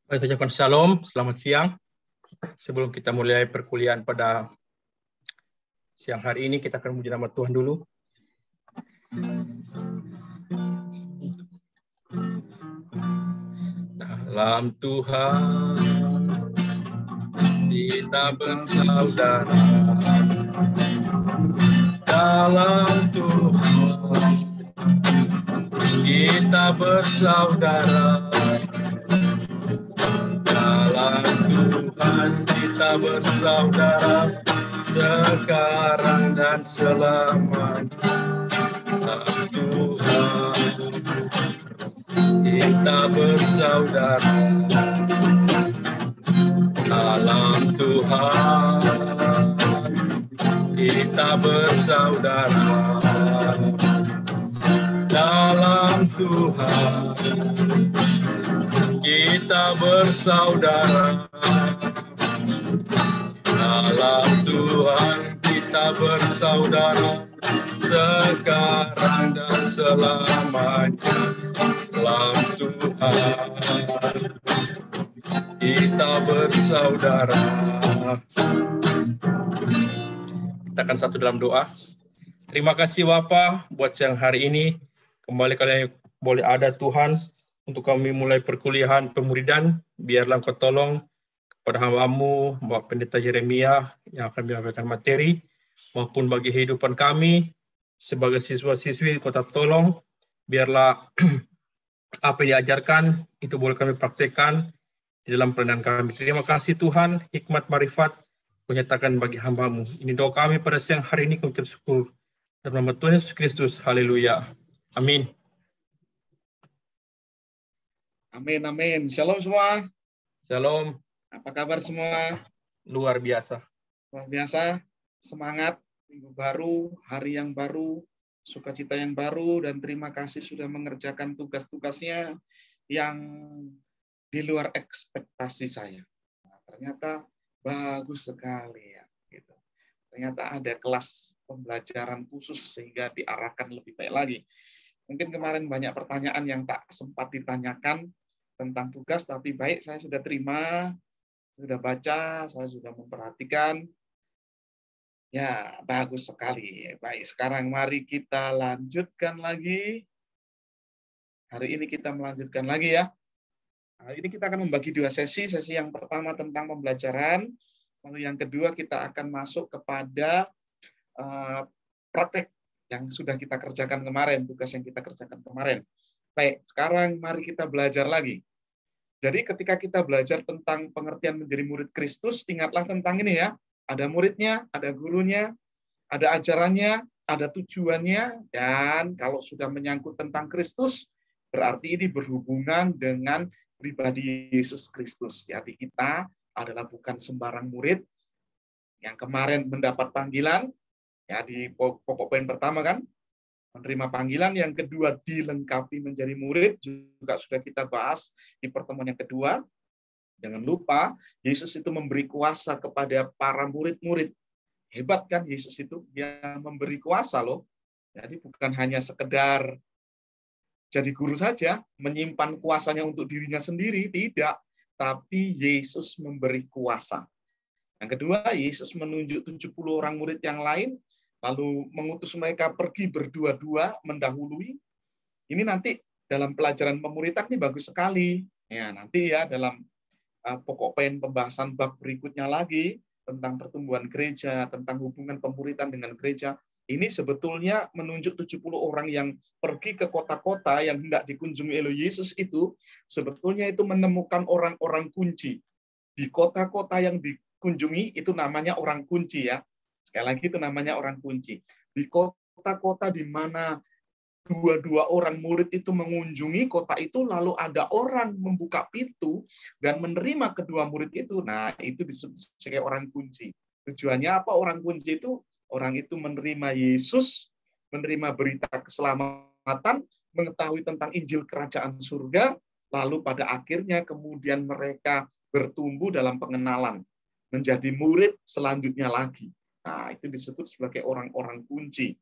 Saya ucapkan shalom, selamat siang. Sebelum kita mulai perkuliahan pada siang hari ini, kita akan memuji nama Tuhan dulu. Dalam Tuhan kita bersaudara. Dalam Tuhan kita bersaudara. Dalam Tuhan kita bersaudara sekarang dan selamanya. Dalam Tuhan kita bersaudara. Dalam Tuhan kita bersaudara. Dalam Tuhan kita bersaudara. Dalam Tuhan kita bersaudara sekarang dan selamanya. Dalam Tuhan kita bersaudara. Kita akan satu dalam doa. Terima kasih Bapa buat siang hari ini. Kembali kalian boleh ada Tuhan untuk kami mulai perkuliahan pemuridan. Biarlah Engkau tolong kepada hamba-Mu, Bapak Pendeta Yeremia yang akan menyampaikan materi, maupun bagi kehidupan kami sebagai siswa-siswi Kota tolong. Biarlah apa yang diajarkan itu boleh kami praktekkan di dalam pelayanan kami. Terima kasih Tuhan, hikmat marifat menyatakan bagi hamba-Mu. Ini doa kami pada siang hari ini, kami bersyukur. Dalam nama Tuhan Yesus Kristus, haleluya. Amin. Amin, amin. Shalom semua. Shalom. Apa kabar semua? Luar biasa. Luar biasa. Semangat. Minggu baru, hari yang baru, sukacita yang baru, dan terima kasih sudah mengerjakan tugas-tugasnya yang di luar ekspektasi saya. Nah, ternyata bagus sekali ya. Gitu. Ternyata ada kelas pembelajaran khusus sehingga diarahkan lebih baik lagi. Mungkin kemarin banyak pertanyaan yang tak sempat ditanyakan tentang tugas, tapi baik, saya sudah terima, sudah baca, saya sudah memperhatikan. Ya, bagus sekali. Baik, sekarang mari kita lanjutkan lagi. Hari ini kita melanjutkan lagi ya. Hari ini kita akan membagi dua sesi. Sesi yang pertama tentang pembelajaran, lalu yang kedua kita akan masuk kepada praktek yang sudah kita kerjakan kemarin, tugas yang kita kerjakan kemarin. Baik, sekarang mari kita belajar lagi. Jadi ketika kita belajar tentang pengertian menjadi murid Kristus, ingatlah tentang ini ya. Ada muridnya, ada gurunya, ada ajarannya, ada tujuannya, dan kalau sudah menyangkut tentang Kristus, berarti ini berhubungan dengan pribadi Yesus Kristus. Jadi kita adalah bukan sembarang murid yang kemarin mendapat panggilan, ya di pokok poin pertama kan, menerima panggilan, yang kedua dilengkapi menjadi murid, juga sudah kita bahas di pertemuan yang kedua. Jangan lupa, Yesus itu memberi kuasa kepada para murid-murid. Hebat kan Yesus itu, dia memberi kuasa loh. Jadi bukan hanya sekedar jadi guru saja, menyimpan kuasanya untuk dirinya sendiri, tidak. Tapi Yesus memberi kuasa. Yang kedua, Yesus menunjuk 70 orang murid yang lain, lalu mengutus mereka pergi berdua-dua mendahului. Ini nanti dalam pelajaran pemuridan ini bagus sekali. Ya, nanti ya dalam pokok poin pembahasan bab berikutnya lagi tentang pertumbuhan gereja, tentang hubungan pemuridan dengan gereja. Ini sebetulnya menunjuk 70 orang yang pergi ke kota-kota yang hendak dikunjungi oleh Yesus itu, sebetulnya itu menemukan orang-orang kunci. Di kota-kota yang dikunjungi itu namanya orang kunci ya. Sekali lagi itu namanya orang kunci. Di kota-kota di mana dua orang murid itu mengunjungi kota itu, lalu ada orang membuka pintu dan menerima kedua murid itu. Nah, itu disebut sebagai orang kunci. Tujuannya apa orang kunci itu? Orang itu menerima Yesus, menerima berita keselamatan, mengetahui tentang Injil Kerajaan Surga, lalu pada akhirnya kemudian mereka bertumbuh dalam pengenalan, menjadi murid selanjutnya lagi. Nah, itu disebut sebagai orang-orang kunci.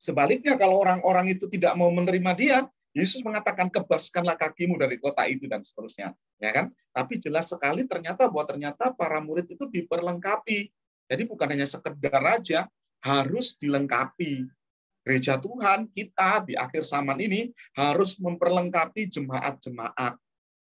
Sebaliknya, kalau orang-orang itu tidak mau menerima dia, Yesus mengatakan kebaskanlah kakimu dari kota itu dan seterusnya, ya kan? Tapi jelas sekali ternyata para murid itu diperlengkapi. Jadi bukan hanya sekedar aja, harus dilengkapi. Gereja Tuhan kita di akhir zaman ini harus memperlengkapi jemaat-jemaat.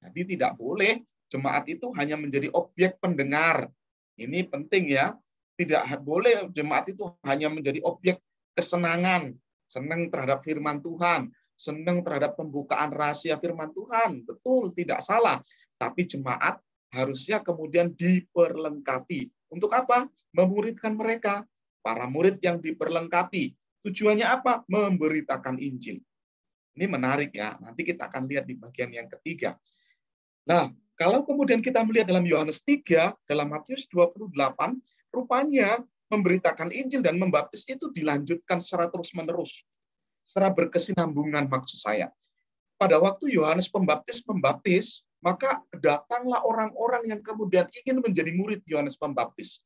Jadi tidak boleh jemaat itu hanya menjadi objek pendengar. Ini penting ya. Tidak boleh jemaat itu hanya menjadi objek kesenangan, senang terhadap firman Tuhan, senang terhadap pembukaan rahasia firman Tuhan. Betul, tidak salah. Tapi jemaat harusnya kemudian diperlengkapi. Untuk apa? Memuridkan mereka. Para murid yang diperlengkapi. Tujuannya apa? Memberitakan Injil. Ini menarik ya. Nanti kita akan lihat di bagian yang ketiga. Nah, kalau kemudian kita melihat dalam Yohanes 3, dalam Matius 28, rupanya memberitakan Injil dan membaptis itu dilanjutkan secara terus-menerus. Secara berkesinambungan maksud saya. Pada waktu Yohanes Pembaptis membaptis, maka datanglah orang-orang yang kemudian ingin menjadi murid Yohanes Pembaptis.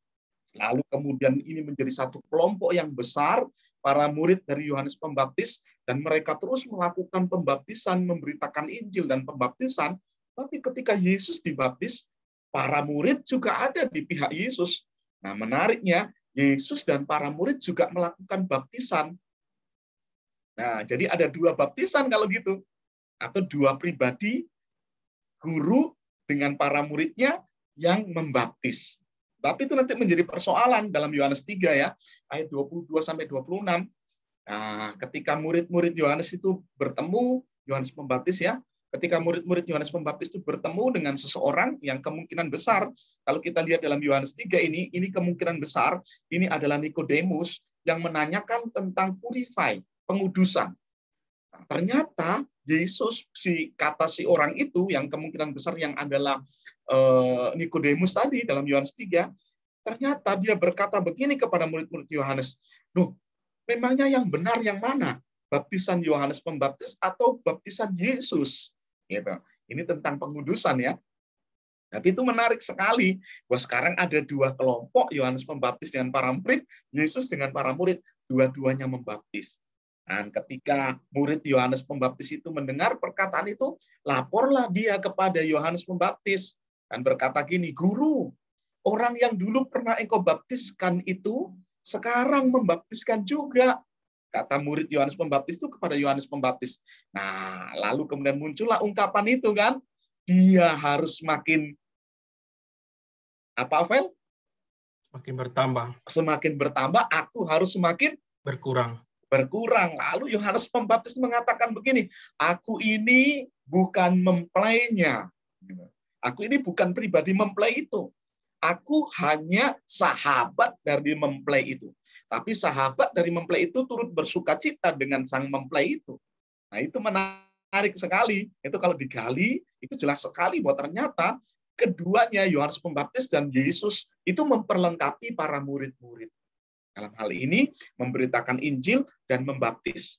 Lalu kemudian ini menjadi satu kelompok yang besar, para murid dari Yohanes Pembaptis, dan mereka terus melakukan pembaptisan, memberitakan Injil dan pembaptisan. Tapi ketika Yesus dibaptis, para murid juga ada di pihak Yesus. Nah, menariknya, Yesus dan para murid juga melakukan baptisan. Nah, jadi ada dua baptisan kalau gitu. Atau dua pribadi, guru dengan para muridnya yang membaptis. Tapi itu nanti menjadi persoalan dalam Yohanes 3 ya, ayat 22-26. Nah, ketika murid-murid Yohanes itu bertemu, Yohanes Pembaptis ya, ketika murid-murid Yohanes Pembaptis itu bertemu dengan seseorang yang kemungkinan besar, kalau kita lihat dalam Yohanes 3 ini kemungkinan besar, ini adalah Nikodemus yang menanyakan tentang purify, pengudusan. Nah, ternyata Yesus, kata si orang itu, yang kemungkinan besar yang adalah Nikodemus tadi dalam Yohanes 3, ternyata dia berkata begini kepada murid-murid Yohanes, "Loh, memangnya yang benar yang mana? Baptisan Yohanes Pembaptis atau baptisan Yesus?" Gitu. Ini tentang pengudusan ya. Tapi itu menarik sekali. Bahwa sekarang ada dua kelompok, Yohanes Pembaptis dengan para murid, Yesus dengan para murid, dua-duanya membaptis. Dan ketika murid Yohanes Pembaptis itu mendengar perkataan itu, laporlah dia kepada Yohanes Pembaptis dan berkata gini, "Guru, orang yang dulu pernah engkau baptiskan itu sekarang membaptiskan juga." Kata murid Yohanes Pembaptis itu kepada Yohanes Pembaptis. Nah, lalu kemudian muncullah ungkapan itu kan, dia harus makin apa, Vel? Makin bertambah. Semakin bertambah, aku harus semakin berkurang. Lalu Yohanes Pembaptis mengatakan begini, "Aku ini bukan mempelainya. Aku ini bukan pribadi mempelai itu. Aku hanya sahabat dari mempelai itu. Tapi sahabat dari mempelai itu turut bersukacita dengan sang mempelai itu." Nah, itu menarik sekali. Itu kalau digali, itu jelas sekali bahwa ternyata keduanya, Yohanes Pembaptis dan Yesus, itu memperlengkapi para murid-murid. Dalam hal ini, memberitakan Injil dan membaptis.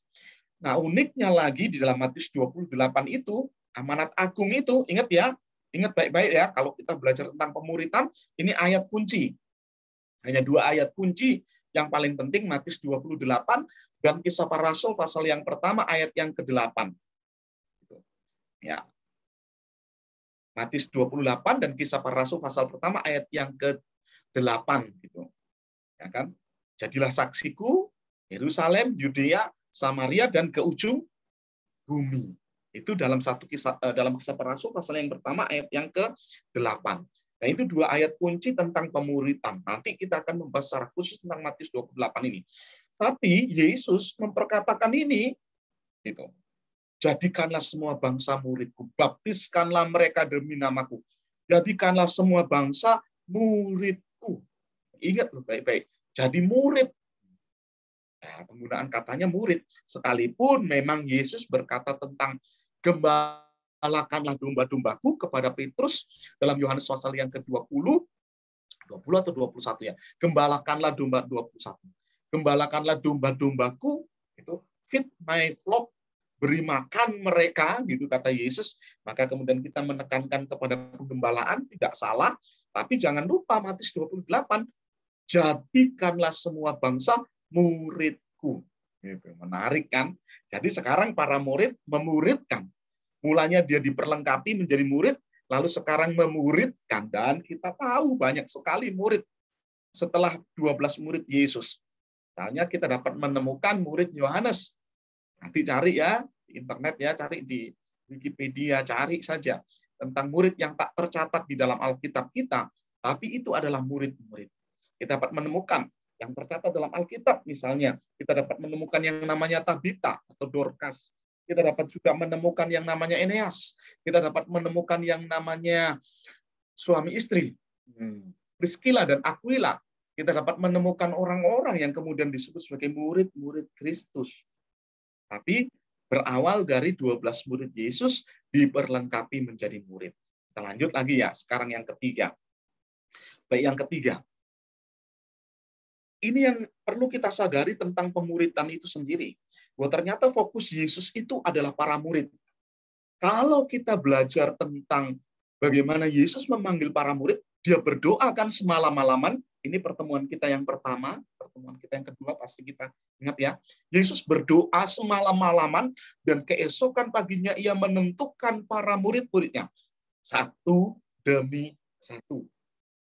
Nah, uniknya lagi di dalam Matius 28 itu, amanat agung itu, ingat ya, ingat baik-baik ya, kalau kita belajar tentang pemuritan, ini ayat kunci. Hanya dua ayat kunci yang paling penting, Matius 28 dan Kisah Para Rasul pasal yang pertama ayat yang ke-8. Ya. Matius 28 dan Kisah Para Rasul pasal pertama ayat yang ke-8 gitu. Ya kan? Jadilah saksiku, Yerusalem, Yudea, Samaria, dan ke ujung bumi. Itu dalam dalam Kisah Para Rasul pasal yang pertama ayat yang ke-8. Nah, itu dua ayat kunci tentang pemuritan. Nanti kita akan membahas secara khusus tentang Matius 28 ini. Tapi Yesus memperkatakan ini, gitu. Jadikanlah semua bangsa muridku, baptiskanlah mereka demi namaku. Jadikanlah semua bangsa muridku. Ingat loh baik-baik. Jadi murid. Nah, penggunaan katanya murid. Sekalipun memang Yesus berkata tentang gembalakanlah domba-dombaku kepada Petrus dalam Yohanes pasal yang ke-20, 20 atau 21 ya. Gembalakanlah domba 21. Gembalakanlah domba-dombaku, itu feed my flock, beri makan mereka, gitu kata Yesus. Maka kemudian kita menekankan kepada penggembalaan, tidak salah. Tapi jangan lupa Matius 28, jadikanlah semua bangsa muridku. Gitu, menarik kan? Jadi sekarang para murid memuridkan. Mulanya dia diperlengkapi menjadi murid, lalu sekarang memuridkan. Dan kita tahu banyak sekali murid setelah 12 murid Yesus. Misalnya kita dapat menemukan murid Yohanes. Nanti cari ya di internet ya, cari di Wikipedia, cari saja tentang murid yang tak tercatat di dalam Alkitab kita, tapi itu adalah murid-murid. Kita dapat menemukan yang tercatat dalam Alkitab, misalnya kita dapat menemukan yang namanya Tabita atau Dorcas. Kita dapat juga menemukan yang namanya Eneas. Kita dapat menemukan yang namanya suami istri, Priscilla dan Aquila. Kita dapat menemukan orang-orang yang kemudian disebut sebagai murid-murid Kristus. Tapi berawal dari 12 murid Yesus diperlengkapi menjadi murid. Kita lanjut lagi ya, sekarang yang ketiga. Baik, yang ketiga. Ini yang perlu kita sadari tentang pemuridan itu sendiri. Bahwa ternyata fokus Yesus itu adalah para murid. Kalau kita belajar tentang bagaimana Yesus memanggil para murid, dia berdoa kan semalam-malaman. Ini pertemuan kita yang pertama, pertemuan kita yang kedua pasti kita ingat ya. Yesus berdoa semalam-malaman dan keesokan paginya ia menentukan para murid-muridnya. Satu demi satu.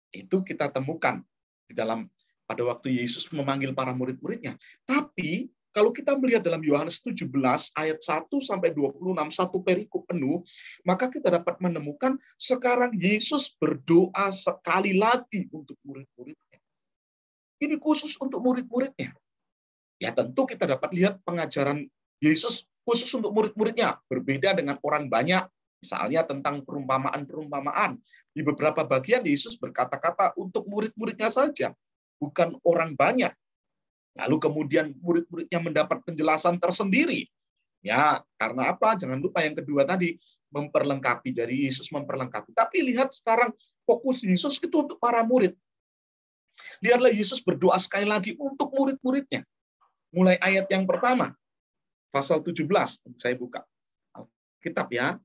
Itu kita temukan di dalam pada waktu Yesus memanggil para murid-muridnya. Tapi kalau kita melihat dalam Yohanes 17 ayat 1 sampai 26, satu perikop penuh, maka kita dapat menemukan sekarang Yesus berdoa sekali lagi untuk murid-muridnya. Ini khusus untuk murid-muridnya. Ya tentu kita dapat lihat pengajaran Yesus khusus untuk murid-muridnya. Berbeda dengan orang banyak. Misalnya tentang perumpamaan-perumpamaan. Di beberapa bagian Yesus berkata-kata untuk murid-muridnya saja. Bukan orang banyak. Lalu kemudian murid-muridnya mendapat penjelasan tersendiri. Ya, karena apa? Jangan lupa yang kedua tadi, memperlengkapi. Jadi Yesus memperlengkapi. Tapi lihat sekarang fokus Yesus itu untuk para murid. Lihatlah Yesus berdoa sekali lagi untuk murid-muridnya. Mulai ayat yang pertama, pasal 17. Saya buka kitab ya.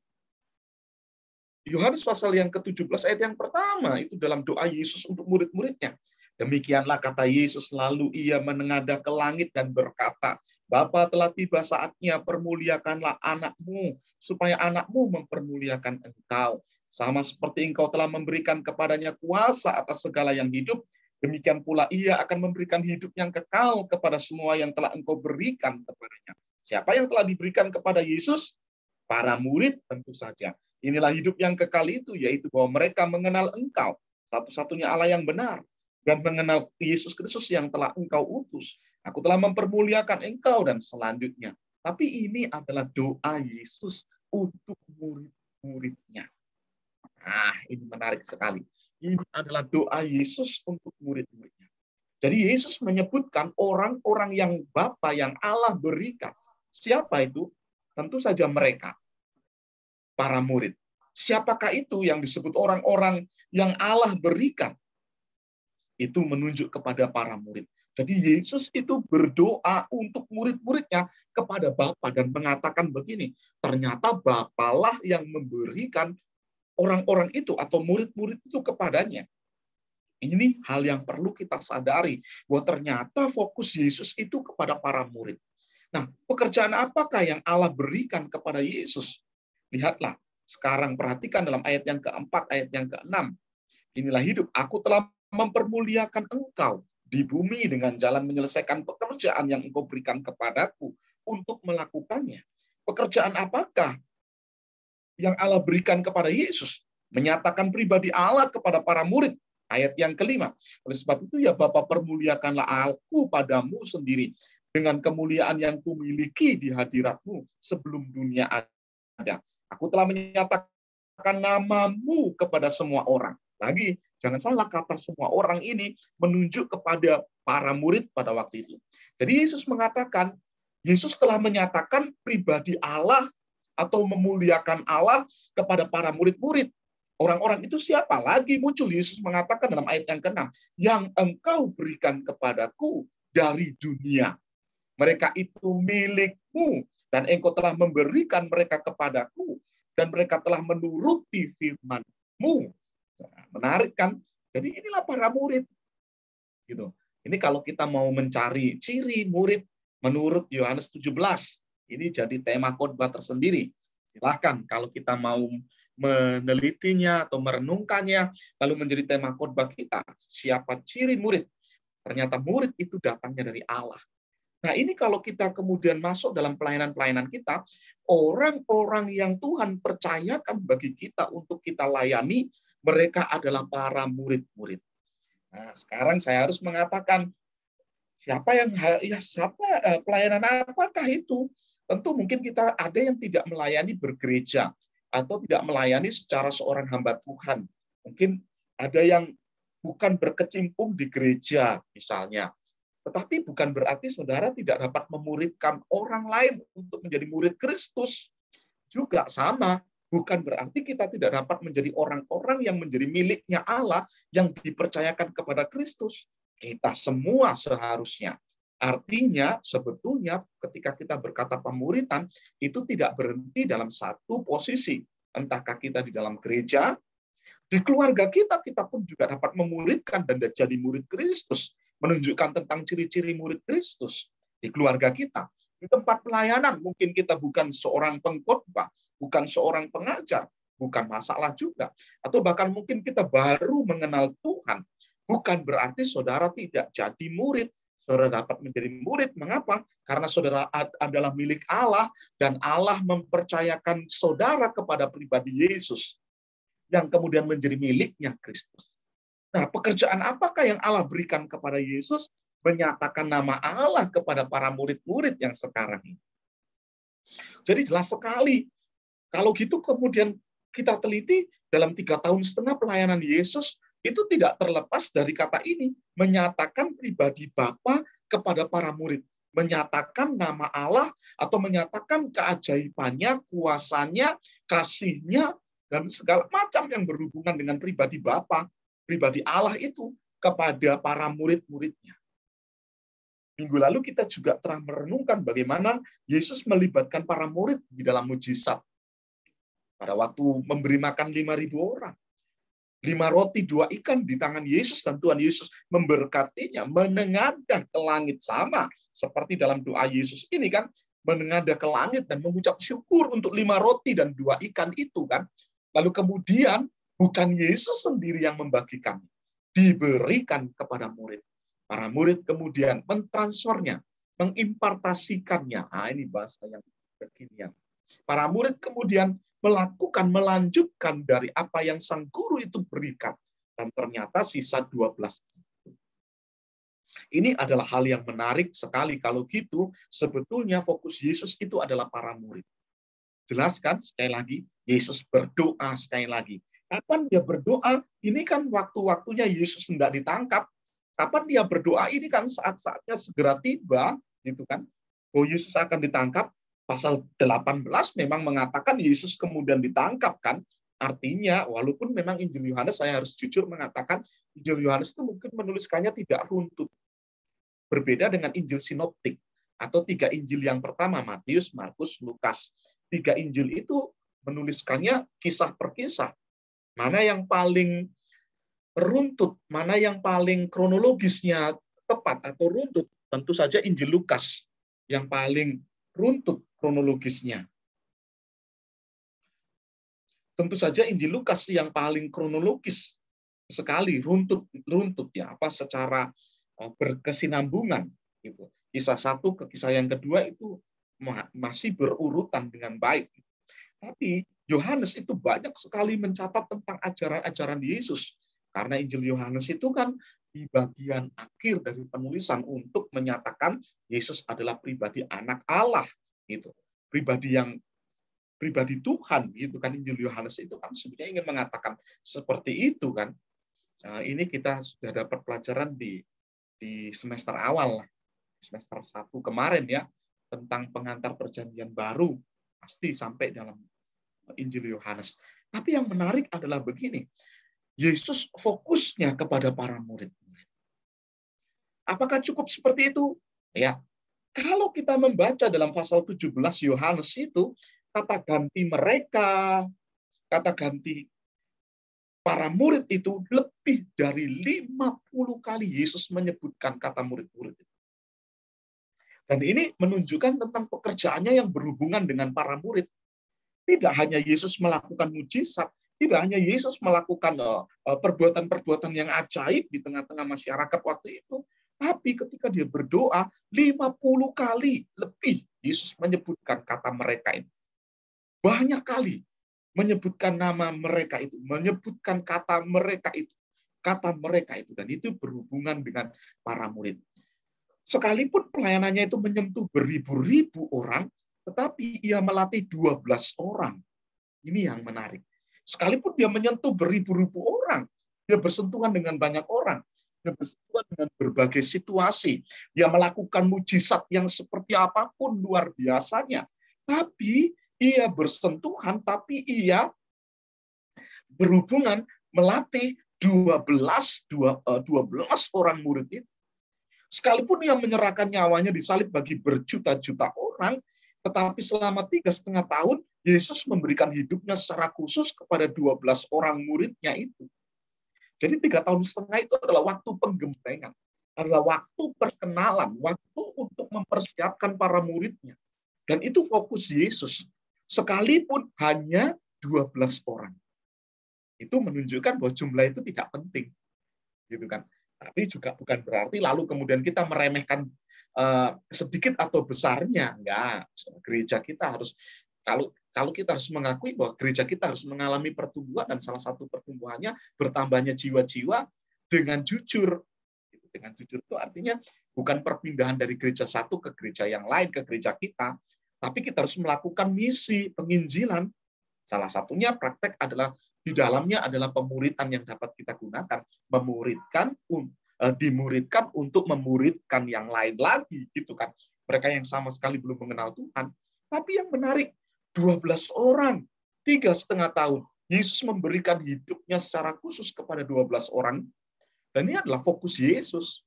Yohanes pasal yang ke-17 ayat yang pertama, itu dalam doa Yesus untuk murid-muridnya. Demikianlah kata Yesus, lalu ia menengadah ke langit dan berkata, Bapa, telah tiba saatnya, permuliakanlah anakmu, supaya anakmu mempermuliakan engkau. Sama seperti engkau telah memberikan kepadanya kuasa atas segala yang hidup, demikian pula ia akan memberikan hidup yang kekal kepada semua yang telah engkau berikan kepadanya. Siapa yang telah diberikan kepada Yesus? Para murid tentu saja. Inilah hidup yang kekal itu, yaitu bahwa mereka mengenal engkau, satu-satunya Allah yang benar, dan mengenal Yesus Kristus yang telah engkau utus. Aku telah mempermuliakan engkau dan selanjutnya. Tapi ini adalah doa Yesus untuk murid-muridnya. Nah, ini menarik sekali. Ini adalah doa Yesus untuk murid-muridnya. Jadi Yesus menyebutkan orang-orang yang Bapa, yang Allah berikan. Siapa itu? Tentu saja mereka, para murid. Siapakah itu yang disebut orang-orang yang Allah berikan? Itu menunjuk kepada para murid. Jadi Yesus itu berdoa untuk murid-muridnya kepada Bapa dan mengatakan begini, ternyata Bapalah yang memberikan orang-orang itu atau murid-murid itu kepadanya. Ini hal yang perlu kita sadari, bahwa ternyata fokus Yesus itu kepada para murid. Nah, pekerjaan apakah yang Allah berikan kepada Yesus? Lihatlah, sekarang perhatikan dalam ayat yang keempat, ayat yang keenam. Inilah hidup, aku telah mempermuliakan engkau di bumi dengan jalan menyelesaikan pekerjaan yang engkau berikan kepadaku untuk melakukannya. Pekerjaan apakah yang Allah berikan kepada Yesus? Menyatakan pribadi Allah kepada para murid. Ayat yang kelima. Oleh sebab itu ya Bapa, permuliakanlah aku padamu sendiri dengan kemuliaan yang kumiliki di hadiratmu sebelum dunia ada. Aku telah menyatakan namamu kepada semua orang. Lagi, jangan salah, kata semua orang ini menunjuk kepada para murid pada waktu itu. Jadi Yesus mengatakan, Yesus telah menyatakan pribadi Allah atau memuliakan Allah kepada para murid-murid. Orang-orang itu siapa? Lagi muncul Yesus mengatakan dalam ayat yang ke-6, yang engkau berikan kepadaku dari dunia. Mereka itu milikmu, dan engkau telah memberikan mereka kepadaku, dan mereka telah menuruti firman-mu. Menarik kan? Jadi inilah para murid. Gitu. Ini kalau kita mau mencari ciri murid, menurut Yohanes 17. Ini jadi tema khotbah tersendiri. Silahkan kalau kita mau menelitinya atau merenungkannya, lalu menjadi tema khotbah kita. Siapa ciri murid? Ternyata murid itu datangnya dari Allah. Nah, ini kalau kita kemudian masuk dalam pelayanan-pelayanan kita, orang-orang yang Tuhan percayakan bagi kita untuk kita layani, mereka adalah para murid-murid. Nah, sekarang saya harus mengatakan, pelayanan apakah itu? Tentu mungkin kita ada yang tidak melayani bergereja atau tidak melayani secara seorang hamba Tuhan. Mungkin ada yang bukan berkecimpung di gereja misalnya. Tetapi bukan berarti saudara tidak dapat memuridkan orang lain untuk menjadi murid Kristus. Juga sama, bukan berarti kita tidak dapat menjadi orang-orang yang menjadi miliknya Allah yang dipercayakan kepada Kristus. Kita semua seharusnya. Artinya sebetulnya ketika kita berkata pemuritan itu tidak berhenti dalam satu posisi. Entahkah kita di dalam gereja, di keluarga kita pun juga dapat memuridkan dan jadi murid Kristus. Menunjukkan tentang ciri-ciri murid Kristus. Di keluarga kita, di tempat pelayanan, mungkin kita bukan seorang pengkhotbah, bukan seorang pengajar, bukan masalah juga. Atau bahkan mungkin kita baru mengenal Tuhan. Bukan berarti saudara tidak jadi murid. Saudara dapat menjadi murid. Mengapa? Karena saudara adalah milik Allah dan Allah mempercayakan saudara kepada pribadi Yesus yang kemudian menjadi miliknya Kristus. Nah, pekerjaan apakah yang Allah berikan kepada Yesus? Menyatakan nama Allah kepada para murid-murid yang sekarang ini. Jadi jelas sekali. Kalau gitu kemudian kita teliti dalam 3,5 tahun pelayanan Yesus, itu tidak terlepas dari kata ini. Menyatakan pribadi Bapa kepada para murid. Menyatakan nama Allah atau menyatakan keajaibannya, kuasanya, kasihnya, dan segala macam yang berhubungan dengan pribadi Bapa, pribadi Allah itu kepada para murid-muridnya. Minggu lalu kita juga telah merenungkan bagaimana Yesus melibatkan para murid di dalam mujizat. Pada waktu memberi makan 5.000 orang. 5 roti, 2 ikan di tangan Yesus, dan Tuhan Yesus memberkatinya, menengadah ke langit. Sama seperti dalam doa Yesus ini kan, menengadah ke langit dan mengucap syukur untuk 5 roti dan 2 ikan itu kan. Lalu kemudian bukan Yesus sendiri yang membagikan, diberikan kepada murid. Para murid kemudian mentransfernya, mengimpartasikannya. Nah, ini bahasa yang kekinian. Para murid kemudian melanjutkan dari apa yang sang guru itu berikan. Dan ternyata sisa 12. Ini adalah hal yang menarik sekali. Kalau gitu, sebetulnya fokus Yesus itu adalah para murid. Jelaskan sekali lagi, Yesus berdoa sekali lagi. Kapan dia berdoa? Ini kan waktu-waktunya Yesus hendak ditangkap. Kapan dia berdoa? Ini kan saat-saatnya segera tiba, gitu kan? Bahwa Yesus akan ditangkap. Pasal 18 memang mengatakan Yesus kemudian ditangkap kan. Artinya, walaupun memang Injil Yohanes, saya harus jujur mengatakan, Injil Yohanes itu mungkin menuliskannya tidak runtut. Berbeda dengan Injil sinoptik, atau 3 Injil yang pertama, Matius, Markus, Lukas. 3 Injil itu menuliskannya kisah per kisah. Mana yang paling runtut, mana yang paling kronologisnya tepat atau runtut, tentu saja Injil Lukas yang paling runtut kronologisnya. Tentu saja Injil Lukas yang paling kronologis sekali, runtut ya, apa secara berkesinambungan gitu. Kisah 1 ke kisah yang kedua itu masih berurutan dengan baik. Tapi Yohanes itu banyak sekali mencatat tentang ajaran-ajaran Yesus. Karena Injil Yohanes itu kan di bagian akhir dari penulisan untuk menyatakan Yesus adalah pribadi anak Allah gitu. Pribadi Tuhan gitu kan. Injil Yohanes itu kan sebenarnya ingin mengatakan seperti itu kan. Nah, ini kita sudah dapat pelajaran di semester awal, semester 1 kemarin ya, tentang pengantar perjanjian baru, pasti sampai dalam Injil Yohanes. Tapi yang menarik adalah begini, Yesus fokusnya kepada para murid-murid. Apakah cukup seperti itu? Ya, kalau kita membaca dalam pasal 17 Yohanes itu, kata ganti mereka, kata ganti para murid itu lebih dari 50 kali Yesus menyebutkan kata murid-murid. Dan ini menunjukkan tentang pekerjaannya yang berhubungan dengan para murid. Tidak hanya Yesus melakukan mujizat, tidak hanya Yesus melakukan perbuatan-perbuatan yang ajaib di tengah-tengah masyarakat waktu itu, tapi ketika dia berdoa, 50 kali lebih Yesus menyebutkan kata mereka ini. Banyak kali menyebutkan nama mereka itu, menyebutkan kata mereka itu, dan itu berhubungan dengan para murid. Sekalipun pelayanannya itu menyentuh beribu-ribu orang, tetapi ia melatih 12 orang. Ini yang menarik. Sekalipun dia menyentuh beribu-ribu orang, dia bersentuhan dengan banyak orang, dia bersentuhan dengan berbagai situasi, dia melakukan mujizat yang seperti apapun luar biasanya, tapi ia bersentuhan, tapi ia berhubungan melatih 12 orang murid itu. Sekalipun ia menyerahkan nyawanya disalib bagi berjuta-juta orang, tetapi selama 3,5 tahun, Yesus memberikan hidupnya secara khusus kepada 12 orang muridnya itu. Jadi 3,5 tahun itu adalah waktu penggemblengan, adalah waktu perkenalan, waktu untuk mempersiapkan para muridnya. Dan itu fokus Yesus. Sekalipun hanya 12 orang. Itu menunjukkan bahwa jumlah itu tidak penting. Gitu kan. Tapi juga bukan berarti lalu kemudian kita meremehkan sedikit atau besarnya. Enggak. Gereja kita harus, kalau kita harus mengakui bahwa gereja kita harus mengalami pertumbuhan, dan salah satu pertumbuhannya bertambahnya jiwa-jiwa dengan jujur. Dengan jujur itu artinya bukan perpindahan dari gereja satu ke gereja yang lain, ke gereja kita, tapi kita harus melakukan misi penginjilan. Salah satunya praktek adalah di dalamnya adalah pemuritan yang dapat kita gunakan, dimuridkan untuk memuridkan yang lain lagi, gitu kan. Mereka yang sama sekali belum mengenal Tuhan. Tapi yang menarik, 12 orang, 3,5 tahun, Yesus memberikan hidupnya secara khusus kepada 12 orang, dan ini adalah fokus Yesus.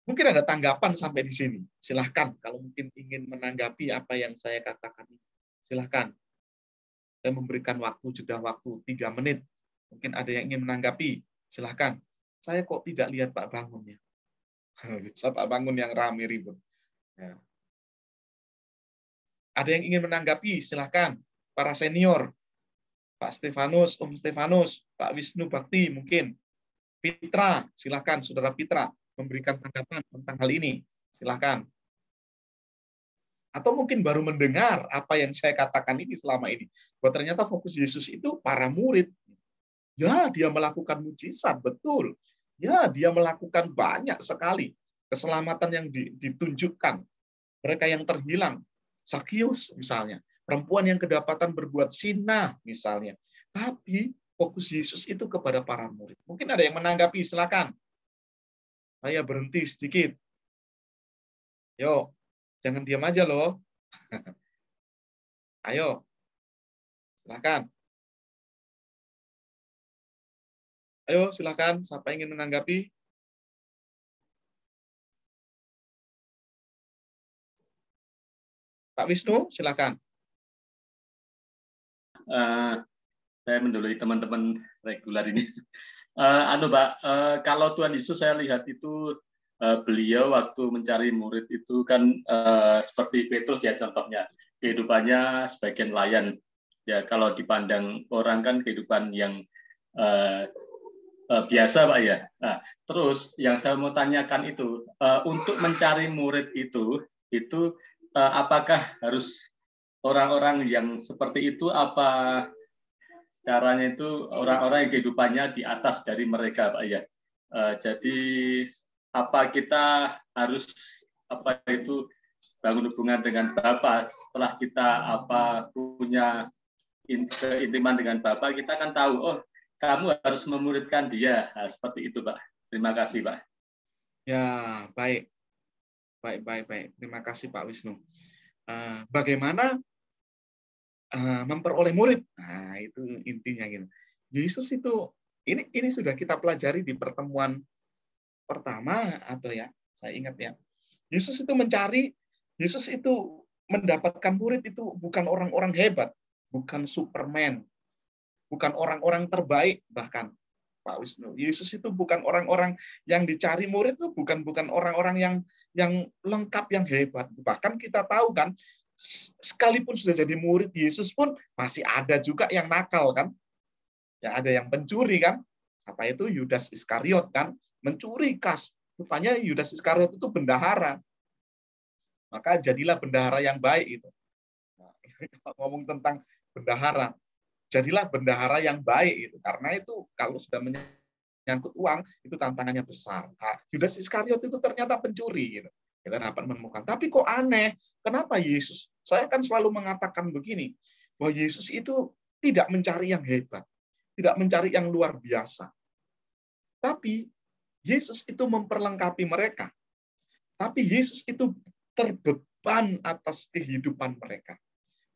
Mungkin ada tanggapan sampai di sini. Silahkan, kalau mungkin ingin menanggapi apa yang saya katakan. Silahkan. Saya memberikan jeda waktu 3 menit. Mungkin ada yang ingin menanggapi. Silahkan. Saya kok tidak lihat Pak Bangun ya. Bisa Pak Bangun yang rame ribut. Ya. Ada yang ingin menanggapi? Silahkan. Para senior. Pak Stefanus, Om Stefanus, Pak Wisnu Bakti mungkin. Pitra, silahkan Saudara Pitra memberikan tanggapan tentang hal ini. Silahkan. Atau mungkin baru mendengar apa yang saya katakan ini selama ini. Bahwa ternyata fokus Yesus itu para murid. Ya, dia melakukan mujizat, betul. Ya, dia melakukan banyak sekali keselamatan yang ditunjukkan. Mereka yang terhilang, Sakius misalnya. Perempuan yang kedapatan berbuat zina misalnya. Tapi fokus Yesus itu kepada para murid. Mungkin ada yang menanggapi, silakan. Saya berhenti sedikit. Yo, jangan diam aja loh. Ayo, silakan. Ayo, silakan. Siapa yang ingin menanggapi? Pak Wisnu, silakan. Saya mendului teman-teman reguler ini. Pak, kalau Tuhan Yesus saya lihat itu beliau waktu mencari murid itu kan seperti Petrus ya contohnya, kehidupannya sebagai nelayan. Ya kalau dipandang orang kan kehidupan yang biasa Pak ya. Nah, terus yang saya mau tanyakan itu untuk mencari murid itu apakah harus orang-orang yang seperti itu, apa caranya itu orang-orang yang kehidupannya di atas dari mereka Pak ya. Jadi apa kita harus bangun hubungan dengan Bapa setelah kita punya keintiman dengan Bapa, kita kan tahu oh kamu harus memuridkan dia. Nah, seperti itu Pak. Terima kasih Pak. Ya, baik. Terima kasih Pak Wisnu. Bagaimana memperoleh murid? Nah, itu intinya gitu. Yesus itu ini sudah kita pelajari di pertemuan pertama atau ya, saya ingat ya. Yesus itu mendapatkan murid itu bukan orang-orang hebat, bukan Superman, bukan orang-orang terbaik bahkan. Pak Wisnu. Yesus itu bukan orang-orang yang dicari murid, itu bukan orang-orang yang lengkap, yang hebat. Bahkan kita tahu kan, sekalipun sudah jadi murid Yesus pun masih ada juga yang nakal kan. Ya, ada yang pencuri kan. Apa itu? Yudas Iskariot kan, mencuri kas. Rupanya Yudas Iskariot itu bendahara. Maka jadilah bendahara yang baik itu. Nah, ngomong tentang bendahara, jadilah bendahara yang baik itu. Karena itu kalau sudah menyangkut uang itu tantangannya besar. Nah, Yudas Iskariot itu ternyata pencuri gitu. Kita dapat menemukan. Tapi kok aneh? Kenapa Yesus? Saya kan selalu mengatakan begini, bahwa Yesus itu tidak mencari yang hebat, tidak mencari yang luar biasa. Tapi Yesus itu memperlengkapi mereka. Tapi Yesus itu terbeban atas kehidupan mereka.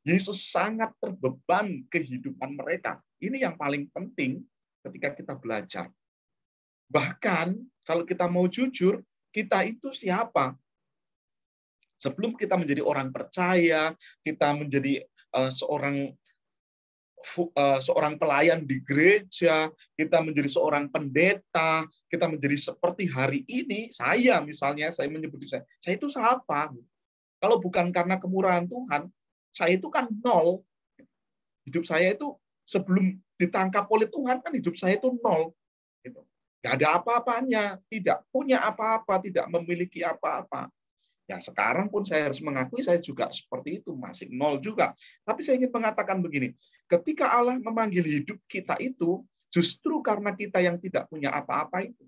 Yesus sangat terbeban kehidupan mereka. Ini yang paling penting ketika kita belajar. Bahkan kalau kita mau jujur, kita itu siapa? Sebelum kita menjadi orang percaya, kita menjadi seorang pelayan di gereja, kita menjadi seorang pendeta, kita menjadi seperti hari ini, saya misalnya, saya menyebut saya itu siapa? Kalau bukan karena kemurahan Tuhan, saya itu kan nol. Hidup saya itu sebelum ditangkap oleh Tuhan, kan hidup saya itu nol. Gitu. Gak ada apa-apanya, tidak punya apa-apa, tidak memiliki apa-apa. Ya sekarang pun saya harus mengakui saya juga seperti itu, masih nol juga. Tapi saya ingin mengatakan begini, ketika Allah memanggil hidup kita itu, justru karena kita yang tidak punya apa-apa itu.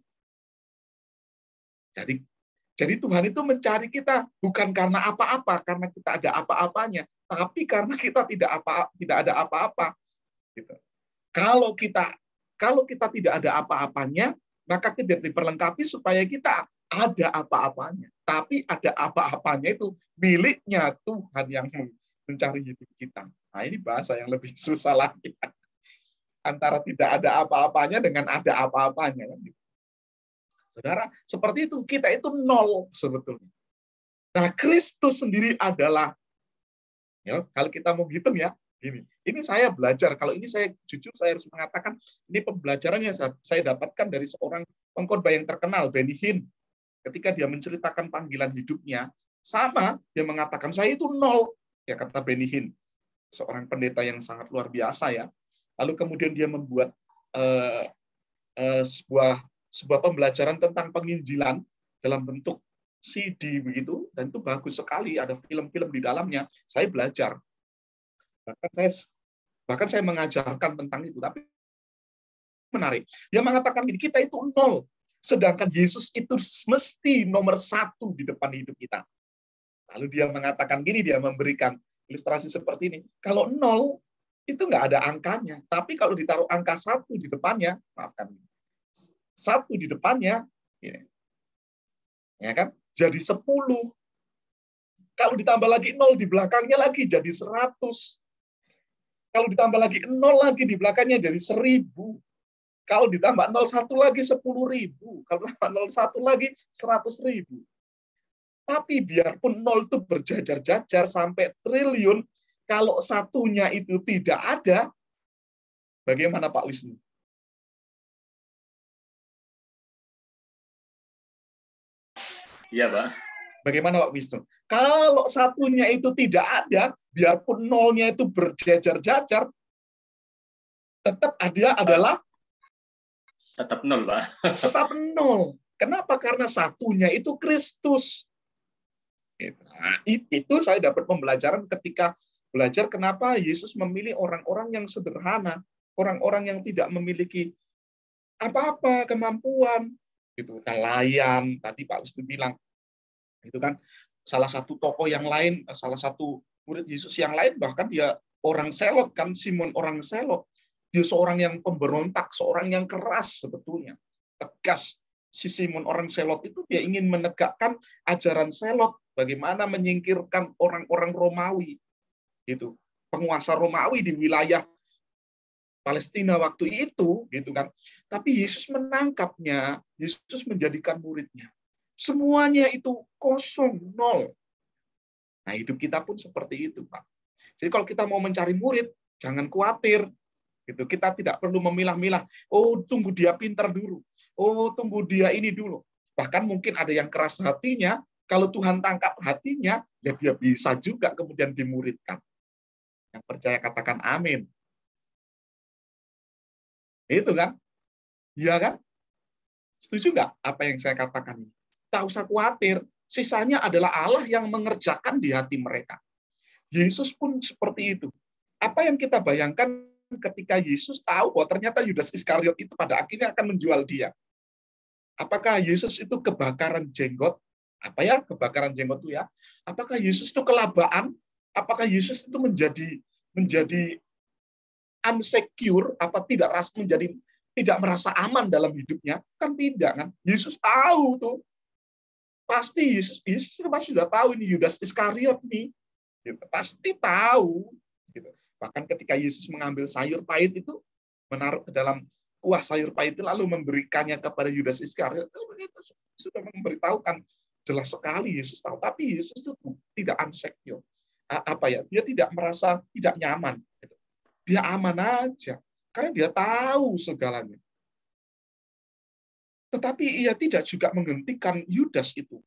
Jadi Tuhan itu mencari kita bukan karena apa-apa, karena kita ada apa-apanya, tapi karena kita tidak ada apa-apa. Gitu. Kalau kita tidak ada apa-apanya, maka kita diperlengkapi supaya kita ada apa-apanya. Tapi ada apa-apanya itu miliknya Tuhan yang mencari hidup kita. Nah, ini bahasa yang lebih susah lagi. Antara tidak ada apa-apanya dengan ada apa-apanya. Saudara, seperti itu. Kita itu nol sebetulnya. Nah, Kristus sendiri adalah, ya, kalau kita mau hitung ya, ini saya belajar. Kalau ini saya jujur, saya harus mengatakan, ini pembelajaran yang saya dapatkan dari seorang pengkhotbah yang terkenal, Benny Hinn. Ketika dia menceritakan panggilan hidupnya, sama dia mengatakan saya itu nol, ya kata Benny Hinn, seorang pendeta yang sangat luar biasa ya. Lalu kemudian dia membuat sebuah pembelajaran tentang penginjilan dalam bentuk CD begitu, dan itu bagus sekali, ada film-film di dalamnya. Saya belajar, bahkan saya mengajarkan tentang itu. Tapi menarik, dia mengatakan gini, kita itu nol. Sedangkan Yesus itu mesti nomor 1 di depan hidup kita. Lalu dia mengatakan gini, dia memberikan ilustrasi seperti ini. Kalau 0, itu nggak ada angkanya. Tapi kalau ditaruh angka 1 di depannya, maafkan. 1 di depannya, ya kan? Jadi 10. Kalau ditambah lagi 0 di belakangnya lagi jadi 100. Kalau ditambah lagi 0 lagi di belakangnya jadi 1000. Kalau ditambah 01 lagi 10.000. Kalau ditambah 01 lagi 100.000. Tapi biarpun 0 itu berjajar-jajar sampai triliun, kalau satunya itu tidak ada, bagaimana Pak Wisnu? Iya, Pak. Bagaimana Pak Wisnu? Kalau satunya itu tidak ada, biarpun 0-nya itu berjajar-jajar, tetap dia adalah tetap 0, Pak. Tetap 0. Kenapa? Karena satunya itu Kristus. Nah, itu saya dapat pembelajaran ketika belajar kenapa Yesus memilih orang-orang yang sederhana, orang-orang yang tidak memiliki apa-apa kemampuan. Itu nelayan, tadi Pak Wisnu bilang. Itu kan salah satu tokoh yang lain, salah satu murid Yesus yang lain, bahkan dia orang Selot kan, Simon orang Selot. Dia seorang yang pemberontak, seorang yang keras sebetulnya. Tegas. Si Simon orang Selot itu dia ingin menegakkan ajaran Selot, bagaimana menyingkirkan orang-orang Romawi. Itu penguasa Romawi di wilayah Palestina waktu itu, gitu kan. Tapi Yesus menangkapnya, Yesus menjadikan muridnya. Semuanya itu kosong, 0. Nah, hidup kita pun seperti itu, Pak. Jadi kalau kita mau mencari murid, jangan khawatir. Gitu. Kita tidak perlu memilah-milah. Oh, tunggu dia pintar dulu. Oh, tunggu dia ini dulu. Bahkan mungkin ada yang keras hatinya. Kalau Tuhan tangkap hatinya, ya dia bisa juga kemudian dimuridkan. Yang percaya katakan amin. Itu kan? Iya kan? Setuju nggak apa yang saya katakan ini? Tak usah khawatir. Sisanya adalah Allah yang mengerjakan di hati mereka. Yesus pun seperti itu. Apa yang kita bayangkan ketika Yesus tahu bahwa ternyata Yudas Iskariot itu pada akhirnya akan menjual dia. Apakah Yesus itu kebakaran jenggot? Apa ya kebakaran jenggot itu ya? Apakah Yesus itu kelabaan? Apakah Yesus itu menjadi unsecure? Apa tidak merasa aman dalam hidupnya? Kan tidak kan? Yesus tahu tuh. Pasti Yesus pasti sudah tahu ini Yudas Iskariot nih. Gitu. Pasti tahu. Gitu. Bahkan ketika Yesus mengambil sayur pahit itu, menaruh ke dalam kuah sayur pahit itu lalu memberikannya kepada Yudas Iskariot, itu sudah memberitahukan jelas sekali Yesus tahu. Tapi Yesus itu tidak insecure. Apa ya? Dia tidak merasa tidak nyaman. Gitu. Dia aman aja karena dia tahu segalanya. Tetapi ia tidak juga menghentikan Yudas itu.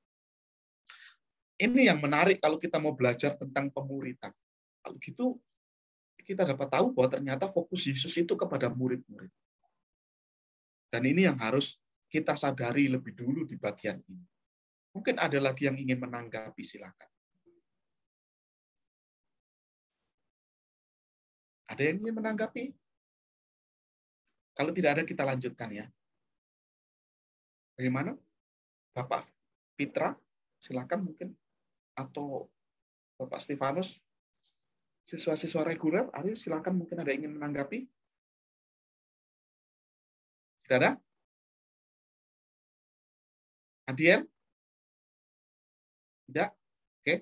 Ini yang menarik kalau kita mau belajar tentang pemuridan. Kalau gitu, kita dapat tahu bahwa ternyata fokus Yesus itu kepada murid-murid. Dan ini yang harus kita sadari lebih dulu di bagian ini. Mungkin ada lagi yang ingin menanggapi, silakan. Ada yang ingin menanggapi? Kalau tidak ada, kita lanjutkan ya. Bagaimana? Bapak Fitra, silakan mungkin. Atau Bapak Stefanus, siswa-siswa reguler, Ariel, silakan mungkin ada yang ingin menanggapi. Tidak ada? Adiel? Tidak? Oke.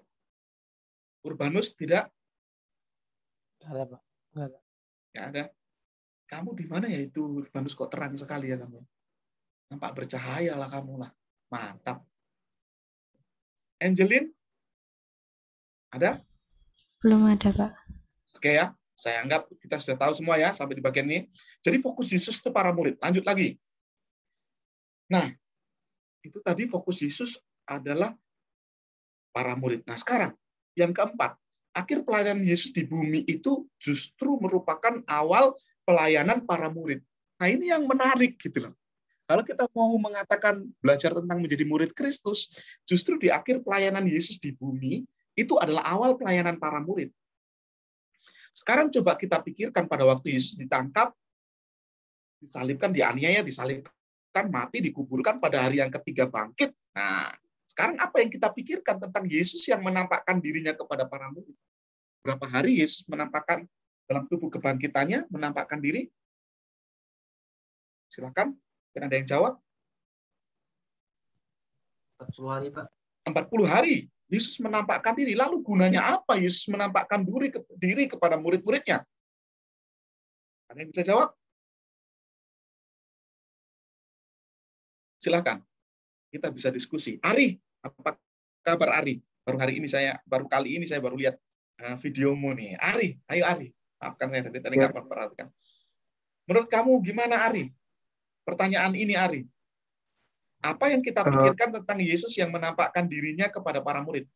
Urbanus, tidak? Tidak ada, Pak. Nggak ada. Ya ada. Kamu di mana ya itu, Urbanus, kok terang sekali ya kamu? Nampak bercahaya lah kamu lah. Mantap. Angelin? Ada? Belum ada, Pak. Oke ya. Saya anggap kita sudah tahu semua ya sampai di bagian ini. Jadi fokus Yesus itu para murid. Lanjut lagi. Nah, itu tadi fokus Yesus adalah para murid. Nah, sekarang yang keempat, akhir pelayanan Yesus di bumi itu justru merupakan awal pelayanan para murid. Nah, ini yang menarik gitu loh. Kalau kita mau mengatakan belajar tentang menjadi murid Kristus, justru di akhir pelayanan Yesus di bumi itu adalah awal pelayanan para murid. Sekarang coba kita pikirkan pada waktu Yesus ditangkap, disalibkan, dianiaya, disalibkan, mati, dikuburkan, pada hari yang ketiga bangkit. Nah, sekarang apa yang kita pikirkan tentang Yesus yang menampakkan dirinya kepada para murid? Berapa hari Yesus menampakkan dalam tubuh kebangkitannya, menampakkan diri? Silakan, mungkin ada yang jawab. 40 hari, Pak. 40 hari. Yesus menampakkan diri. Lalu gunanya apa Yesus menampakkan diri kepada murid-muridnya? Ada yang bisa jawab? Silakan. Kita bisa diskusi. Ari, apa kabar Ari? Baru kali ini saya baru lihat videomu nih. Ari, ayo Ari. Maafkan saya tadi nggak perhatikan. Menurut kamu gimana Ari? Pertanyaan ini Ari. Apa yang kita pikirkan tentang Yesus yang menampakkan dirinya kepada para murid?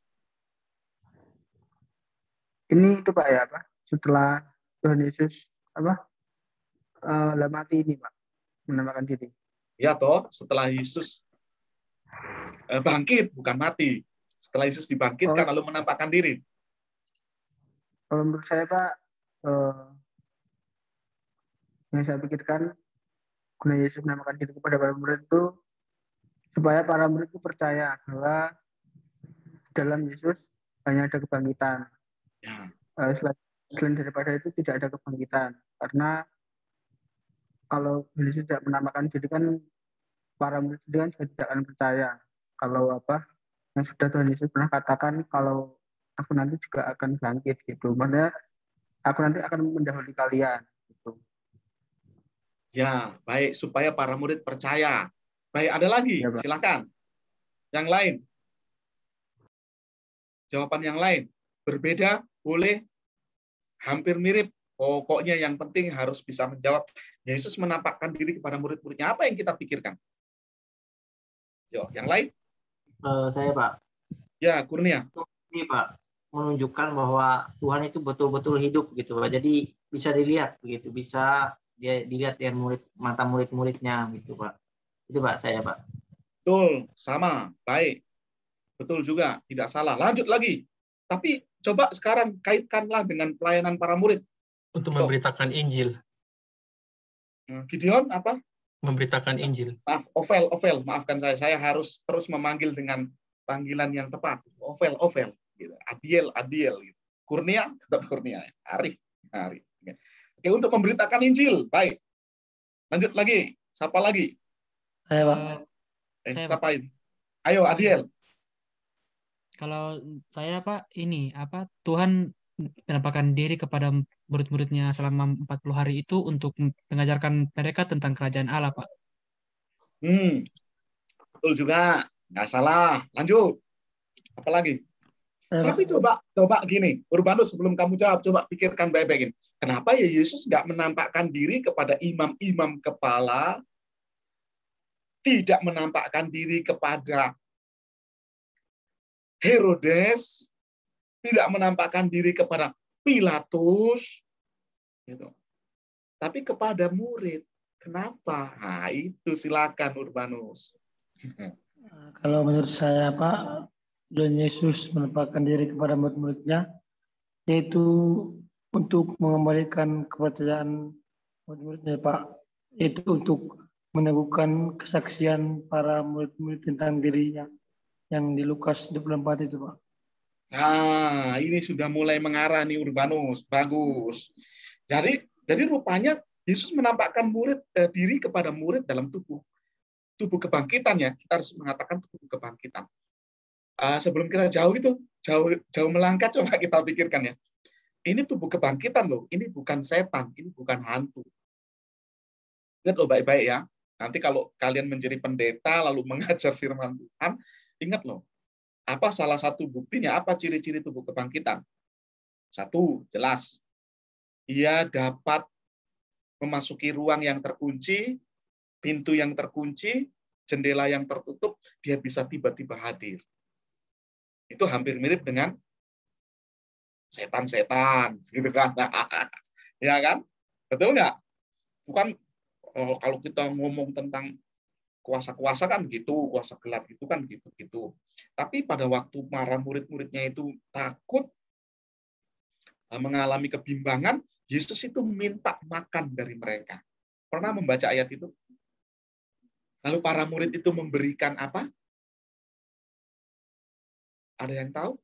Ini itu Pak ya, Pak. Setelah Tuhan Yesus mati ini Pak, menampakkan diri. Ya toh, setelah Yesus bangkit, bukan mati. Setelah Yesus dibangkitkan lalu menampakkan diri. Kalau menurut saya Pak, yang saya pikirkan guna Yesus menampakkan diri kepada para murid itu supaya para murid itu percaya bahwa dalam Yesus hanya ada kebangkitan. Ya. Selain daripada itu tidak ada kebangkitan. Karena kalau Yesus tidak menampakkan diri kan para murid sendiri kan juga tidak akan percaya. Kalau yang sudah Tuhan Yesus pernah katakan kalau aku nanti juga akan bangkit gitu. Maksudnya aku nanti akan mendahului kalian gitu. Ya, baik, supaya para murid percaya. Baik, ada lagi? Ya, silakan. Yang lain? Jawaban yang lain? Berbeda? Boleh? Hampir mirip? Pokoknya yang penting harus bisa menjawab. Yesus menampakkan diri kepada murid-muridnya. Apa yang kita pikirkan? Yo, yang lain? Saya Pak, Ya, Kurnia. ini Pak menunjukkan bahwa Tuhan itu betul-betul hidup gitu Pak. Jadi bisa dilihat begitu, bisa dia dilihat dengan mata murid-muridnya gitu Pak. Itu Pak saya Pak. Betul, sama, baik. Betul juga, tidak salah. Lanjut lagi. Tapi coba sekarang kaitkanlah dengan pelayanan para murid. Untuk memberitakan Injil. Gideon apa? Memberitakan Injil. Maaf, Ovel, maafkan saya harus terus memanggil dengan panggilan yang tepat. Ovel, gitu. Adiel, gitu. Kurnia, tetap Kurnia. Arif. Oke, untuk memberitakan Injil, baik. Lanjut lagi, siapa lagi? Saya Pak. Siapa ini? Ayo, Adiel. Kalau saya Pak, Tuhan menampakkan diri kepada murid-muridnya selama 40 hari itu untuk mengajarkan mereka tentang kerajaan Allah, Pak. Betul juga, nggak salah. Lanjut. Apa lagi? Tapi coba gini, Urbanus, sebelum kamu jawab, coba pikirkan baik-baik ini. Kenapa ya Yesus nggak menampakkan diri kepada imam-imam kepala, tidak menampakkan diri kepada Herodes, tidak menampakkan diri kepada Pilatus, gitu. Tapi kepada murid. Kenapa? Nah, itu silakan Urbanus. Kalau menurut saya Pak, Tuhan Yesus menampakkan diri kepada murid-muridnya, yaitu untuk mengembalikan kepercayaan murid-muridnya Pak, yaitu untuk meneguhkan kesaksian para murid-murid tentang dirinya yang di Lukas 24 itu Pak. Nah, ini sudah mulai mengarah nih Urbanus. Bagus. Jadi rupanya Yesus menampakkan diri kepada murid dalam tubuh kebangkitan ya. Kita harus mengatakan tubuh kebangkitan. Sebelum kita jauh melangkah, coba kita pikirkan ya. Ini tubuh kebangkitan loh. Ini bukan setan, ini bukan hantu. Ingat loh baik-baik ya. Nanti kalau kalian menjadi pendeta lalu mengajar firman Tuhan, ingat loh. Apa salah satu buktinya? Apa ciri-ciri tubuh kebangkitan? Satu, jelas. Ia dapat memasuki ruang yang terkunci, pintu yang terkunci, jendela yang tertutup, dia bisa tiba-tiba hadir. Itu hampir mirip dengan setan-setan, gitu kan? Ya kan? Betul nggak? Bukan kalau kita ngomong tentang kuasa-kuasa kan gitu, kuasa gelap itu kan gitu-gitu. Tapi pada waktu para murid-muridnya itu takut, mengalami kebimbangan, Yesus itu minta makan dari mereka. Pernah membaca ayat itu? Lalu para murid itu memberikan apa? Ada yang tahu?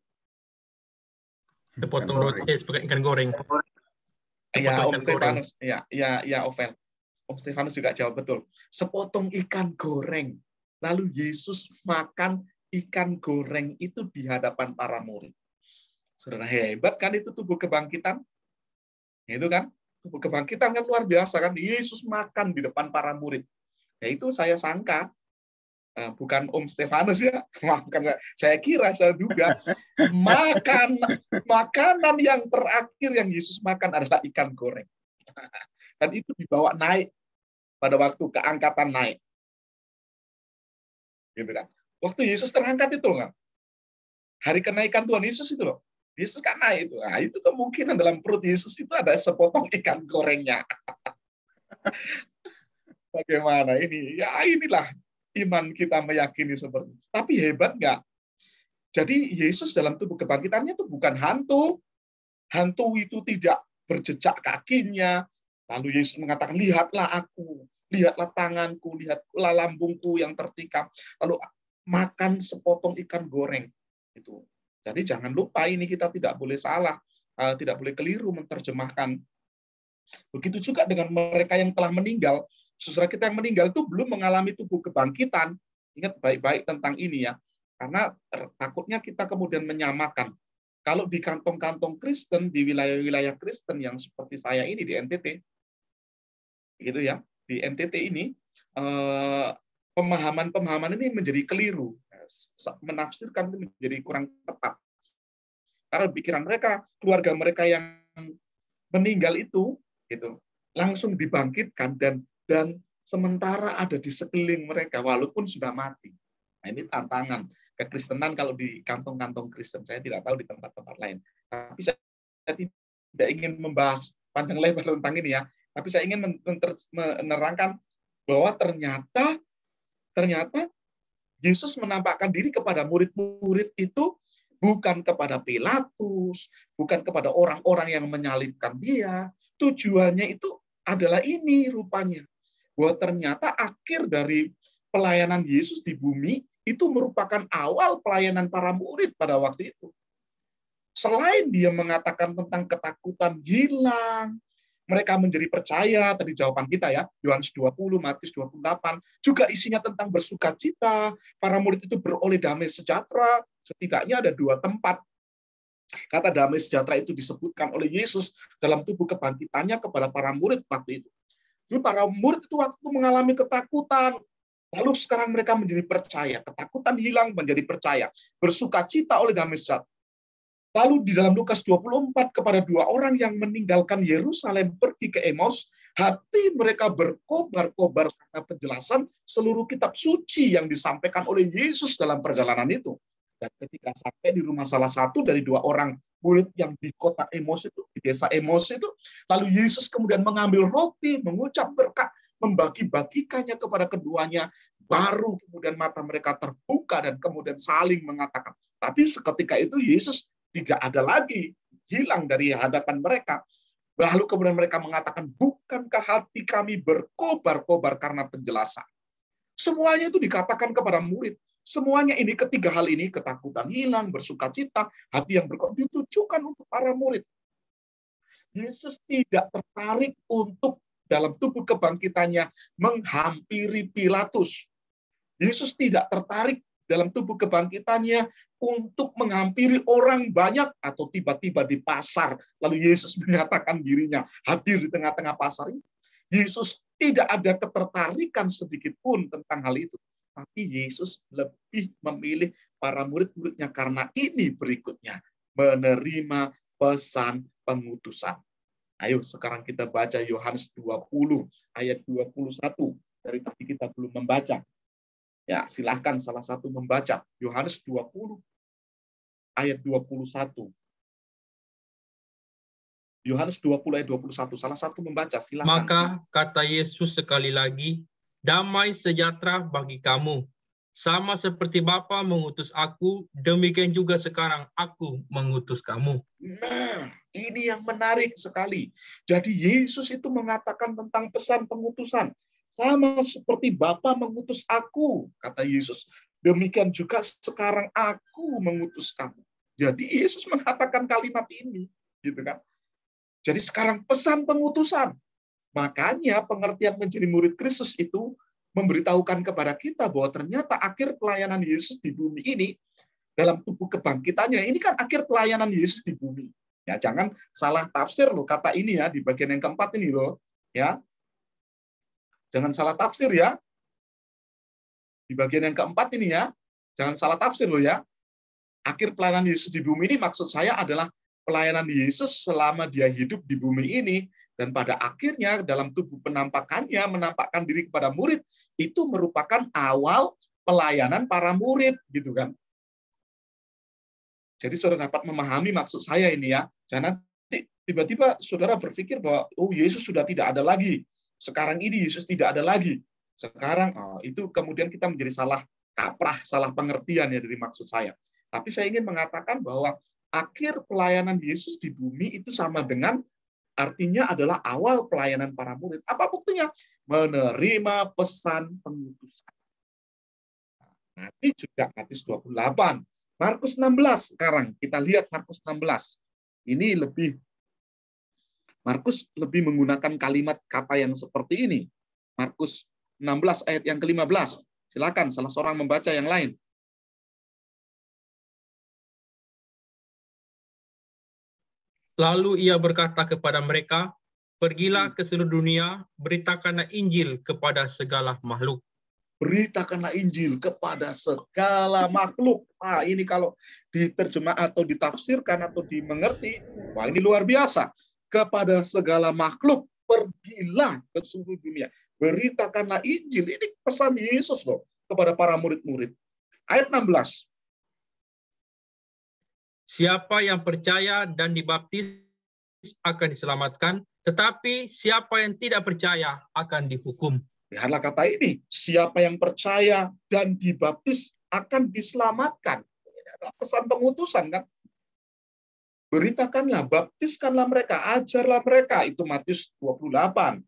Sepotong roti sebagai ikan goreng. Ya, Om Stefanus. Ya, Ovel. Om Stefanus juga jawab betul. Sepotong ikan goreng. Lalu Yesus makan ikan goreng itu di hadapan para murid. Saudara, hebat kan itu tubuh kebangkitan? Itu kan? Tubuh kebangkitan kan luar biasa kan? Yesus makan di depan para murid. Ya itu saya sangka, bukan Om Stefanus ya, saya kira, saya duga, makanan yang terakhir yang Yesus makan adalah ikan goreng. Dan itu dibawa naik pada waktu keangkatan naik. Gitu kan. Waktu Yesus terangkat itu loh. Hari kenaikan Tuhan Yesus itu loh. Yesus kan naik itu. Nah, itu kemungkinan dalam perut Yesus itu ada sepotong ikan gorengnya. Bagaimana ini? Ya inilah iman kita meyakini seperti itu. Tapi hebat nggak? Jadi Yesus dalam tubuh kebangkitannya itu bukan hantu. Hantu itu tidak berjejak kakinya. Lalu Yesus mengatakan, lihatlah aku, lihatlah tanganku, lihatlah lambungku yang tertikam. Lalu makan sepotong ikan goreng. Itu. Jadi jangan lupa ini kita tidak boleh salah, tidak boleh keliru menerjemahkan. Begitu juga dengan mereka yang telah meninggal. Saudara kita yang meninggal itu belum mengalami tubuh kebangkitan. Ingat baik-baik tentang ini ya. Karena takutnya kita kemudian menyamakan. Kalau di kantong-kantong Kristen, di wilayah-wilayah Kristen yang seperti saya ini di NTT, gitu ya, di NTT ini pemahaman ini menjadi keliru, menafsirkan itu menjadi kurang tepat. Karena pikiran mereka, keluarga mereka yang meninggal itu gitu langsung dibangkitkan dan sementara ada di sekeliling mereka walaupun sudah mati. Nah, ini tantangan kekristenan kalau di kantong-kantong Kristen. Saya tidak tahu di tempat-tempat lain. Tapi saya tidak ingin membahas panjang lebar tentang ini ya. Tapi saya ingin menerangkan bahwa ternyata Yesus menampakkan diri kepada murid-murid itu bukan kepada Pilatus, bukan kepada orang-orang yang menyalibkan dia. Tujuannya itu adalah ini rupanya. Bahwa ternyata akhir dari pelayanan Yesus di bumi itu merupakan awal pelayanan para murid pada waktu itu. Selain dia mengatakan tentang ketakutan hilang, mereka menjadi percaya, tadi jawaban kita ya, Yohanes 20, Matius 28, juga isinya tentang bersukacita, para murid itu beroleh damai sejahtera, setidaknya ada 2 tempat. Kata damai sejahtera itu disebutkan oleh Yesus dalam tubuh kebangkitannya kepada para murid waktu itu. Jadi para murid itu waktu mengalami ketakutan, lalu sekarang mereka menjadi percaya, ketakutan hilang menjadi percaya, bersukacita oleh damai sejahtera. Lalu di dalam Lukas 24 kepada 2 orang yang meninggalkan Yerusalem pergi ke Emaus, hati mereka berkobar-kobar karena penjelasan seluruh kitab suci yang disampaikan oleh Yesus dalam perjalanan itu. Dan ketika sampai di rumah salah satu dari 2 orang murid yang di kota Emaus itu, di desa Emaus itu, lalu Yesus kemudian mengambil roti, mengucap berkat, membagi-bagikannya kepada keduanya, baru kemudian mata mereka terbuka dan kemudian saling mengatakan. Tapi seketika itu Yesus tidak ada lagi, hilang dari hadapan mereka. Lalu kemudian mereka mengatakan, bukankah hati kami berkobar-kobar karena penjelasan? Semuanya itu dikatakan kepada murid. Semuanya ini, ketiga hal ini, ketakutan hilang, bersukacita, hati yang berkobar, ditujukan untuk para murid. Yesus tidak tertarik untuk dalam tubuh kebangkitannya menghampiri Pilatus. Yesus tidak tertarik dalam tubuh kebangkitannya untuk menghampiri orang banyak atau tiba-tiba di pasar. Lalu Yesus menyatakan dirinya hadir di tengah-tengah pasar ini. Yesus tidak ada ketertarikan sedikit pun tentang hal itu. Tapi Yesus lebih memilih para murid-muridnya karena ini berikutnya. Menerima pesan pengutusan. Ayo sekarang kita baca Yohanes 20 ayat 21. Dari tadi kita belum membaca. Ya, silahkan salah satu membaca Yohanes 20 ayat 21. Yohanes 20 ayat 21. Salah satu membaca, silahkan. Maka kata Yesus sekali lagi, damai sejahtera bagi kamu. Sama seperti Bapa mengutus aku, demikian juga sekarang aku mengutus kamu. Nah, ini yang menarik sekali. Jadi Yesus itu mengatakan tentang pesan pengutusan. Sama seperti Bapa mengutus aku, kata Yesus. Demikian juga sekarang aku mengutus kamu. Jadi Yesus mengatakan kalimat ini, gitu kan? Jadi sekarang pesan pengutusan. Makanya pengertian menjadi murid Kristus itu memberitahukan kepada kita bahwa ternyata akhir pelayanan Yesus di bumi ini dalam tubuh kebangkitannya ini kan akhir pelayanan Yesus di bumi. Ya, jangan salah tafsir loh kata ini ya di bagian yang keempat ini loh, ya. Jangan salah tafsir ya. Di bagian yang keempat ini ya, jangan salah tafsir loh ya. Akhir pelayanan Yesus di bumi ini maksud saya adalah pelayanan Yesus selama dia hidup di bumi ini. Dan pada akhirnya dalam tubuh penampakannya, menampakkan diri kepada murid, itu merupakan awal pelayanan para murid. Gitu kan. Jadi saudara dapat memahami maksud saya ini ya. Jangan nanti tiba-tiba saudara berpikir bahwa oh Yesus sudah tidak ada lagi. Sekarang ini Yesus tidak ada lagi. Sekarang itu kemudian kita menjadi salah kaprah, salah pengertian ya dari maksud saya. Tapi saya ingin mengatakan bahwa akhir pelayanan Yesus di bumi itu sama dengan artinya adalah awal pelayanan para murid. Apa buktinya? Menerima pesan pengutusan. Nanti juga Matius 28. Markus 16 sekarang. Kita lihat Markus 16. Ini Markus lebih menggunakan kalimat kata yang seperti ini. Markus 16 ayat yang ke-15. Silakan salah seorang membaca yang lain. Lalu ia berkata kepada mereka, pergilah ke seluruh dunia, beritakanlah Injil kepada segala makhluk. Beritakanlah Injil kepada segala makhluk. Nah, ini kalau diterjemah atau ditafsirkan atau dimengerti, wah ini luar biasa. kepada segala makhluk, pergilah ke seluruh dunia. Beritakanlah Injil. Ini pesan Yesus loh kepada para murid-murid. Ayat 16. Siapa yang percaya dan dibaptis akan diselamatkan, tetapi siapa yang tidak percaya akan dihukum. Lihatlah kata ini, siapa yang percaya dan dibaptis akan diselamatkan. Ini adalah pesan pengutusan kan. Beritakanlah, baptiskanlah mereka, ajarlah mereka. Itu Matius 28.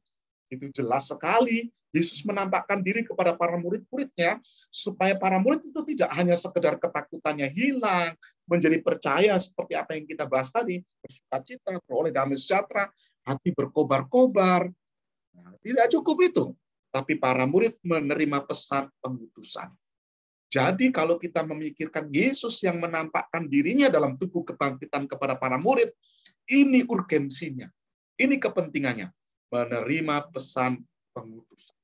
Itu jelas sekali. Yesus menampakkan diri kepada para murid-muridnya supaya para murid itu tidak hanya sekedar ketakutannya hilang, menjadi percaya seperti apa yang kita bahas tadi, bersukacita, beroleh damai sejahtera, hati berkobar-kobar. Nah, tidak cukup itu. Tapi para murid menerima pesan pengutusan. Jadi kalau kita memikirkan Yesus yang menampakkan dirinya dalam tubuh kebangkitan kepada para murid, ini urgensinya, ini kepentingannya, menerima pesan pengutusan.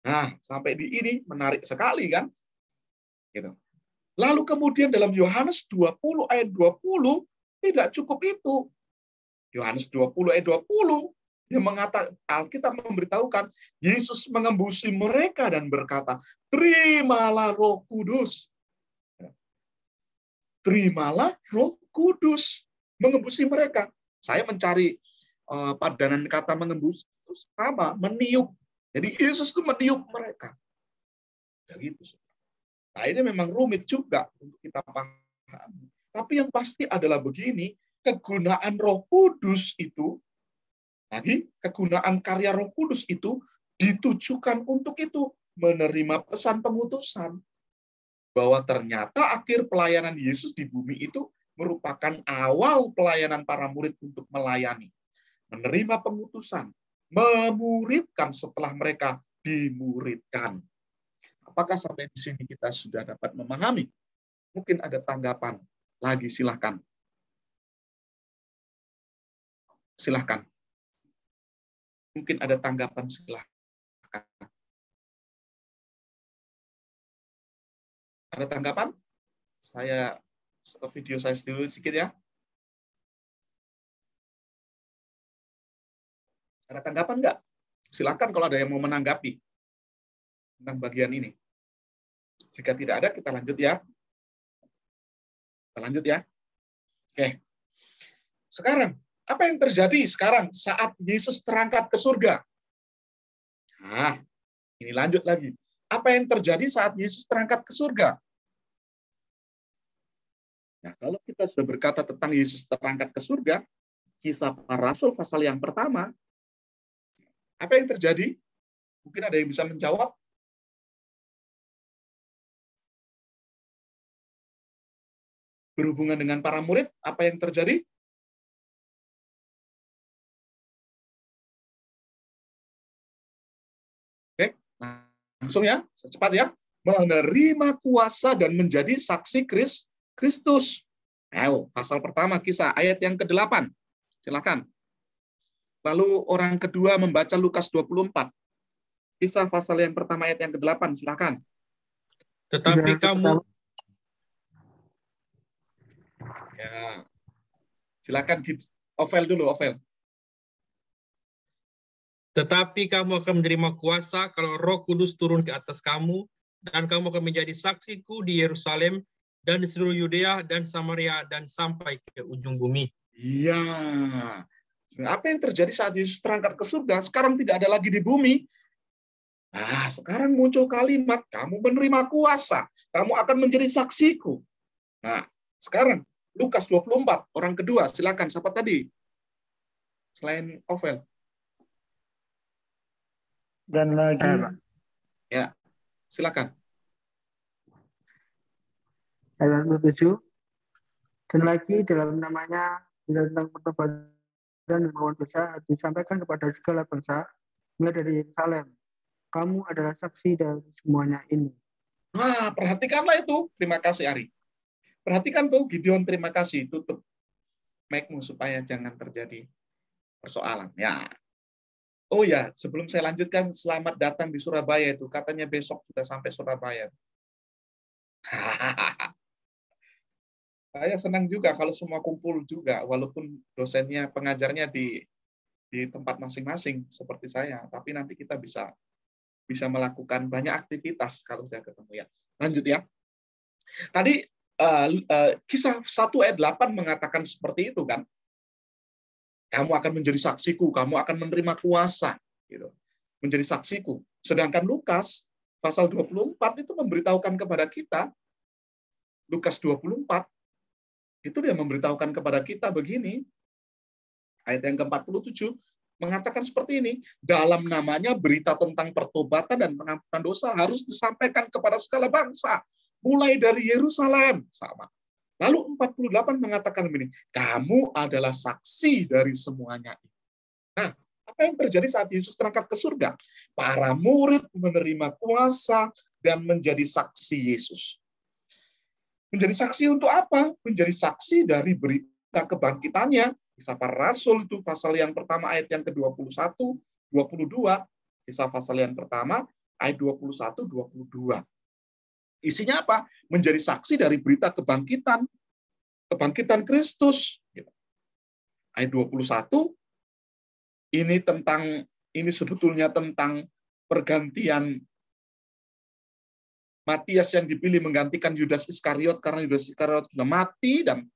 Nah, sampai di ini menarik sekali kan? Gitu. Lalu kemudian dalam Yohanes 20 ayat 20, tidak cukup itu. Yohanes 20 ayat 20, yang mengatakan, Alkitab memberitahukan, Yesus mengembusi mereka dan berkata, terimalah Roh Kudus. Terimalah Roh Kudus. Mengembusi mereka. Saya mencari padanan kata mengembus, itu sama, meniup. Jadi Yesus itu meniup mereka. Begitu. Nah, ini memang rumit juga untuk kita pahami. Tapi yang pasti adalah begini, kegunaan Roh Kudus itu, lagi kegunaan karya Roh Kudus itu ditujukan untuk itu, menerima pesan pengutusan. Bahwa ternyata akhir pelayanan Yesus di bumi itu merupakan awal pelayanan para murid untuk melayani. Menerima pengutusan, memuridkan setelah mereka dimuridkan. Apakah sampai di sini kita sudah dapat memahami? Mungkin ada tanggapan lagi, silahkan. Silahkan. Mungkin ada tanggapan, silahkan. Ada tanggapan? Saya stop video saya dulu sedikit ya. Ada tanggapan nggak? Silakan kalau ada yang mau menanggapi tentang bagian ini. Jika tidak ada, kita lanjut ya. Kita lanjut ya. Oke. Sekarang, apa yang terjadi sekarang saat Yesus terangkat ke surga? Nah, ini lanjut lagi. Apa yang terjadi saat Yesus terangkat ke surga? Nah, kalau kita sudah berkata tentang Yesus terangkat ke surga, Kisah Para Rasul pasal yang pertama, apa yang terjadi? Mungkin ada yang bisa menjawab? Berhubungan dengan para murid, apa yang terjadi? Oke, langsung ya, secepat ya. Menerima kuasa dan menjadi saksi Kristus. Ayo, pasal pertama Kisah, ayat yang ke-8. Silakan. Lalu orang kedua membaca Lukas 24. Kisah pasal yang pertama ayat yang ke-8, silakan. Tetapi kamu... Ya. Silakan Ovel dulu, Ovel. Tetapi kamu akan menerima kuasa kalau Roh Kudus turun ke atas kamu, dan kamu akan menjadi saksiku di Yerusalem dan di seluruh Yudea dan Samaria dan sampai ke ujung bumi. Iya. Apa yang terjadi saat Yesus terangkat ke surga? Sekarang tidak ada lagi di bumi. Nah, sekarang muncul kalimat, kamu menerima kuasa, kamu akan menjadi saksiku. Nah, sekarang Lukas 24, orang kedua, silakan. Siapa tadi? Selain Ovel. Dan lagi. Ya, silakan. Ayat 27. Dan lagi dalam namanya, tentang pertobatan dan mengampuni dosa, disampaikan kepada segala bangsa, mulai dari Yerusalem. Kamu adalah saksi dari semuanya ini. Nah, perhatikanlah itu. Terima kasih, Ari. Perhatikan tuh, Gideon, terima kasih. Tutup mic-mu supaya jangan terjadi persoalan. Ya. Oh ya, sebelum saya lanjutkan, selamat datang di Surabaya itu. Katanya besok sudah sampai Surabaya. Saya senang juga kalau semua kumpul juga, walaupun dosennya, pengajarnya di tempat masing-masing seperti saya, tapi nanti kita bisa melakukan banyak aktivitas kalau sudah ketemu ya. Lanjut ya. Tadi Kisah 1 ayat 8 mengatakan seperti itu kan. Kamu akan menjadi saksiku, kamu akan menerima kuasa gitu. Menjadi saksiku. Sedangkan Lukas pasal 24 itu memberitahukan kepada kita, Lukas 24 itu dia memberitahukan kepada kita begini, ayat yang ke-47 mengatakan seperti ini, dalam namanya berita tentang pertobatan dan pengampunan dosa harus disampaikan kepada segala bangsa, mulai dari Yerusalem. Sama. Lalu 48 mengatakan begini, kamu adalah saksi dari semuanya. Nah, apa yang terjadi saat Yesus terangkat ke surga? Para murid menerima kuasa dan menjadi saksi Yesus. Menjadi saksi untuk apa? Menjadi saksi dari berita kebangkitannya. Kisah para Rasul itu pasal yang pertama ayat yang ke-21, 22. Kisah pasal yang pertama ayat 21, 22. Isinya apa? Menjadi saksi dari berita kebangkitan Kristus. Ayat 21 ini sebetulnya tentang pergantian Matias yang dipilih menggantikan Yudas Iskariot karena Yudas Iskariot sudah mati dan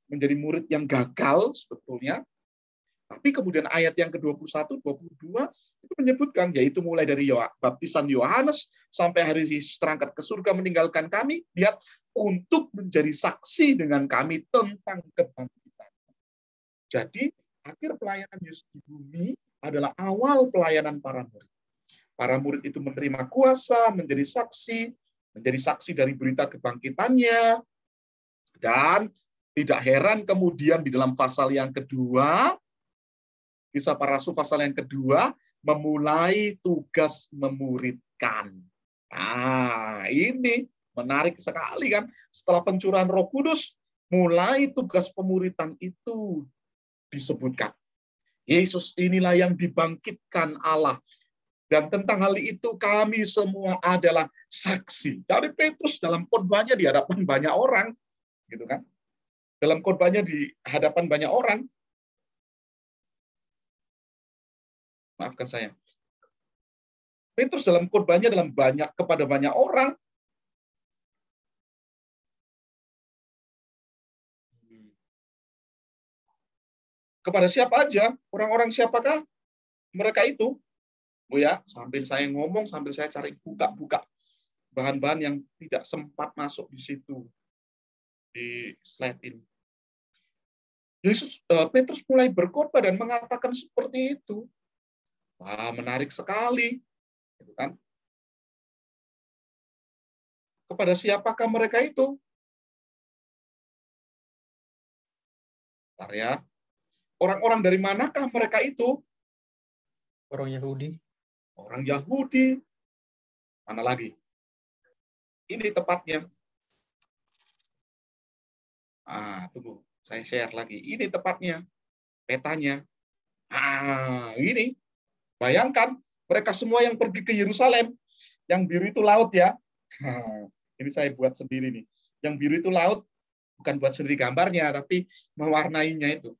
menjadi murid yang gagal sebetulnya. Tapi kemudian ayat yang ke-21, 22 itu menyebutkan, yaitu mulai dari baptisan Yohanes sampai hari Yesus terangkat ke surga meninggalkan kami, lihat, untuk menjadi saksi dengan kami tentang kebangkitan. Jadi akhir pelayanan Yesus di bumi adalah awal pelayanan para murid. Para murid itu menerima kuasa, menjadi saksi dari berita kebangkitannya, dan tidak heran kemudian di dalam pasal yang kedua, Kisah para Rasul pasal yang kedua, memulai tugas memuridkan. Nah, ini menarik sekali kan, setelah pencurahan Roh Kudus, mulai tugas pemuridan itu disebutkan. Yesus inilah yang dibangkitkan Allah. Dan tentang hal itu kami semua adalah saksi. Dari Petrus dalam khotbahnya di hadapan banyak orang, gitu kan? Dalam khotbahnya di hadapan banyak orang. Maafkan saya. Petrus dalam khotbahnya kepada banyak orang. Kepada siapa aja? Orang-orang siapakah mereka itu? Oh ya, sambil saya ngomong, sambil saya cari buka-buka bahan-bahan yang tidak sempat masuk di situ, di slide ini. Petrus mulai berkhotbah dan mengatakan seperti itu. Wah, menarik sekali. Gitu kan? Kepada siapakah mereka itu? Bentar ya. Orang-orang dari manakah mereka itu? Orang Yahudi. Orang Yahudi. Mana lagi? Ini tepatnya. Tunggu. Saya share lagi. Ini tepatnya. Petanya. Ini. Bayangkan. Mereka semua yang pergi ke Yerusalem. Yang biru itu laut ya. Ini saya buat sendiri nih. Yang biru itu laut. Bukan buat sendiri gambarnya. Tapi mewarnainya itu.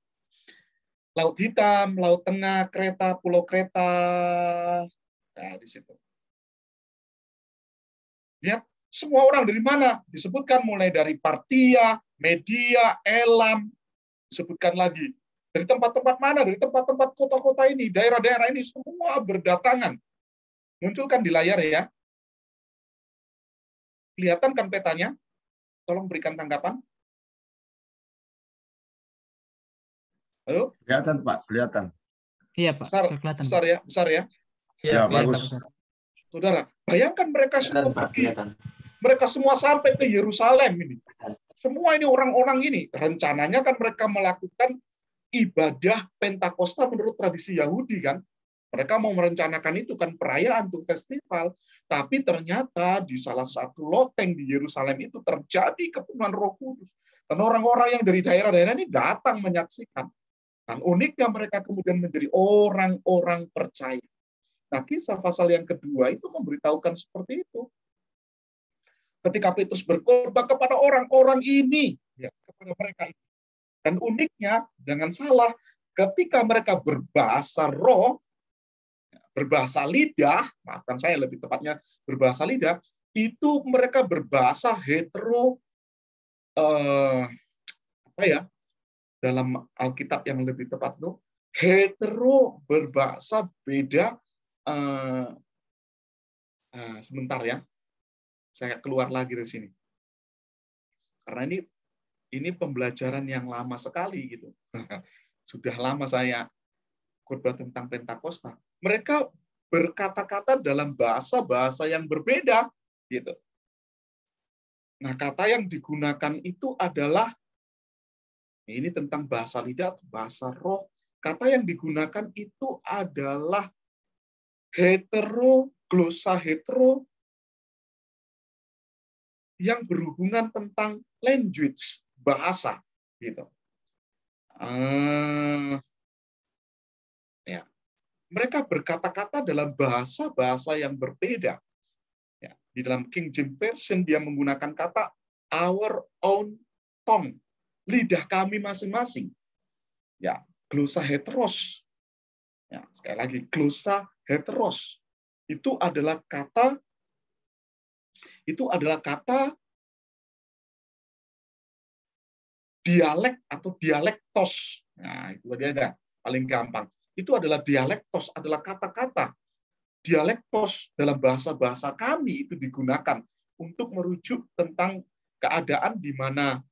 Laut Hitam, Laut Tengah, Kreta, Pulau Kreta. Nah, di situ. Lihat, semua orang dari mana? Disebutkan mulai dari Partia, Media, Elam. Disebutkan lagi. Dari tempat-tempat mana? Dari tempat-tempat kota-kota ini, daerah-daerah ini, semua berdatangan. Munculkan di layar ya. Kelihatan kan petanya? Tolong berikan tanggapan. Halo? Kelihatan, Pak, kelihatan. Iya, Pak. Kelihatan. Besar ya. Ya, bagus. Saudara, bayangkan mereka semua pergi. Mereka semua sampai ke Yerusalem ini. Semua ini orang-orang ini. Rencananya kan mereka melakukan ibadah Pentakosta menurut tradisi Yahudi kan. Mereka mau merencanakan itu kan perayaan tuh festival. Tapi ternyata di salah satu loteng di Yerusalem itu terjadi kepenuhan Roh Kudus. Dan orang-orang yang dari daerah-daerah ini datang menyaksikan. Dan uniknya mereka kemudian menjadi orang-orang percaya. Nah, Kisah pasal yang kedua itu memberitahukan seperti itu. Ketika Petrus berkhotbah kepada orang-orang ini, Ya, kepada mereka. Dan uniknya, jangan salah, ketika mereka berbahasa roh, berbahasa lidah, maafkan saya lebih tepatnya berbahasa lidah, itu mereka berbahasa hetero, apa ya, dalam Alkitab yang lebih tepat itu, hetero berbahasa beda. Sebentar ya, saya keluar lagi dari sini. Karena ini pembelajaran yang lama sekali gitu. Sudah lama saya khotbah tentang Pentakosta. Mereka berkata-kata dalam bahasa-bahasa yang berbeda gitu. Nah, kata yang digunakan itu adalah ini tentang bahasa lidah, bahasa roh. Kata yang digunakan itu adalah hetero, glosa hetero yang berhubungan tentang language, bahasa gitu. Ya. Mereka berkata-kata dalam bahasa-bahasa yang berbeda. Ya. Di dalam King James Version dia menggunakan kata our own tongue, lidah kami masing-masing. Ya, glosa heteros. Ya, sekali lagi glosa heteros. Itu adalah kata dialek atau dialektos. Nah, itu tadi aja paling gampang. Itu adalah dialektos, adalah kata-kata. Dialektos dalam bahasa-bahasa kami itu digunakan untuk merujuk tentang keadaan di mana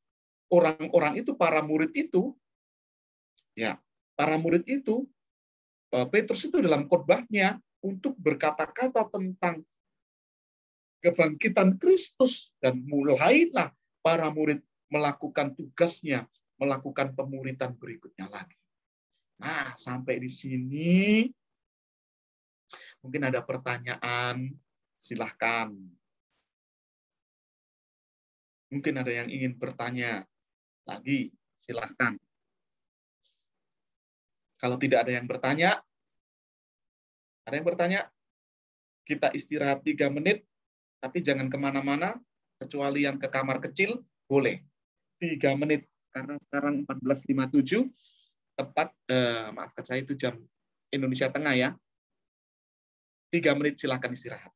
orang-orang itu, para murid itu, ya, para murid itu, Petrus itu dalam khotbahnya untuk berkata-kata tentang kebangkitan Kristus, dan mulailah para murid melakukan tugasnya, melakukan pemuridan berikutnya lagi. Nah, sampai di sini mungkin ada pertanyaan, silahkan. Mungkin ada yang ingin bertanya lagi, silahkan. Kalau tidak ada yang bertanya, kita istirahat 3 menit, tapi jangan kemana-mana, kecuali yang ke kamar kecil, boleh. 3 menit, karena sekarang 14.57, tepat, maafkan saya itu jam Indonesia Tengah ya. 3 menit silahkan istirahat.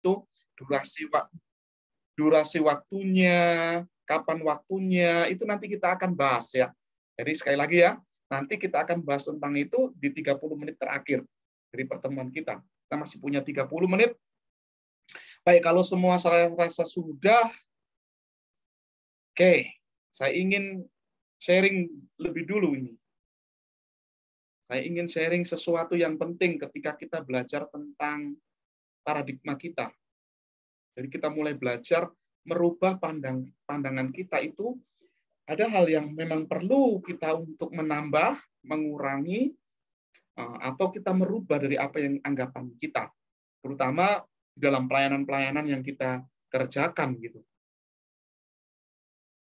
Itu durasi waktunya, kapan waktunya, itu nanti kita akan bahas ya. Jadi sekali lagi ya, nanti kita akan bahas tentang itu di 30 menit terakhir dari pertemuan kita. Kita masih punya 30 menit. Baik, kalau semua saya rasa sudah, oke, saya ingin sharing lebih dulu ini. Saya ingin sharing sesuatu yang penting ketika kita belajar tentang paradigma kita. Jadi kita mulai belajar merubah pandangan kita itu, ada hal yang memang perlu kita untuk menambah, mengurangi, atau kita merubah dari apa yang anggapan kita. Terutama dalam pelayanan-pelayanan yang kita kerjakan gitu.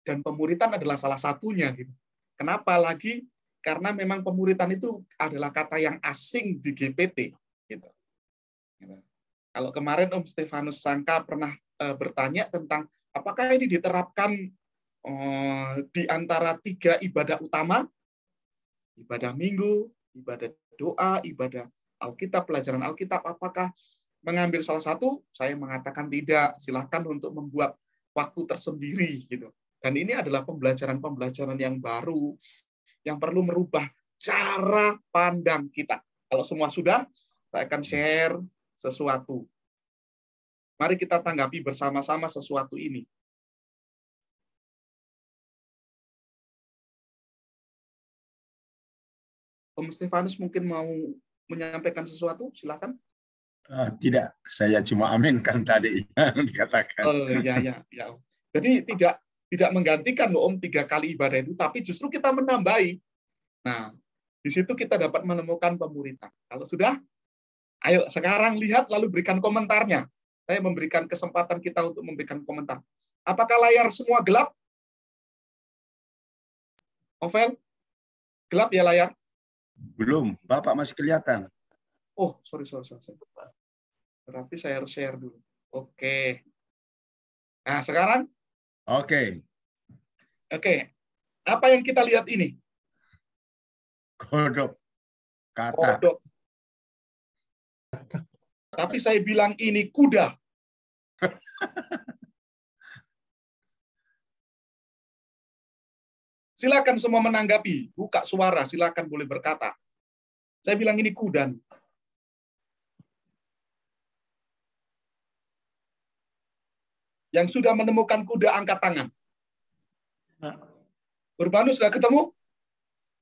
dan pemuritan adalah salah satunya gitu. Kenapa lagi? Karena memang pemuritan itu adalah kata yang asing di GPT gitu. Kalau kemarin Om Stefanus Sangka pernah bertanya tentang apakah ini diterapkan di antara 3 ibadah utama, ibadah minggu, ibadah doa, ibadah Alkitab, pelajaran Alkitab, apakah mengambil salah satu? Saya mengatakan tidak. Silakan untuk membuat waktu tersendiri gitu. Dan ini adalah pembelajaran-pembelajaran yang baru yang perlu merubah cara pandang kita. Kalau semua sudah, saya akan share sesuatu. Mari kita tanggapi bersama-sama sesuatu ini. Om Stefanus mungkin mau menyampaikan sesuatu, silakan. Tidak, saya cuma aminkan tadi yang dikatakan. Oh ya. Jadi tidak menggantikan loh Om 3 kali ibadah itu, tapi justru kita menambahi. Nah, di situ kita dapat menemukan pemuritan. Kalau sudah, ayo sekarang lihat lalu berikan komentarnya. Saya memberikan kesempatan kita untuk memberikan komentar. Apakah layar semua gelap? Ovel, gelap ya layar? Belum, Bapak masih kelihatan. Oh, sorry. Berarti saya harus share dulu. Oke. Nah, sekarang? Oke. Apa yang kita lihat ini? Kodok. Kata. Kodok. Tapi saya bilang ini kuda. Silakan semua menanggapi. Buka suara, silakan boleh berkata. Saya bilang ini kuda. Yang sudah menemukan kuda, angkat tangan. Urbanus sudah ketemu?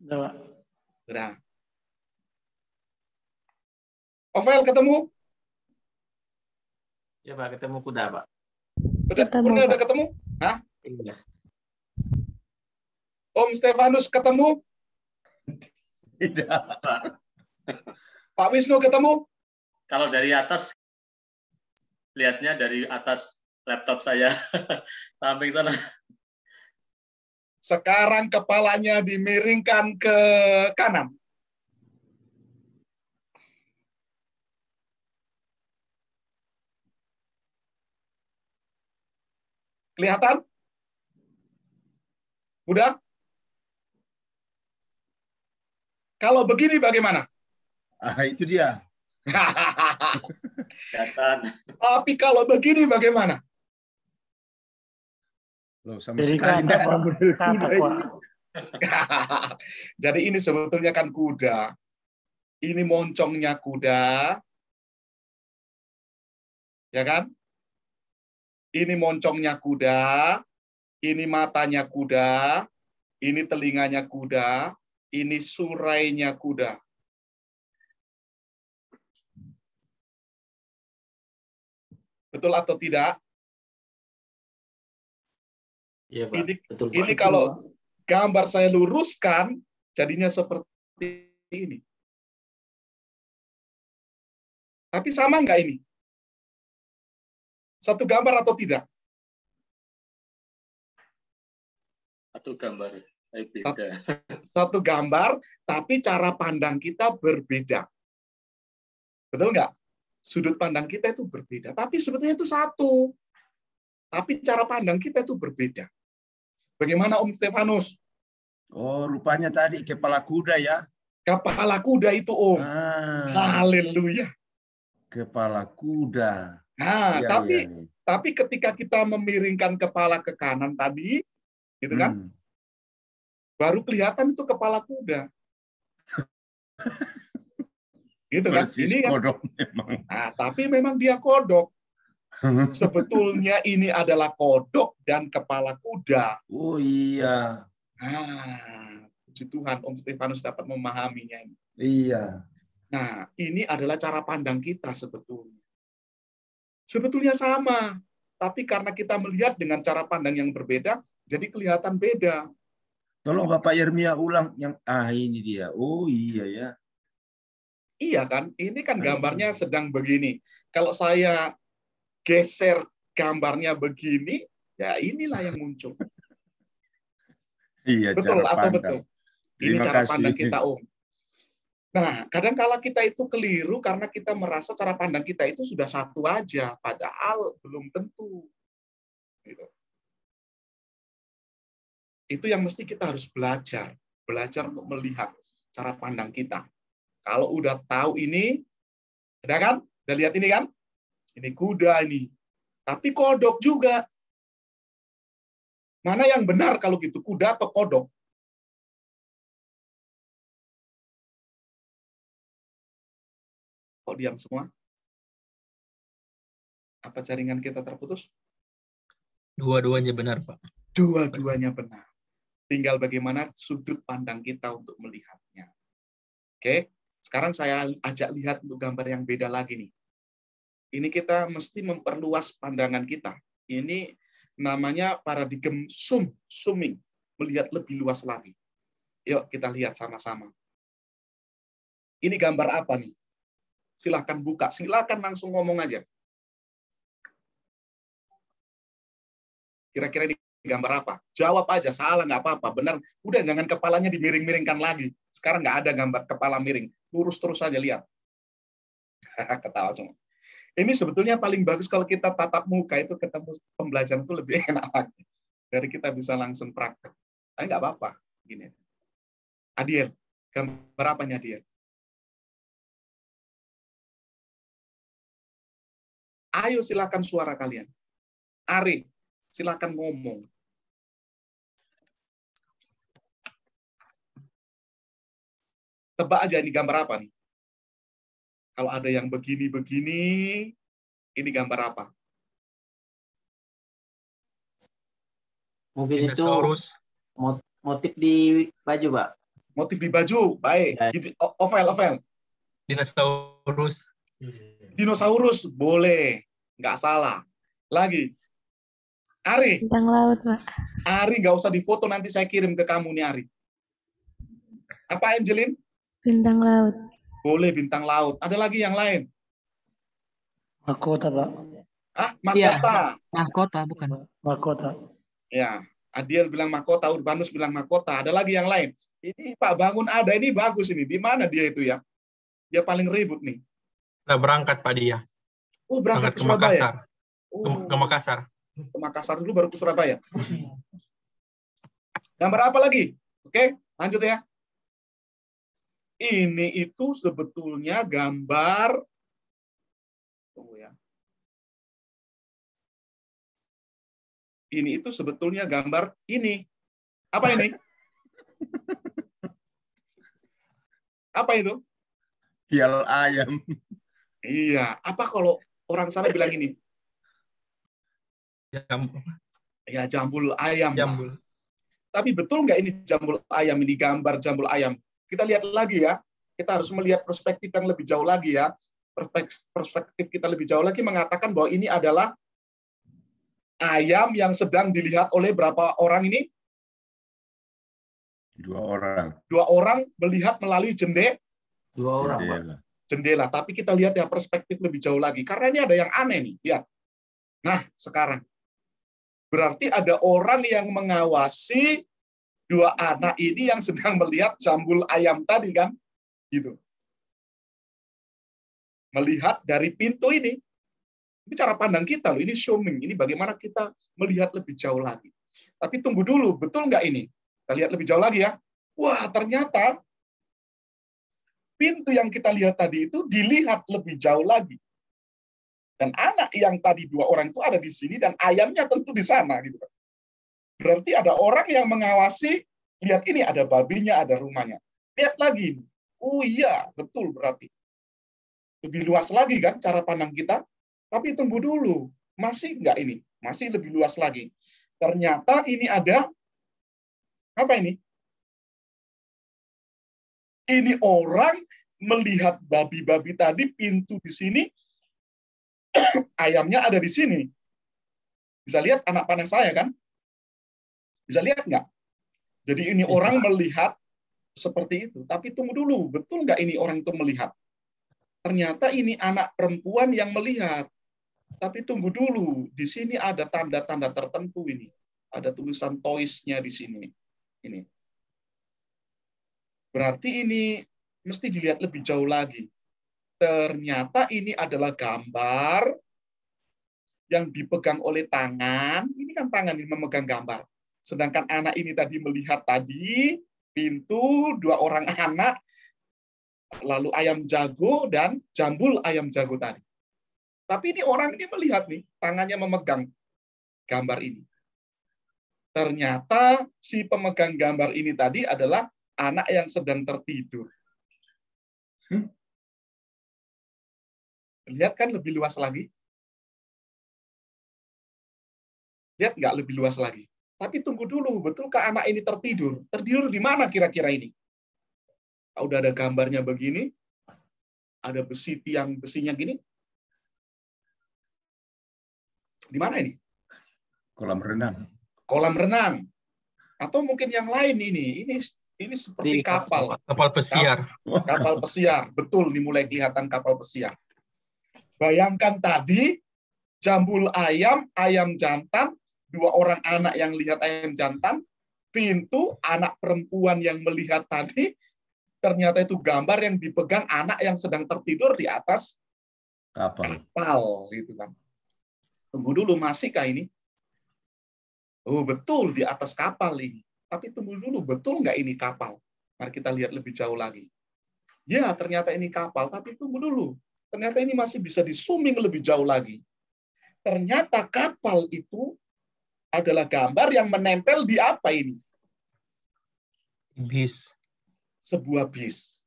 Sudah. Ovel ketemu? Ya Pak, ketemu kuda Pak. Udah ketemu? Hah? Iya. Om Stefanus ketemu? Tidak. Pak Wisnu ketemu? Kalau dari atas, lihatnya dari atas laptop saya. Samping sana. Sekarang kepalanya dimiringkan ke kanan. Kelihatan? Udah? Kalau begini bagaimana? Itu dia. Tapi kalau begini bagaimana? Loh, sama sekali enggak ada model kuda ini. Jadi ini sebetulnya kan kuda. Ini moncongnya kuda. Ya kan? Ini moncongnya kuda. Ini matanya kuda. Ini telinganya kuda. Ini surainya kuda. Betul atau tidak? Iya, Pak. Betul, Pak. Ini kalau gambar saya luruskan, jadinya seperti ini. Tapi sama nggak ini? Satu gambar atau tidak? Satu gambar. Beda. Satu gambar, tapi cara pandang kita berbeda. Betul nggak? Sudut pandang kita itu berbeda. Tapi sebetulnya itu satu. Tapi cara pandang kita itu berbeda. Bagaimana Om Stefanus? Oh, rupanya tadi kepala kuda ya. Kepala kuda itu Om. Haleluya. Kepala kuda. Nah, ya, tapi ketika kita memiringkan kepala ke kanan tadi, gitu kan? Baru kelihatan itu kepala kuda. Gitu kan? Ini kan kodok memang. Nah, tapi memang dia kodok. Sebetulnya ini adalah kodok dan kepala kuda. Oh iya. Puji Tuhan, Om Stefanus dapat memahaminya. Iya. Nah, ini adalah cara pandang kita sebetulnya. Sebetulnya sama. Tapi karena kita melihat dengan cara pandang yang berbeda, jadi kelihatan beda. Tolong Bapak Yeremia ulang yang ini dia. Oh iya ya. Iya kan? Ini kan gambarnya sedang begini. Kalau saya geser gambarnya begini, ya inilah yang muncul. Iya, Betul cara atau pandang. betul? Ini Terima cara kasih. pandang kita, Om. Nah, kadang-kala kita itu keliru karena kita merasa cara pandang kita itu sudah satu aja, padahal belum tentu. Gitu. Itu yang mesti kita harus belajar untuk melihat cara pandang kita. Kalau udah tahu ini, ada kan? Udah lihat ini kan? Ini kuda ini. Tapi kodok juga. Mana yang benar kalau gitu, kuda atau kodok? Kok diam semua? Apa jaringan kita terputus? Dua-duanya benar, Pak. Dua-duanya benar. Tinggal bagaimana sudut pandang kita untuk melihatnya. Oke, sekarang saya ajak lihat untuk gambar yang beda lagi nih. Ini kita mesti memperluas pandangan kita. Ini namanya paradigma zooming, melihat lebih luas lagi. Yuk kita lihat sama-sama. Ini gambar apa nih? Silahkan buka, silahkan langsung ngomong aja. Kira-kira ini gambar apa? Jawab aja, salah nggak apa-apa, benar. Udah jangan kepalanya dimiring-miringkan lagi. Sekarang nggak ada gambar kepala miring, lurus terus aja lihat. Ketawa semua. Ini sebetulnya paling bagus kalau kita tatap muka itu ketemu pembelajaran itu lebih enak lagi. Dari kita bisa langsung praktek. Tapi nggak apa-apa. Gini. Adiel, gambar apanya Adiel? Ayo silakan suara kalian. Ari, silakan ngomong. Tebak aja ini gambar apa nih? Kalau ada yang begini-begini, ini gambar apa? Mungkin itu motif di baju, Pak. Motif di baju, baik. Oval. Dinosaurus, boleh. Nggak salah. Lagi. Ari. Bintang laut, Pak. Ari, nggak usah difoto, nanti saya kirim ke kamu nih, Ari. Apa, Angelin? Bintang laut. Boleh, bintang laut. Ada lagi yang lain? Mahkota, Pak. Mahkota. Iya, mahkota, bukan. Mahkota. Ya, Adiel bilang mahkota, Urbanus bilang mahkota. Ada lagi yang lain. Ini Pak Bangun ada, ini bagus ini. Di mana dia itu ya? Dia paling ribut nih. Nah, berangkat Pak dia. Berangkat ke Surabaya. Makassar. Ke Makassar. Ke Makassar dulu baru ke Surabaya. Gambar apa lagi? Oke, lanjut ya. Ini itu sebetulnya gambar. Tunggu ya. Ini itu sebetulnya gambar ini. Apa ini? Apa itu? Pial ayam. Iya. Apa kalau orang sana bilang ini? Ya, jambul ayam. Jambul. Tapi betul nggak ini jambul ayam, ini gambar jambul ayam? Kita lihat lagi ya. Kita harus melihat perspektif yang lebih jauh lagi ya. Perspektif kita lebih jauh lagi mengatakan bahwa ini adalah ayam yang sedang dilihat oleh berapa orang ini? 2 orang. 2 orang melihat melalui jendela. 2 orang, Pak. Jendela. Tapi kita lihat ya perspektif lebih jauh lagi. Karena ini ada yang aneh nih. Lihat. Nah, sekarang. Berarti ada orang yang mengawasi 2 anak ini yang sedang melihat jambul ayam tadi kan? Gitu. Melihat dari pintu ini. Ini cara pandang kita loh. Ini zooming. Ini bagaimana kita melihat lebih jauh lagi. Tapi tunggu dulu. Betul nggak ini? Kita lihat lebih jauh lagi ya. Wah, ternyata pintu yang kita lihat tadi itu dilihat lebih jauh lagi. Dan anak yang tadi 2 orang itu ada di sini dan ayamnya tentu di sana gitu. Berarti ada orang yang mengawasi, lihat ini ada babinya, ada rumahnya. Lihat lagi. Oh iya, betul berarti. Lebih luas lagi kan cara pandang kita. Tapi tunggu dulu. Masih enggak ini? Masih lebih luas lagi. Ternyata ini ada apa ini? Ini orang melihat babi-babi tadi, pintu di sini, ayamnya ada di sini. Bisa lihat anak panah saya kan? Bisa lihat nggak? Jadi ini orang melihat seperti itu. Tapi tunggu dulu, betul nggak ini orang itu melihat? Ternyata ini anak perempuan yang melihat. Tapi tunggu dulu, di sini ada tanda-tanda tertentu ini. Ada tulisan toys-nya di sini. Ini. Berarti ini mesti dilihat lebih jauh lagi. Ternyata ini adalah gambar yang dipegang oleh tangan. Ini kan tangan yang memegang gambar. Sedangkan anak ini tadi melihat tadi pintu, 2 orang anak, lalu ayam jago dan jambul ayam jago tadi. Tapi ini orang ini melihat nih, tangannya memegang gambar ini. Ternyata si pemegang gambar ini tadi adalah anak yang sedang tertidur. Lihat kan lebih luas lagi? Lihat nggak lebih luas lagi? Tapi tunggu dulu, betulkah anak ini tertidur? Tertidur di mana kira-kira ini? Udah ada gambarnya begini, ada besi tiang besinya gini. Di mana ini? Kolam renang. Kolam renang. Atau mungkin yang lain ini. Ini seperti kapal. Kapal pesiar. Kapal pesiar. Betul, nih mulai kelihatan kapal pesiar. Bayangkan tadi, jambul ayam, ayam jantan, 2 orang anak yang lihat ayam jantan, pintu, anak perempuan yang melihat tadi, ternyata itu gambar yang dipegang anak yang sedang tertidur di atas kapal. Gitu kan. Tunggu dulu, masihkah ini? Oh, betul, di atas kapal ini. Tapi tunggu dulu, betul nggak ini kapal? Mari kita lihat lebih jauh lagi. Ya, ternyata ini kapal, tapi tunggu dulu. Ternyata ini masih bisa di-zooming lebih jauh lagi. Ternyata kapal itu adalah gambar yang menempel di apa ini? Bis. Sebuah bis.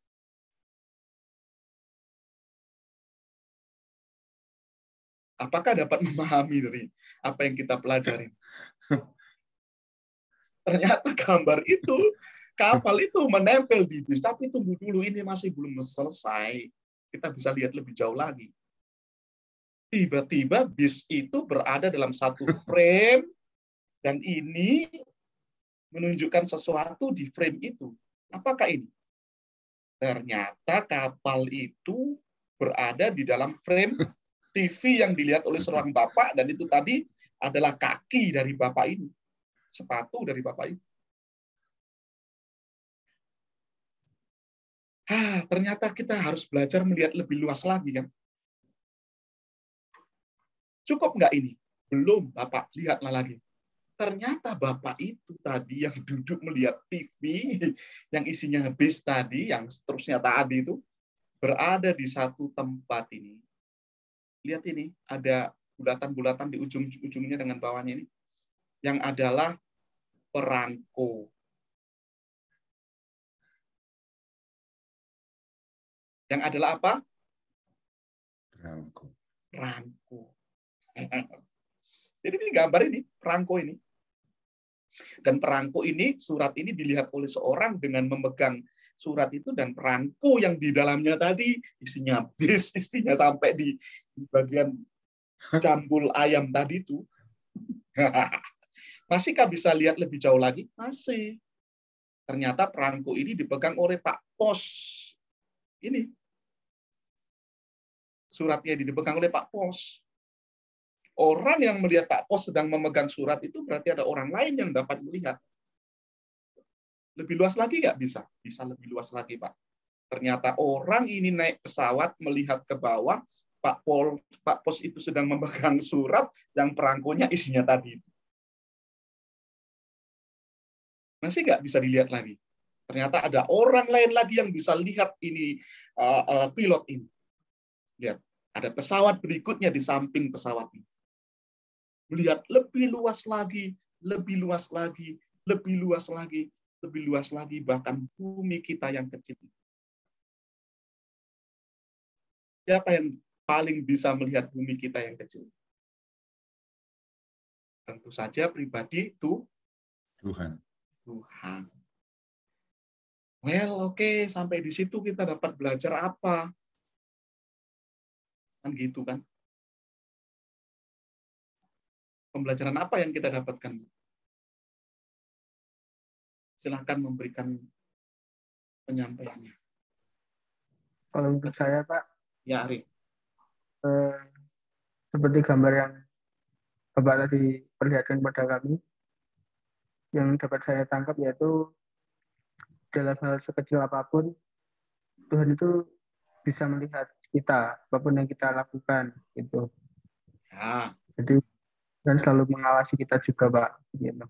Apakah dapat memahami dari apa yang kita pelajari? Ternyata gambar itu, kapal itu menempel di bis. Tapi tunggu dulu, ini masih belum selesai. Kita bisa lihat lebih jauh lagi. Tiba-tiba bis itu berada dalam satu frame, dan ini menunjukkan sesuatu di frame itu. Apakah ini? Ternyata kapal itu berada di dalam frame TV yang dilihat oleh seorang bapak, dan itu tadi adalah kaki dari bapak ini. Sepatu dari bapak ini. Ternyata kita harus belajar melihat lebih luas lagi, kan? Cukup nggak ini? Belum, Bapak. Lihatlah lagi. Ternyata Bapak itu tadi yang duduk melihat TV, yang isinya bis tadi, yang seterusnya tadi itu, berada di satu tempat ini. Lihat ini, ada bulatan-bulatan di ujung-ujungnya dengan bawahnya ini, yang adalah perangko. Yang adalah apa? Perangko. Jadi ini gambar ini, perangko ini. Dan perangko ini, surat ini dilihat oleh seorang dengan memegang surat itu, dan perangko yang di dalamnya tadi isinya bis, isinya sampai di bagian jambul ayam tadi itu. Masihkah bisa lihat lebih jauh lagi? Masih. Ternyata perangko ini dipegang oleh Pak Pos. Ini. Suratnya dipegang oleh Pak Pos. Orang yang melihat Pak Pos sedang memegang surat itu berarti ada orang lain yang dapat melihat. Lebih luas lagi nggak bisa? Bisa lebih luas lagi, Pak. Ternyata orang ini naik pesawat melihat ke bawah, Pak Pos itu sedang memegang surat yang perangkonya isinya tadi. Masih nggak bisa dilihat lagi? Ternyata ada orang lain lagi yang bisa lihat ini, pilot ini. Lihat, ada pesawat berikutnya di samping pesawat ini. Melihat lebih luas lagi, lebih luas lagi, lebih luas lagi, lebih luas lagi, bahkan bumi kita yang kecil. Siapa yang paling bisa melihat bumi kita yang kecil? Tentu saja pribadi itu Tuhan. Well, oke, sampai di situ kita dapat belajar apa? Kan gitu kan? Pembelajaran apa yang kita dapatkan? Silahkan memberikan penyampaiannya. Kalau menurut saya, Pak, Ya, Ari. Seperti gambar yang Bapak tadi perlihatkan pada kami, yang dapat saya tangkap yaitu dalam hal sekecil apapun Tuhan itu bisa melihat kita apapun yang kita lakukan gitu. Ya, Jadi Tuhan selalu mengawasi kita juga, Pak. Gitu.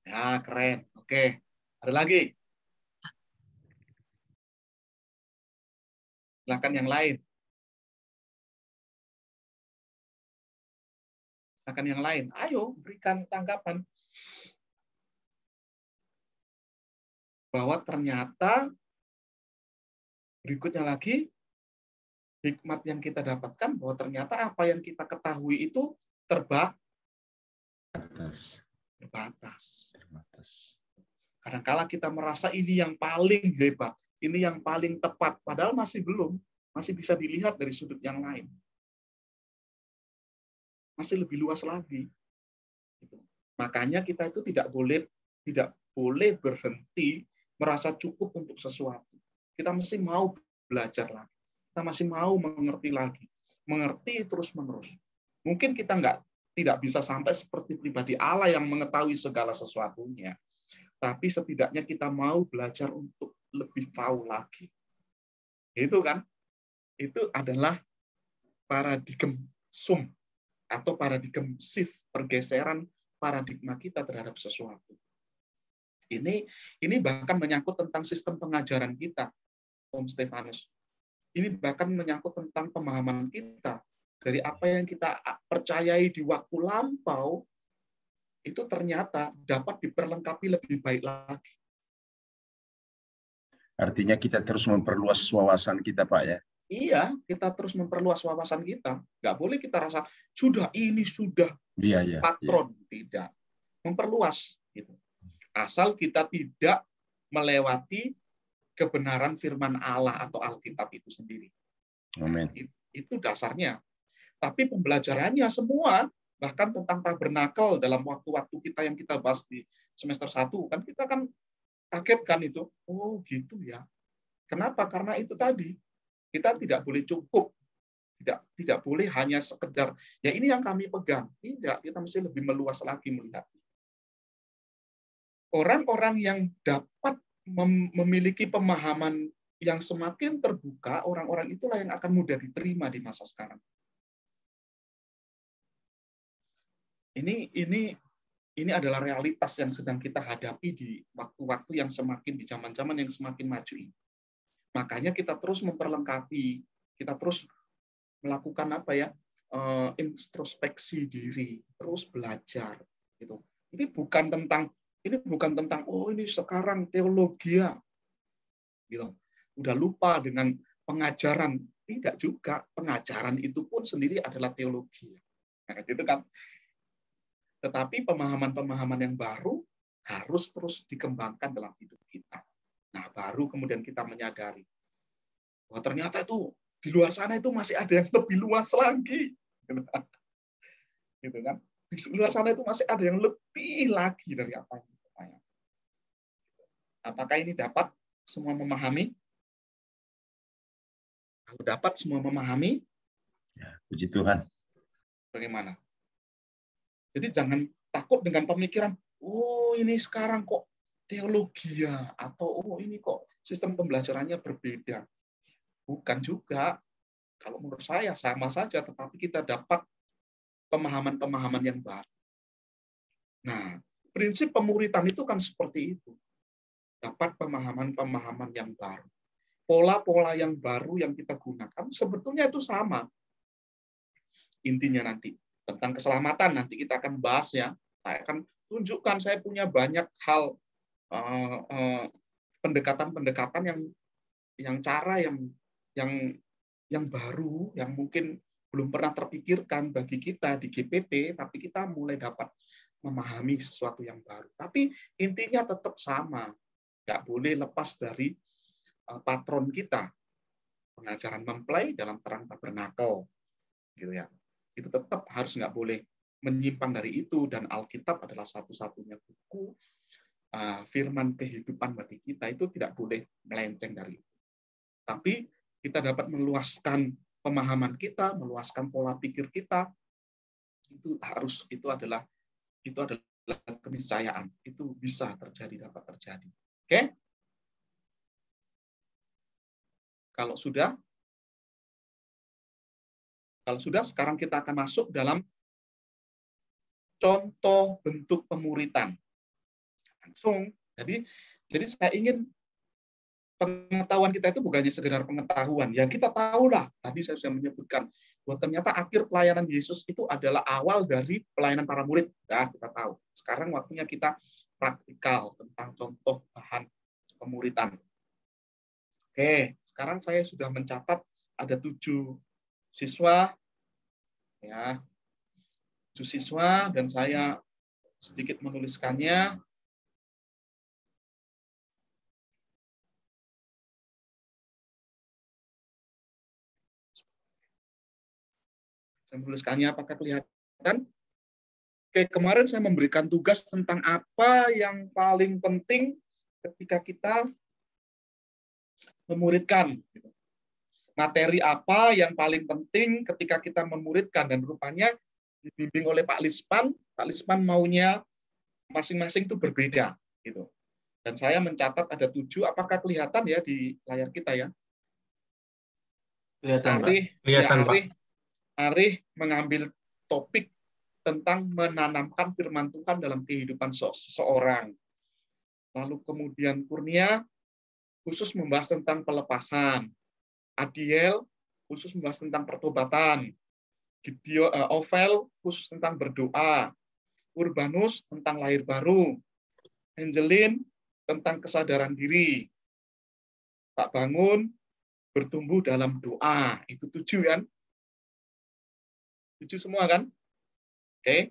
ya keren. Oke, ada lagi? Silakan yang lain. Silakan yang lain. Ayo berikan tanggapan bahwa ternyata berikutnya lagi hikmat yang kita dapatkan bahwa ternyata apa yang kita ketahui itu terbatas. Kadang-kala kita merasa ini yang paling hebat, ini yang paling tepat, padahal masih belum, masih bisa dilihat dari sudut yang lain. Masih lebih luas lagi. Makanya kita itu tidak boleh berhenti merasa cukup untuk sesuatu. Kita masih mau belajar lagi. Kita masih mau mengerti lagi. Mengerti terus-menerus. Mungkin kita tidak bisa sampai seperti pribadi Allah yang mengetahui segala sesuatunya. Tapi setidaknya kita mau belajar untuk lebih tahu lagi. Itu kan? Itu adalah paradigma sum atau paradigma shift, pergeseran paradigma kita terhadap sesuatu. Ini bahkan menyangkut tentang sistem pengajaran kita, Om Stefanus. Ini bahkan menyangkut tentang pemahaman kita dari apa yang kita percayai di waktu lampau itu ternyata dapat diperlengkapi lebih baik lagi. Artinya kita terus memperluas wawasan kita, Pak, ya? Iya, kita terus memperluas wawasan kita. Nggak boleh kita rasa sudah patron, tidak. Memperluas. Gitu. Asal kita tidak melewati kebenaran firman Allah atau Alkitab itu sendiri. Amin. Itu dasarnya. Tapi pembelajarannya semua, bahkan tentang tabernakel dalam waktu-waktu kita yang kita bahas di semester 1, kan kita kan kaget kan itu. Oh gitu ya. Kenapa? Karena itu tadi. Kita tidak boleh cukup. Tidak boleh hanya sekedar, ya ini yang kami pegang. Tidak, kita mesti lebih meluas lagi melihat. Orang-orang yang dapat memiliki pemahaman yang semakin terbuka, orang-orang itulah yang akan mudah diterima di masa sekarang. Ini adalah realitas yang sedang kita hadapi di waktu-waktu yang semakin, di zaman-zaman yang semakin maju ini. Makanya kita terus memperlengkapi, kita terus melakukan introspeksi diri, terus belajar. Gitu. Ini bukan tentang oh ini sekarang teologi ya, gitu. Udah lupa dengan pengajaran. Tidak juga, pengajaran itu pun sendiri adalah teologi. Nah, gitu kan. Tetapi pemahaman-pemahaman yang baru harus terus dikembangkan dalam hidup kita. Nah, baru kemudian kita menyadari bahwa ternyata itu di luar sana itu masih ada yang lebih luas lagi. Gitu kan? Di luar sana itu masih ada yang lebih lagi dari apa yang kita bayangkan. Apakah ini dapat semua memahami? Kalau dapat semua memahami, ya, puji Tuhan. Bagaimana? Jadi jangan takut dengan pemikiran, oh ini sekarang kok teologi ya, atau oh ini kok sistem pembelajarannya berbeda. Bukan juga. Kalau menurut saya sama saja, tetapi kita dapat pemahaman-pemahaman yang baru. Nah, prinsip pemuritan itu kan seperti itu. Dapat pemahaman-pemahaman yang baru. Pola-pola yang baru yang kita gunakan sebetulnya itu sama. Intinya nanti tentang keselamatan nanti kita akan bahas ya. Saya akan tunjukkan saya punya banyak hal pendekatan-pendekatan yang cara yang baru yang mungkin belum pernah terpikirkan bagi kita di GPT, tapi kita mulai dapat memahami sesuatu yang baru. Tapi intinya tetap sama. Nggak boleh lepas dari patron kita. Pengajaran mempelai dalam terang tabernakel. Gitu ya. Itu tetap harus nggak boleh menyimpang dari itu, dan Alkitab adalah satu-satunya buku firman kehidupan bagi kita, itu tidak boleh melenceng dari itu. Tapi kita dapat meluaskan pemahaman kita, meluaskan pola pikir kita, itu adalah keniscayaan. Itu bisa terjadi, dapat terjadi. Oke? Kalau sudah, sekarang kita akan masuk dalam contoh bentuk pemuritan. Langsung. Jadi saya ingin pengetahuan kita itu bukannya sekedar pengetahuan. Ya kita tahu lah, tadi saya sudah menyebutkan bahwa ternyata akhir pelayanan Yesus itu adalah awal dari pelayanan para murid. Ya, kita tahu. Sekarang waktunya kita praktikal tentang contoh bahan pemuritan. Oke, sekarang saya sudah mencatat ada 7 siswa, ya, 7 siswa, dan saya sedikit menuliskannya. Saya menuliskannya, apakah kelihatan? Oke, kemarin saya memberikan tugas tentang apa yang paling penting ketika kita memuridkan. Materi apa yang paling penting ketika kita memuridkan, dan rupanya dibimbing oleh Pak Lispan. Pak Lispan maunya masing-masing itu berbeda, gitu. Dan saya mencatat ada 7. Apakah kelihatan ya di layar kita ya? Kelihatan, Pak. Arih mengambil topik tentang menanamkan firman Tuhan dalam kehidupan seseorang. Lalu kemudian Kurnia khusus membahas tentang pelepasan. Adiel khusus membahas tentang pertobatan. Ovel khusus tentang berdoa. Urbanus tentang lahir baru. Angelin tentang kesadaran diri. Pak Bangun bertumbuh dalam doa. Itu 7 kan? 7 semua kan? Oke.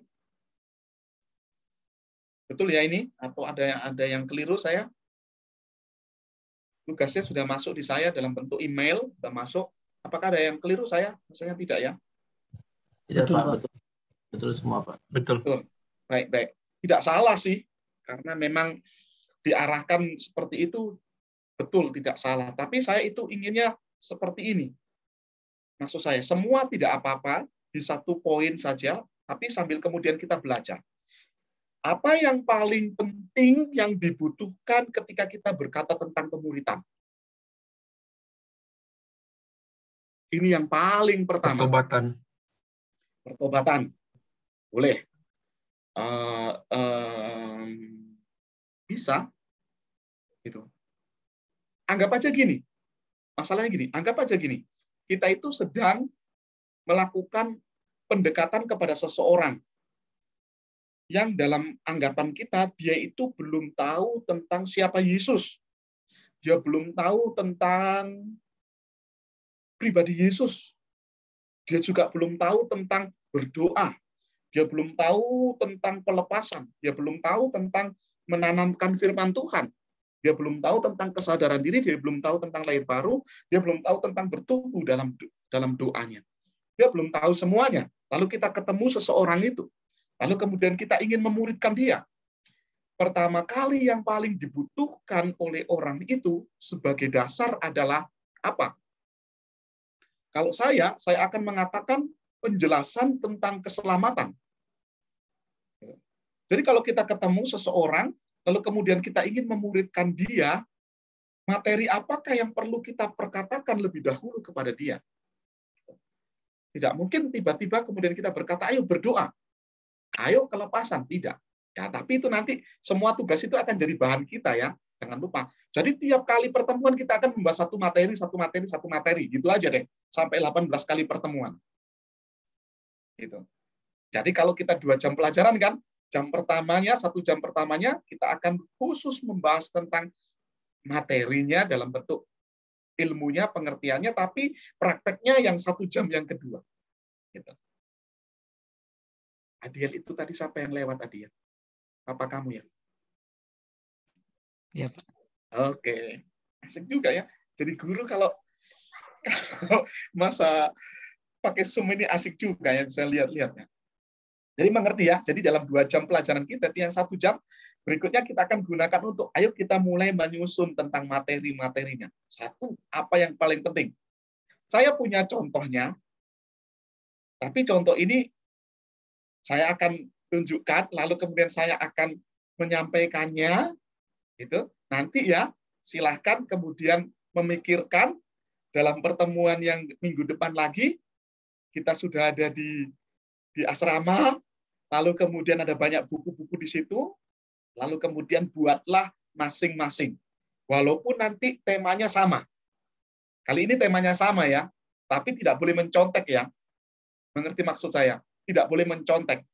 Betul ya ini? Atau ada yang keliru saya? Tugasnya sudah masuk di saya dalam bentuk email, sudah masuk. Apakah ada yang keliru saya? Maksudnya tidak ya? Tidak, Pak. Betul semua, Pak. Betul. Baik. Tidak salah sih, karena memang diarahkan seperti itu, betul, tidak salah. Tapi saya itu inginnya seperti ini. Maksud saya, semua tidak apa-apa, di satu poin saja, tapi sambil kemudian kita belajar. Apa yang paling penting yang dibutuhkan ketika kita berkata tentang pemuritan? Ini yang paling pertama. Pertobatan. Boleh. Bisa. Gitu. Anggap aja gini. Masalahnya gini. Anggap aja gini. Kita itu sedang melakukan pendekatan kepada seseorang yang dalam anggapan kita, dia itu belum tahu tentang siapa Yesus. Dia belum tahu tentang pribadi Yesus. Dia juga belum tahu tentang berdoa. Dia belum tahu tentang pelepasan. Dia belum tahu tentang menanamkan firman Tuhan. Dia belum tahu tentang kesadaran diri. Dia belum tahu tentang lahir baru. Dia belum tahu tentang bertumbuh dalam doanya. Dia belum tahu semuanya. Lalu kita ketemu seseorang itu. Lalu kemudian kita ingin memuridkan dia. Pertama kali yang paling dibutuhkan oleh orang itu sebagai dasar adalah apa? Kalau saya akan mengatakan penjelasan tentang keselamatan. Jadi kalau kita ketemu seseorang, lalu kemudian kita ingin memuridkan dia, materi apakah yang perlu kita perkatakan lebih dahulu kepada dia? Tidak mungkin tiba-tiba kemudian kita berkata, ayo berdoa. Ayo kelepasan, tidak. Ya, tapi itu nanti semua tugas itu akan jadi bahan kita ya. Jangan lupa. Jadi tiap kali pertemuan kita akan membahas satu materi, gitu aja deh. Sampai 18 kali pertemuan. Gitu. Jadi kalau kita 2 jam pelajaran kan, 1 jam pertamanya kita akan khusus membahas tentang materinya dalam bentuk ilmunya, pengertiannya, tapi prakteknya yang 1 jam yang kedua. Gitu. Adiel itu tadi siapa yang lewat, Adiel? Papa kamu ya? Iya, Pak. Oke. Asik juga ya. Jadi guru kalau masa pakai Zoom ini asik juga ya, bisa lihat-lihat ya. Jadi mengerti ya. Jadi dalam 2 jam pelajaran kita, yang 1 jam berikutnya kita akan gunakan untuk ayo kita mulai menyusun tentang materi-materinya. 1, apa yang paling penting? Saya punya contohnya, tapi contoh ini saya akan tunjukkan, lalu kemudian saya akan menyampaikannya, gitu. Nanti ya, silahkan kemudian memikirkan dalam pertemuan yang minggu depan lagi, kita sudah ada di asrama, lalu kemudian ada banyak buku-buku di situ, lalu kemudian buatlah masing-masing. Walaupun nanti temanya sama. Kali ini temanya sama ya, tapi tidak boleh mencontek ya. Mengerti maksud saya? Tidak boleh mencontek.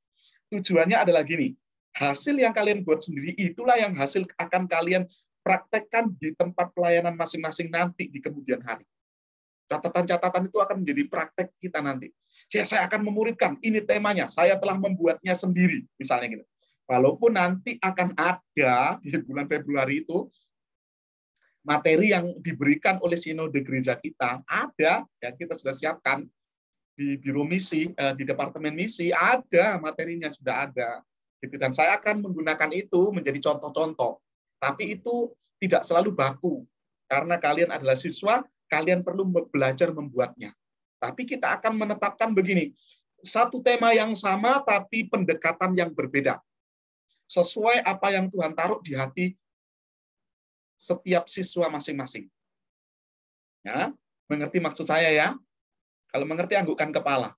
Tujuannya adalah gini, hasil yang kalian buat sendiri itulah yang hasil akan kalian praktekkan di tempat pelayanan masing-masing nanti di kemudian hari. Catatan-catatan itu akan menjadi praktek kita nanti. Ya, saya akan memuridkan, ini temanya, saya telah membuatnya sendiri, misalnya gitu. Walaupun nanti akan ada di bulan Februari itu materi yang diberikan oleh sinode gereja kita, ada, ya kita sudah siapkan di biro misi, di departemen misi, ada materinya, sudah ada. Dan saya akan menggunakan itu menjadi contoh-contoh. Tapi itu tidak selalu baku, karena kalian adalah siswa, kalian perlu belajar membuatnya. Tapi kita akan menetapkan begini, satu tema yang sama tapi pendekatan yang berbeda. Sesuai apa yang Tuhan taruh di hati setiap siswa masing-masing. Ya, mengerti maksud saya ya? Kalau mengerti anggukkan kepala.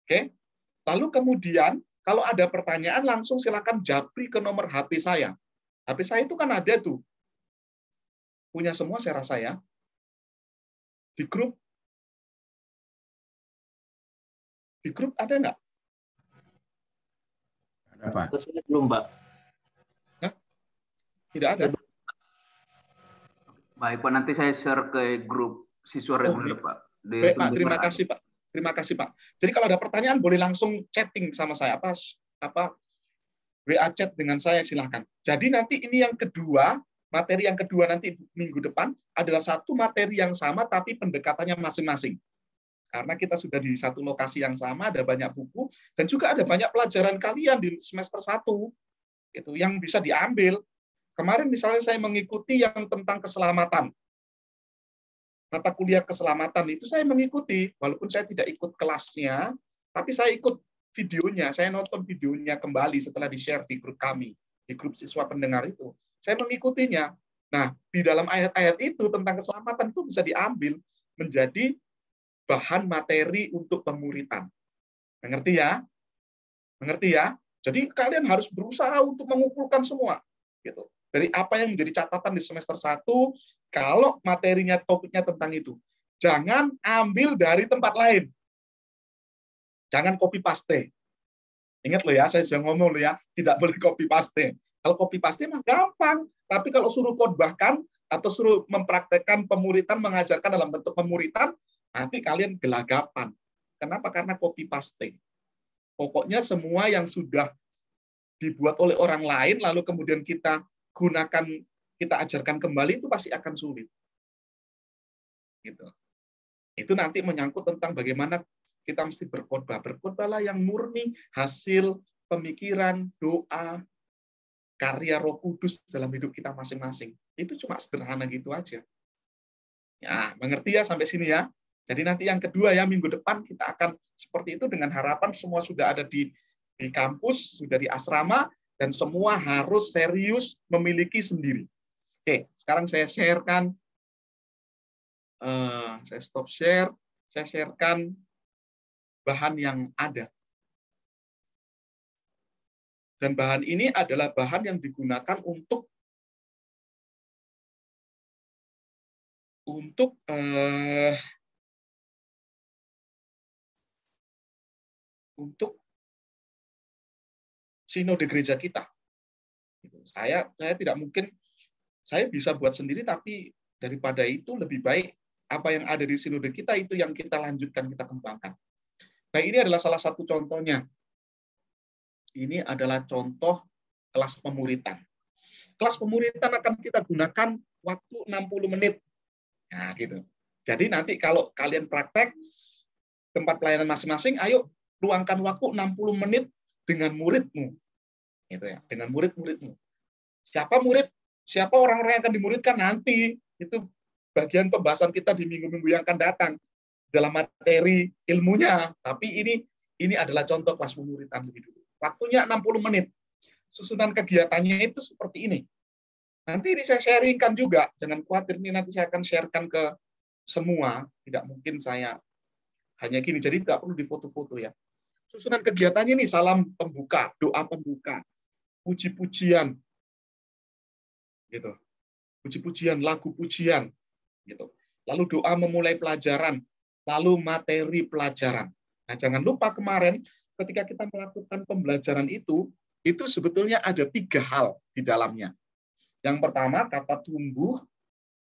Oke. Lalu kemudian kalau ada pertanyaan langsung silakan japri ke nomor HP saya. HP saya itu kan ada tuh. Punya semua saya rasa ya. Di grup. Di grup ada nggak? Ada, Pak. Belum, Mbak. Hah? Tidak ada. Baik, Pak. Nanti saya share ke grup siswa reguler, Pak. Baik, Pak. Terima kasih, Pak. Terima kasih, Pak. Jadi kalau ada pertanyaan boleh langsung chatting sama saya. Apa WA chat dengan saya, silahkan. Jadi nanti ini yang kedua, materi yang kedua nanti minggu depan adalah satu materi yang sama tapi pendekatannya masing-masing. Karena kita sudah di satu lokasi yang sama, ada banyak buku, dan juga ada banyak pelajaran kalian di semester 1 itu yang bisa diambil. Kemarin misalnya saya mengikuti yang tentang keselamatan. Mata kuliah keselamatan itu saya mengikuti, walaupun saya tidak ikut kelasnya, tapi saya ikut videonya, saya nonton videonya kembali setelah di-share di grup kami, di grup siswa pendengar itu. Saya mengikutinya. Nah, di dalam ayat-ayat itu tentang keselamatan itu bisa diambil menjadi bahan materi untuk pemuritan. Mengerti ya? Mengerti ya? Jadi kalian harus berusaha untuk mengumpulkan semua. Gitu. Dari apa yang menjadi catatan di semester 1, kalau materinya, topiknya tentang itu. Jangan ambil dari tempat lain. Jangan copy paste. Ingat loh ya, saya sudah ngomong loh ya, tidak boleh copy paste. Kalau copy paste mah gampang, tapi kalau suruh khotbahkan atau suruh mempraktekkan pemuritan, mengajarkan dalam bentuk pemuritan, nanti kalian gelagapan. Kenapa? Karena copy paste. Pokoknya semua yang sudah dibuat oleh orang lain, lalu kemudian kita gunakan, kita ajarkan kembali, itu pasti akan sulit. Gitu. Itu nanti menyangkut tentang bagaimana kita mesti berkhotbah. Berkhotbahlah yang murni hasil pemikiran, doa, karya Roh Kudus dalam hidup kita masing-masing. Itu cuma sederhana gitu aja. Ya, mengerti ya sampai sini ya? Jadi nanti yang kedua ya, minggu depan kita akan seperti itu dengan harapan semua sudah ada di kampus, sudah di asrama, dan semua harus serius memiliki sendiri. Oke, sekarang saya sharekan, saya stop share, saya sharekan bahan yang ada. Dan bahan ini adalah bahan yang digunakan untuk sinode gereja kita. Saya tidak mungkin, saya bisa buat sendiri, tapi daripada itu lebih baik apa yang ada di sinode kita itu yang kita lanjutkan, kita kembangkan. Nah, ini adalah salah satu contohnya. Ini adalah contoh kelas pemuritan. Kelas pemuritan akan kita gunakan waktu 60 menit. Nah, gitu. Jadi nanti kalau kalian praktek tempat pelayanan masing-masing, ayo luangkan waktu 60 menit dengan muridmu. Gitu ya, dengan murid-muridmu. Siapa murid? Siapa orang-orang yang akan dimuridkan nanti? Itu bagian pembahasan kita di minggu-minggu yang akan datang dalam materi ilmunya. Tapi Ini adalah contoh kelas pemuritan lebih dulu. Waktunya 60 menit. Susunan kegiatannya itu seperti ini. Nanti ini saya sharingkan juga. Jangan khawatir, ini nanti saya akan sharekan ke semua. Tidak mungkin saya hanya gini. Jadi tidak perlu difoto-foto ya. Susunan kegiatannya ini salam pembuka, doa pembuka, puji-pujian, gitu. Puji-pujian, lagu pujian, gitu. Lalu doa memulai pelajaran, lalu materi pelajaran. Nah, jangan lupa kemarin ketika kita melakukan pembelajaran itu sebetulnya ada 3 hal di dalamnya. Yang pertama, kata tumbuh.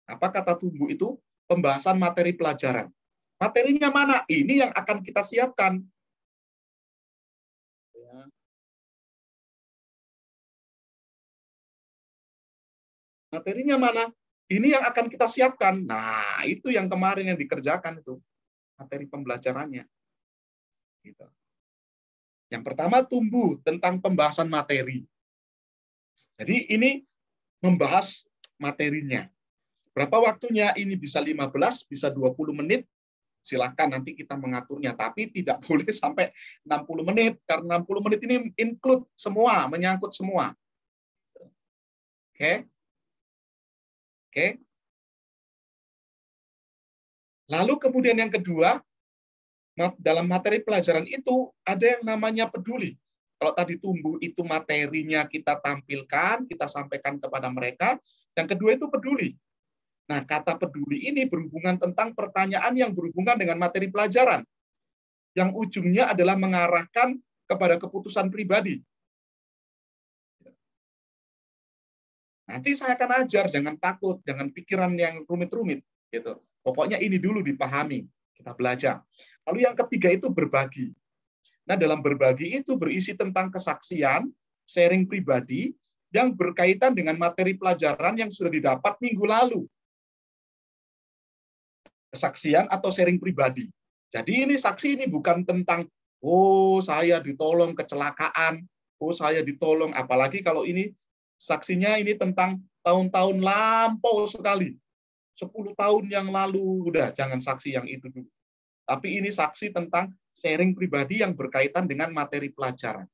Apa kata tumbuh itu? Pembahasan materi pelajaran. Materinya mana? Ini yang akan kita siapkan. Materinya mana? Ini yang akan kita siapkan. Nah, itu yang kemarin yang dikerjakan itu. Materi pembelajarannya. Gitu. Yang pertama, tumbuh tentang pembahasan materi. Jadi ini membahas materinya. Berapa waktunya? Ini bisa 15, bisa 20 menit. Silakan nanti kita mengaturnya. Tapi tidak boleh sampai 60 menit. Karena 60 menit ini include semua, menyangkut semua. Oke. Oke. Lalu kemudian yang kedua, dalam materi pelajaran itu ada yang namanya peduli. Kalau tadi tumbuh itu materinya kita tampilkan, kita sampaikan kepada mereka. Yang kedua itu peduli. Nah, kata peduli ini berhubungan tentang pertanyaan yang berhubungan dengan materi pelajaran. Yang ujungnya adalah mengarahkan kepada keputusan pribadi. Nanti saya akan ajar, jangan takut, jangan pikiran yang rumit-rumit. Gitu. Pokoknya ini dulu dipahami, kita belajar. Lalu yang ketiga itu berbagi. Nah, dalam berbagi itu berisi tentang kesaksian, sharing pribadi, yang berkaitan dengan materi pelajaran yang sudah didapat minggu lalu. Kesaksian atau sharing pribadi. Jadi ini saksi ini bukan tentang, oh saya ditolong kecelakaan, oh saya ditolong, apalagi kalau ini saksinya ini tentang tahun-tahun lampau sekali. 10 tahun yang lalu, udah jangan saksi yang itu dulu. Tapi ini saksi tentang sharing pribadi yang berkaitan dengan materi pelajaran.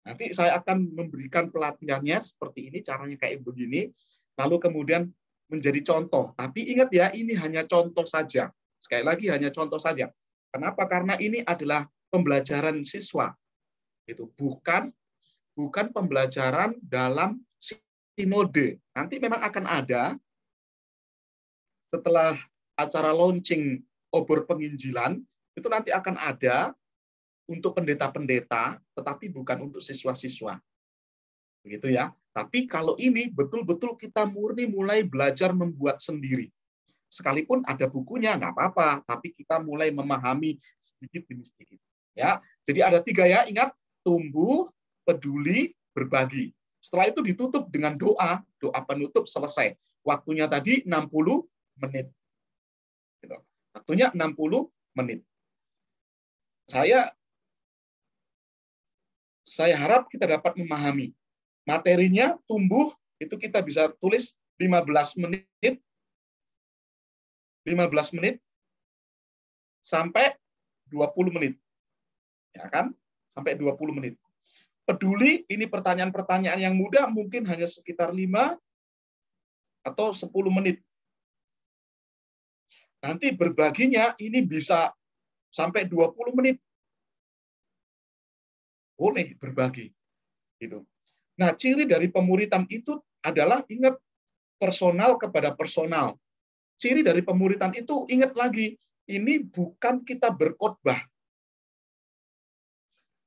Nanti saya akan memberikan pelatihannya seperti ini, caranya kayak begini, lalu kemudian menjadi contoh. Tapi ingat ya, ini hanya contoh saja. Sekali lagi hanya contoh saja. Kenapa? Karena ini adalah pembelajaran siswa. Itu bukan pembelajaran dalam sinode. Nanti memang akan ada setelah acara launching obor penginjilan, itu nanti akan ada untuk pendeta-pendeta, tetapi bukan untuk siswa-siswa. Begitu ya. Tapi kalau ini betul-betul kita murni mulai belajar membuat sendiri. Sekalipun ada bukunya, nggak apa-apa, tapi kita mulai memahami sedikit demi sedikit. Ya, jadi ada 3 ya, ingat, tumbuh, peduli, berbagi. Setelah itu ditutup dengan doa penutup selesai. Waktunya tadi 60 menit. Waktunya 60 menit. Saya harap kita dapat memahami. Materinya tumbuh, itu kita bisa tulis 15 menit sampai 20 menit. Ya kan? Sampai 20 menit. Peduli, ini pertanyaan-pertanyaan yang mudah, mungkin hanya sekitar 5 atau 10 menit. Nanti berbaginya ini bisa sampai 20 menit. Boleh berbagi. Gitu. Nah, ciri dari pemuritan itu adalah ingat personal kepada personal. Ciri dari pemuritan itu ingat lagi, ini bukan kita berkhotbah.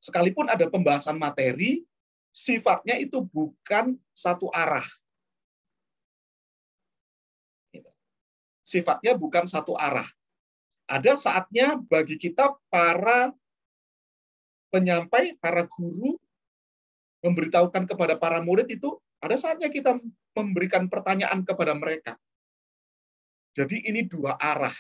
Sekalipun ada pembahasan materi, sifatnya itu bukan satu arah. Sifatnya bukan satu arah. Ada saatnya bagi kita para penyampai, para guru, memberitahukan kepada para murid itu, ada saatnya kita memberikan pertanyaan kepada mereka. Jadi ini 2 arah.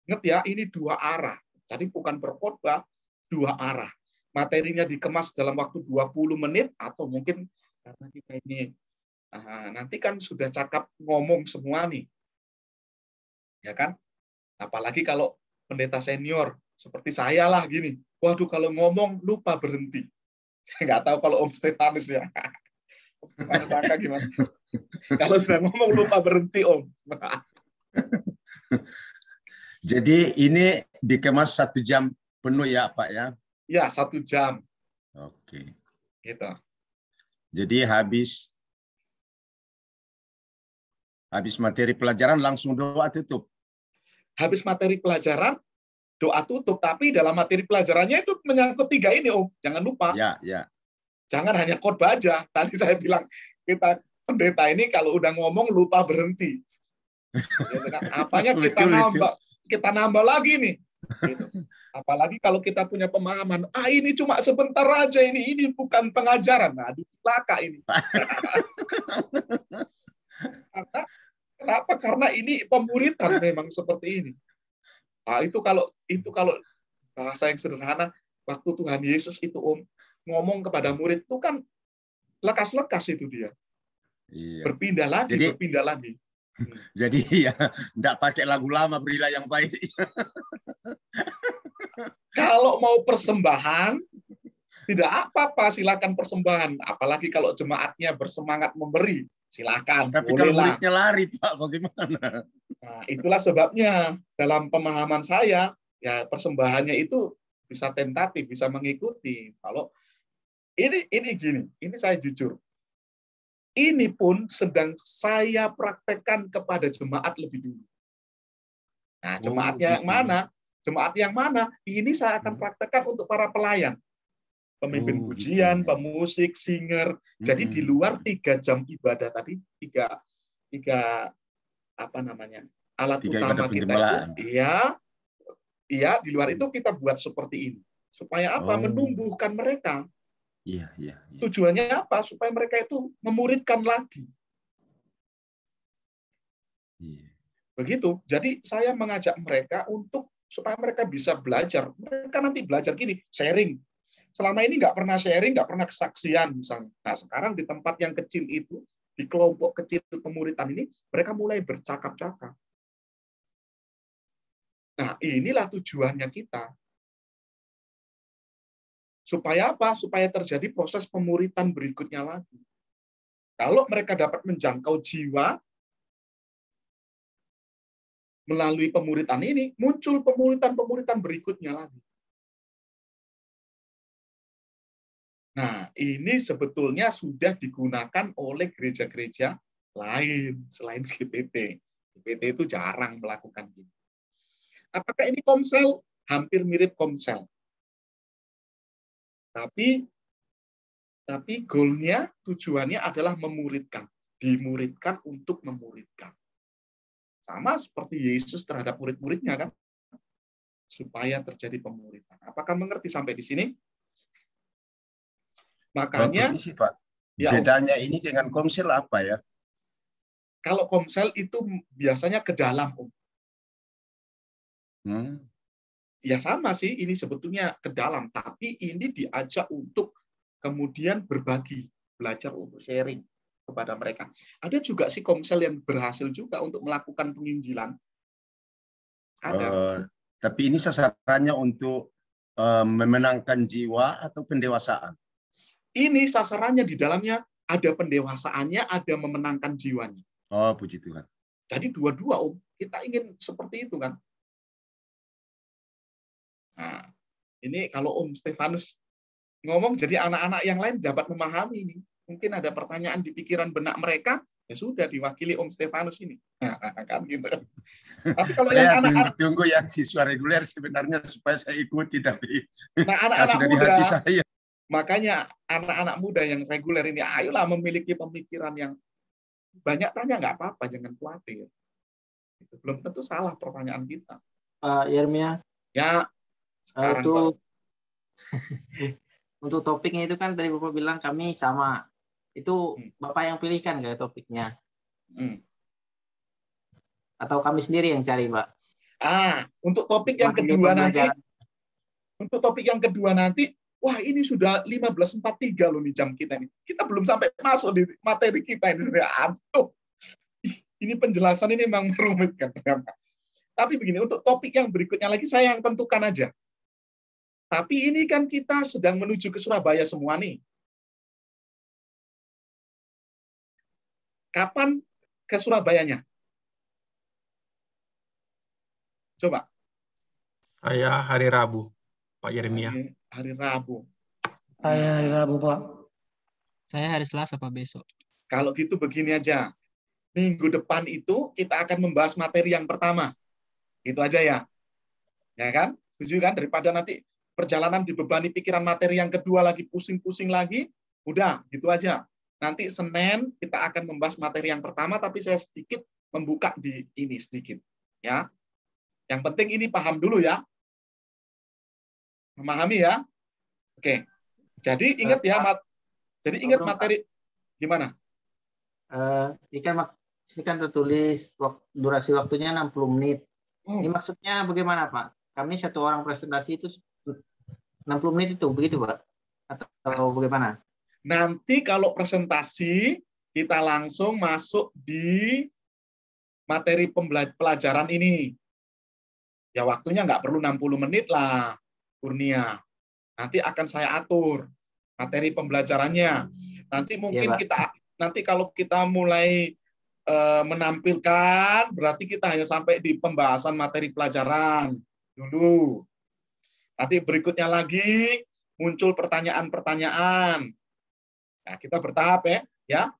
Ingat ya, ini 2 arah. Jadi bukan berkhotbah, 2 arah. Materinya dikemas dalam waktu 20 menit, atau mungkin karena kita ini, nanti kan sudah cakap ngomong semua nih. Ya kan? Apalagi kalau pendeta senior, Seperti saya lah gini. Waduh, kalau ngomong lupa berhenti. Saya nggak tahu kalau Om Stefanus ya. Om Stefanus Angka gimana? Kalau sudah ngomong lupa berhenti, Om. Jadi ini dikemas 1 jam penuh ya Pak ya? Ya, 1 jam. Oke. Gitu. Jadi habis materi pelajaran langsung doa tutup. Habis materi pelajaran, doa tutup. Tapi dalam materi pelajarannya itu menyangkut 3 ini, Om. Jangan lupa. Ya, ya. Jangan hanya khotbah aja. Tadi saya bilang, kita pendeta ini kalau udah ngomong lupa berhenti. Gitu kan? Apanya kita nambah lagi nih. Gitu. Apalagi kalau kita punya pemahaman, ini cuma sebentar aja ini bukan pengajaran. Nah, celaka ini. Kenapa? Karena ini pemuritan memang seperti ini. Nah, itu kalau bahasa yang sederhana, waktu Tuhan Yesus itu Om ngomong kepada murid itu kan lekas-lekas itu dia. Iya. Berpindah lagi. Jadi ya, enggak pakai lagu lama, berilah yang baik. Kalau mau persembahan, tidak apa-apa, silakan persembahan. Apalagi kalau jemaatnya bersemangat memberi, silakan. Tapi kalau muridnya lari, Pak, bagaimana? Nah, itulah sebabnya dalam pemahaman saya, ya persembahannya itu bisa tentatif, bisa mengikuti. Kalau ini gini, ini saya jujur. Ini pun sedang saya praktekkan kepada jemaat lebih dulu. Nah, jemaatnya yang mana? Jemaat yang mana? Ini saya akan praktekkan untuk para pelayan. Pemimpin pujian, pemusik, singer. Jadi di luar 3 jam ibadah tadi, tiga apa namanya? Alat 3 utama kita itu, iya, di luar itu kita buat seperti ini. Supaya apa? Menumbuhkan mereka. Iya. Tujuannya apa? Supaya mereka itu memuridkan lagi. Iya. Begitu. Jadi saya mengajak mereka untuk supaya mereka bisa belajar. Mereka nanti belajar gini, sharing. Selama ini nggak pernah sharing, nggak pernah kesaksian misalnya. Nah, sekarang di tempat yang kecil itu, di kelompok kecil pemuritan ini, mereka mulai bercakap-cakap. Nah, inilah tujuannya kita. Supaya apa? Supaya terjadi proses pemuritan berikutnya lagi. Kalau mereka dapat menjangkau jiwa melalui pemuritan ini, muncul pemuritan berikutnya lagi. Nah, ini sebetulnya sudah digunakan oleh gereja-gereja lain selain GPT. GPT itu jarang melakukan ini. Apakah ini komsel? Hampir mirip komsel. Tapi goalnya, tujuannya adalah memuridkan. Dimuridkan untuk memuridkan. Sama seperti Yesus terhadap murid-muridnya kan. Supaya terjadi pemuritan. Apakah mengerti sampai di sini? Makanya, sih, Pak. Bedanya ini dengan komsel apa ya? Kalau komsel itu biasanya ke dalam, Om. Ya sama sih, ini sebetulnya ke dalam. Tapi ini diajak untuk kemudian berbagi, belajar untuk sharing kepada mereka. Ada juga sih komsel yang berhasil juga untuk melakukan penginjilan. Ada. Tapi ini sasarannya untuk memenangkan jiwa atau pendewasaan? Ini sasarannya di dalamnya ada pendewasaannya, ada memenangkan jiwanya. Oh, puji Tuhan. Jadi dua-dua, Om. Kita ingin seperti itu kan. Nah, ini kalau Om Stefanus ngomong, jadi anak-anak yang lain dapat memahami ini. Mungkin ada pertanyaan di pikiran benak mereka, ya sudah diwakili Om Stefanus ini. Nah, kan gitu. Tapi kalau saya yang anak-anak tunggu yang siswa reguler sebenarnya supaya saya ikuti, tapi anak-anak sudah muda, di hati saya. Makanya anak-anak muda yang reguler ini, ayolah memiliki pemikiran yang banyak tanya, nggak apa-apa, jangan khawatir. Itu belum tentu salah pertanyaan kita. Yeremia. Ya. Itu untuk topiknya itu kan tadi Bapak bilang kami sama. Itu Bapak yang pilihkan nggak topiknya? Atau kami sendiri yang cari, Pak? Untuk topik yang kedua nanti. Untuk topik yang kedua nanti, wah ini sudah 15.43 loh nih jam kita ini. Kita belum sampai masuk di materi kita ini. Aduh. Ini penjelasan ini memang merumitkan. Tapi begini, untuk topik yang berikutnya lagi saya yang tentukan aja. Tapi ini kan kita sedang menuju ke Surabaya semua nih. Kapan ke Surabayanya? Coba. Saya hari Rabu, Pak Yeremia. Hari Rabu. Saya hari Rabu, Pak. Saya hari Selasa, Pak, besok. Kalau gitu begini aja. Minggu depan itu kita akan membahas materi yang pertama. Itu aja ya. Ya kan? Setuju kan? Daripada nanti perjalanan dibebani pikiran materi yang kedua lagi pusing-pusing lagi. Udah, gitu aja. Nanti Senin kita akan membahas materi yang pertama, tapi saya sedikit membuka di ini sedikit. Ya. Yang penting ini paham dulu ya. Memahami ya? Oke. Jadi ingat ya, jadi ingat materi gimana? Ini kan tertulis durasi waktunya 60 menit. Ini maksudnya bagaimana, Pak? Kami satu orang presentasi itu 60 menit itu, begitu, Pak? Atau bagaimana? Nanti kalau presentasi, kita langsung masuk di materi pelajaran ini. Ya waktunya nggak perlu 60 menit lah, Kurnia. Nanti akan saya atur materi pembelajarannya. Nanti mungkin nanti kalau kita mulai menampilkan, berarti kita hanya sampai di pembahasan materi pelajaran dulu. Nanti berikutnya lagi muncul pertanyaan-pertanyaan. Nah, kita bertahap ya.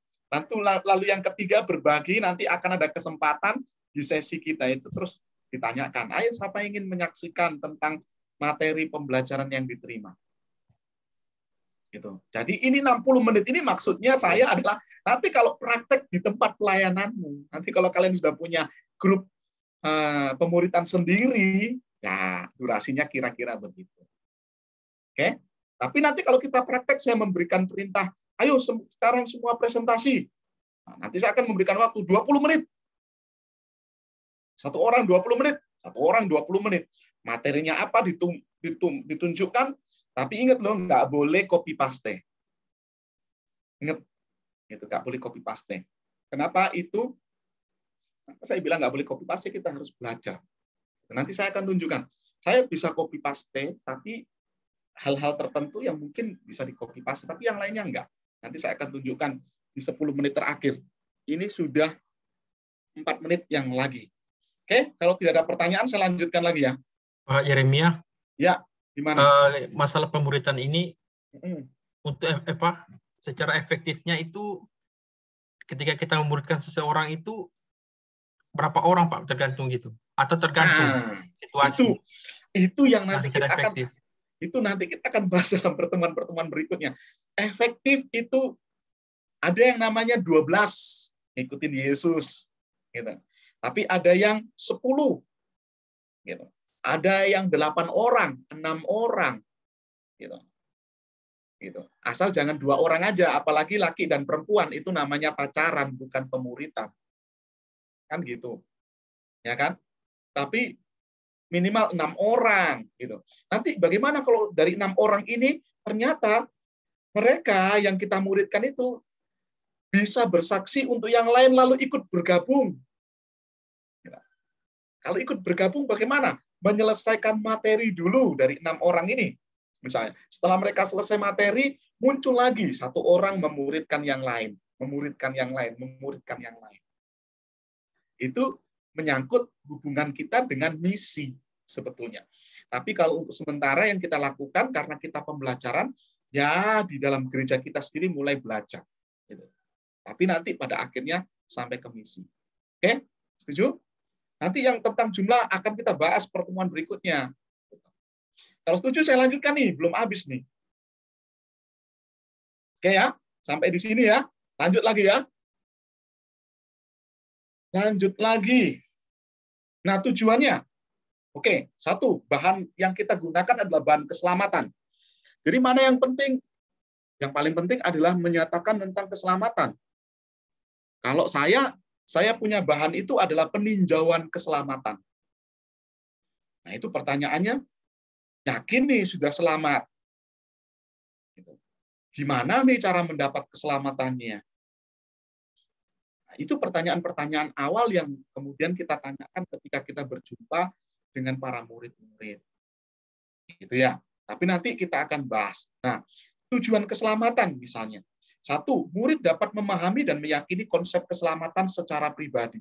Lalu yang ketiga berbagi, nanti akan ada kesempatan di sesi kita itu terus ditanyakan. Ayo siapa yang ingin menyaksikan tentang materi pembelajaran yang diterima. Gitu. Jadi ini 60 menit ini maksudnya saya adalah nanti kalau praktek di tempat pelayananmu, nanti kalau kalian sudah punya grup pemuritan sendiri, ya durasinya kira-kira begitu. Oke? Tapi nanti kalau kita praktek saya memberikan perintah, ayo sekarang semua presentasi. Nah, nanti saya akan memberikan waktu 20 menit. Satu orang 20 menit, satu orang 20 menit. Materinya apa ditunjukkan, tapi ingat loh, nggak boleh copy paste. Ingat, itu nggak boleh copy paste. Kenapa itu? Saya bilang nggak boleh copy paste, kita harus belajar. Nanti saya akan tunjukkan. Saya bisa copy paste, tapi hal-hal tertentu yang mungkin bisa di copy paste, tapi yang lainnya enggak. Nanti saya akan tunjukkan di 10 menit terakhir. Ini sudah 4 menit yang lagi. Oke, kalau tidak ada pertanyaan, saya lanjutkan lagi ya. Pak Yeremia. Ya, gimana? Masalah pemuritan ini, untuk secara efektifnya itu, ketika kita memuridkan seseorang itu, berapa orang, Pak, tergantung gitu? Atau tergantung situasi? Itu yang nanti kita akan bahas dalam pertemuan-pertemuan berikutnya. Efektif itu ada yang namanya 12 ngikutin Yesus, gitu. Tapi ada yang 10, gitu. Ada yang 8 orang, 6 orang, gitu. Gitu. Asal jangan 2 orang aja, apalagi laki dan perempuan itu namanya pacaran, bukan pemuritan. Kan gitu, ya kan? Tapi minimal 6 orang, gitu. Nanti bagaimana kalau dari 6 orang ini ternyata mereka yang kita muridkan itu bisa bersaksi untuk yang lain lalu ikut bergabung. Kalau ikut bergabung bagaimana? Menyelesaikan materi dulu dari 6 orang ini. Misalnya, setelah mereka selesai materi, muncul lagi 1 orang memuridkan yang lain, memuridkan yang lain, memuridkan yang lain. Itu menyangkut hubungan kita dengan misi sebetulnya. Tapi kalau untuk sementara yang kita lakukan karena kita pembelajaran, ya di dalam gereja kita sendiri mulai belajar. Gitu. Tapi nanti pada akhirnya sampai ke misi. Oke? Setuju? Nanti yang tentang jumlah akan kita bahas pertemuan berikutnya. Kalau setuju saya lanjutkan nih, belum habis nih. Oke ya, sampai di sini ya. Lanjut lagi ya. Lanjut lagi. Nah, tujuannya. Oke, 1, bahan yang kita gunakan adalah bahan keselamatan. Jadi mana yang penting? Yang paling penting adalah menyatakan tentang keselamatan. Kalau saya punya bahan itu adalah peninjauan keselamatan. Nah, itu pertanyaannya, yakin nih sudah selamat? Gimana nih cara mendapat keselamatannya? Nah, itu pertanyaan-pertanyaan awal yang kemudian kita tanyakan ketika kita berjumpa dengan para murid-murid. Gitu ya. Tapi nanti kita akan bahas. Nah, tujuan keselamatan misalnya. 1, murid dapat memahami dan meyakini konsep keselamatan secara pribadi.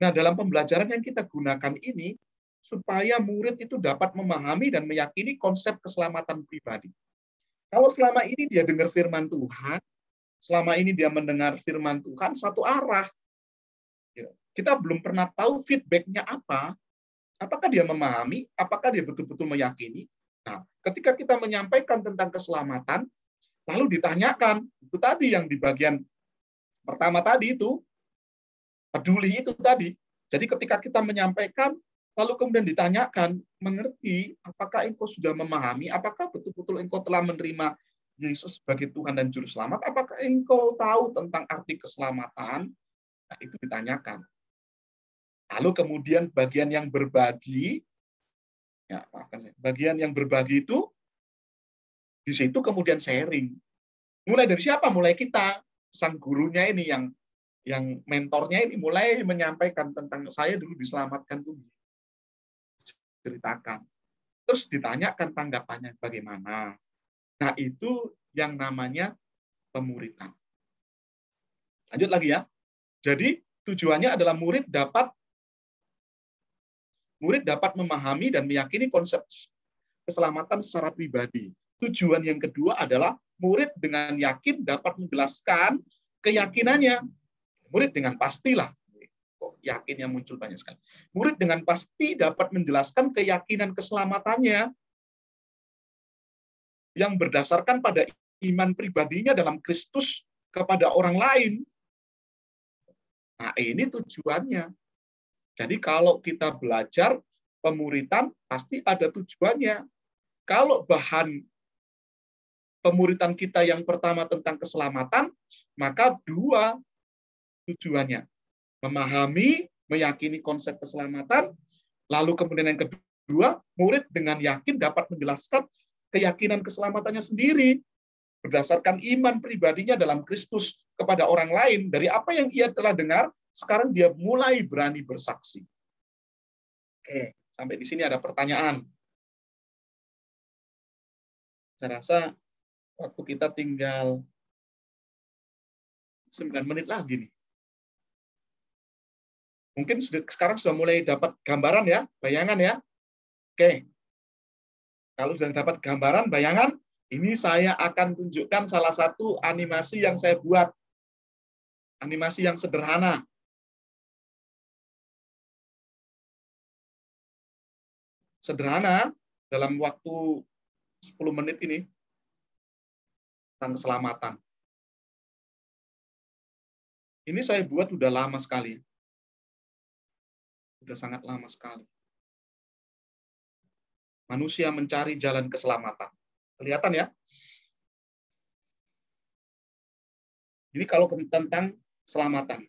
Nah, dalam pembelajaran yang kita gunakan ini, supaya murid itu dapat memahami dan meyakini konsep keselamatan pribadi. Kalau selama ini dia dengar firman Tuhan, selama ini dia mendengar firman Tuhan satu arah, kita belum pernah tahu feedback-nya apa, apakah dia memahami, apakah dia betul-betul meyakini. Nah, ketika kita menyampaikan tentang keselamatan, lalu ditanyakan, itu tadi yang di bagian pertama tadi itu, peduli itu tadi. Jadi ketika kita menyampaikan, lalu kemudian ditanyakan, mengerti, apakah engkau sudah memahami, apakah betul-betul engkau telah menerima Yesus sebagai Tuhan dan Juru Selamat, apakah engkau tahu tentang arti keselamatan? Nah, itu ditanyakan. Lalu kemudian bagian yang berbagi, bagian yang berbagi itu, di situ kemudian sharing. Mulai dari siapa? Mulai kita, sang gurunya ini, yang mentornya ini mulai menyampaikan tentang saya dulu diselamatkan tuh. Ceritakan. Terus ditanyakan tanggapannya bagaimana. Nah, itu yang namanya pemuritan. Lanjut lagi ya. Jadi, tujuannya adalah murid dapat memahami dan meyakini konsep keselamatan secara pribadi. Tujuan yang kedua adalah murid dengan yakin dapat menjelaskan keyakinannya. Murid dengan pastilah. Kok yakinnya muncul banyak sekali. Murid dengan pasti dapat menjelaskan keyakinan keselamatannya yang berdasarkan pada iman pribadinya dalam Kristus kepada orang lain. Nah, ini tujuannya. Jadi kalau kita belajar pemuritan, pasti ada tujuannya. Kalau bahan pemuritan kita yang pertama tentang keselamatan, maka 2 tujuannya. Memahami, meyakini konsep keselamatan, lalu kemudian yang kedua, murid dengan yakin dapat menjelaskan keyakinan keselamatannya sendiri, berdasarkan iman pribadinya dalam Kristus kepada orang lain, dari apa yang ia telah dengar, sekarang dia mulai berani bersaksi. Oke, sampai di sini ada pertanyaan. Saya rasa waktu kita tinggal 9 menit lagi nih. Mungkin sekarang sudah mulai dapat gambaran ya, bayangan ya. Oke. Kalau sudah dapat gambaran, bayangan, ini saya akan tunjukkan salah satu animasi yang saya buat. Animasi yang sederhana. Sederhana, dalam waktu 10 menit ini, tentang keselamatan. Ini saya buat udah lama sekali. Udah sangat lama sekali. Manusia mencari jalan keselamatan. Kelihatan ya? Ini kalau tentang keselamatan.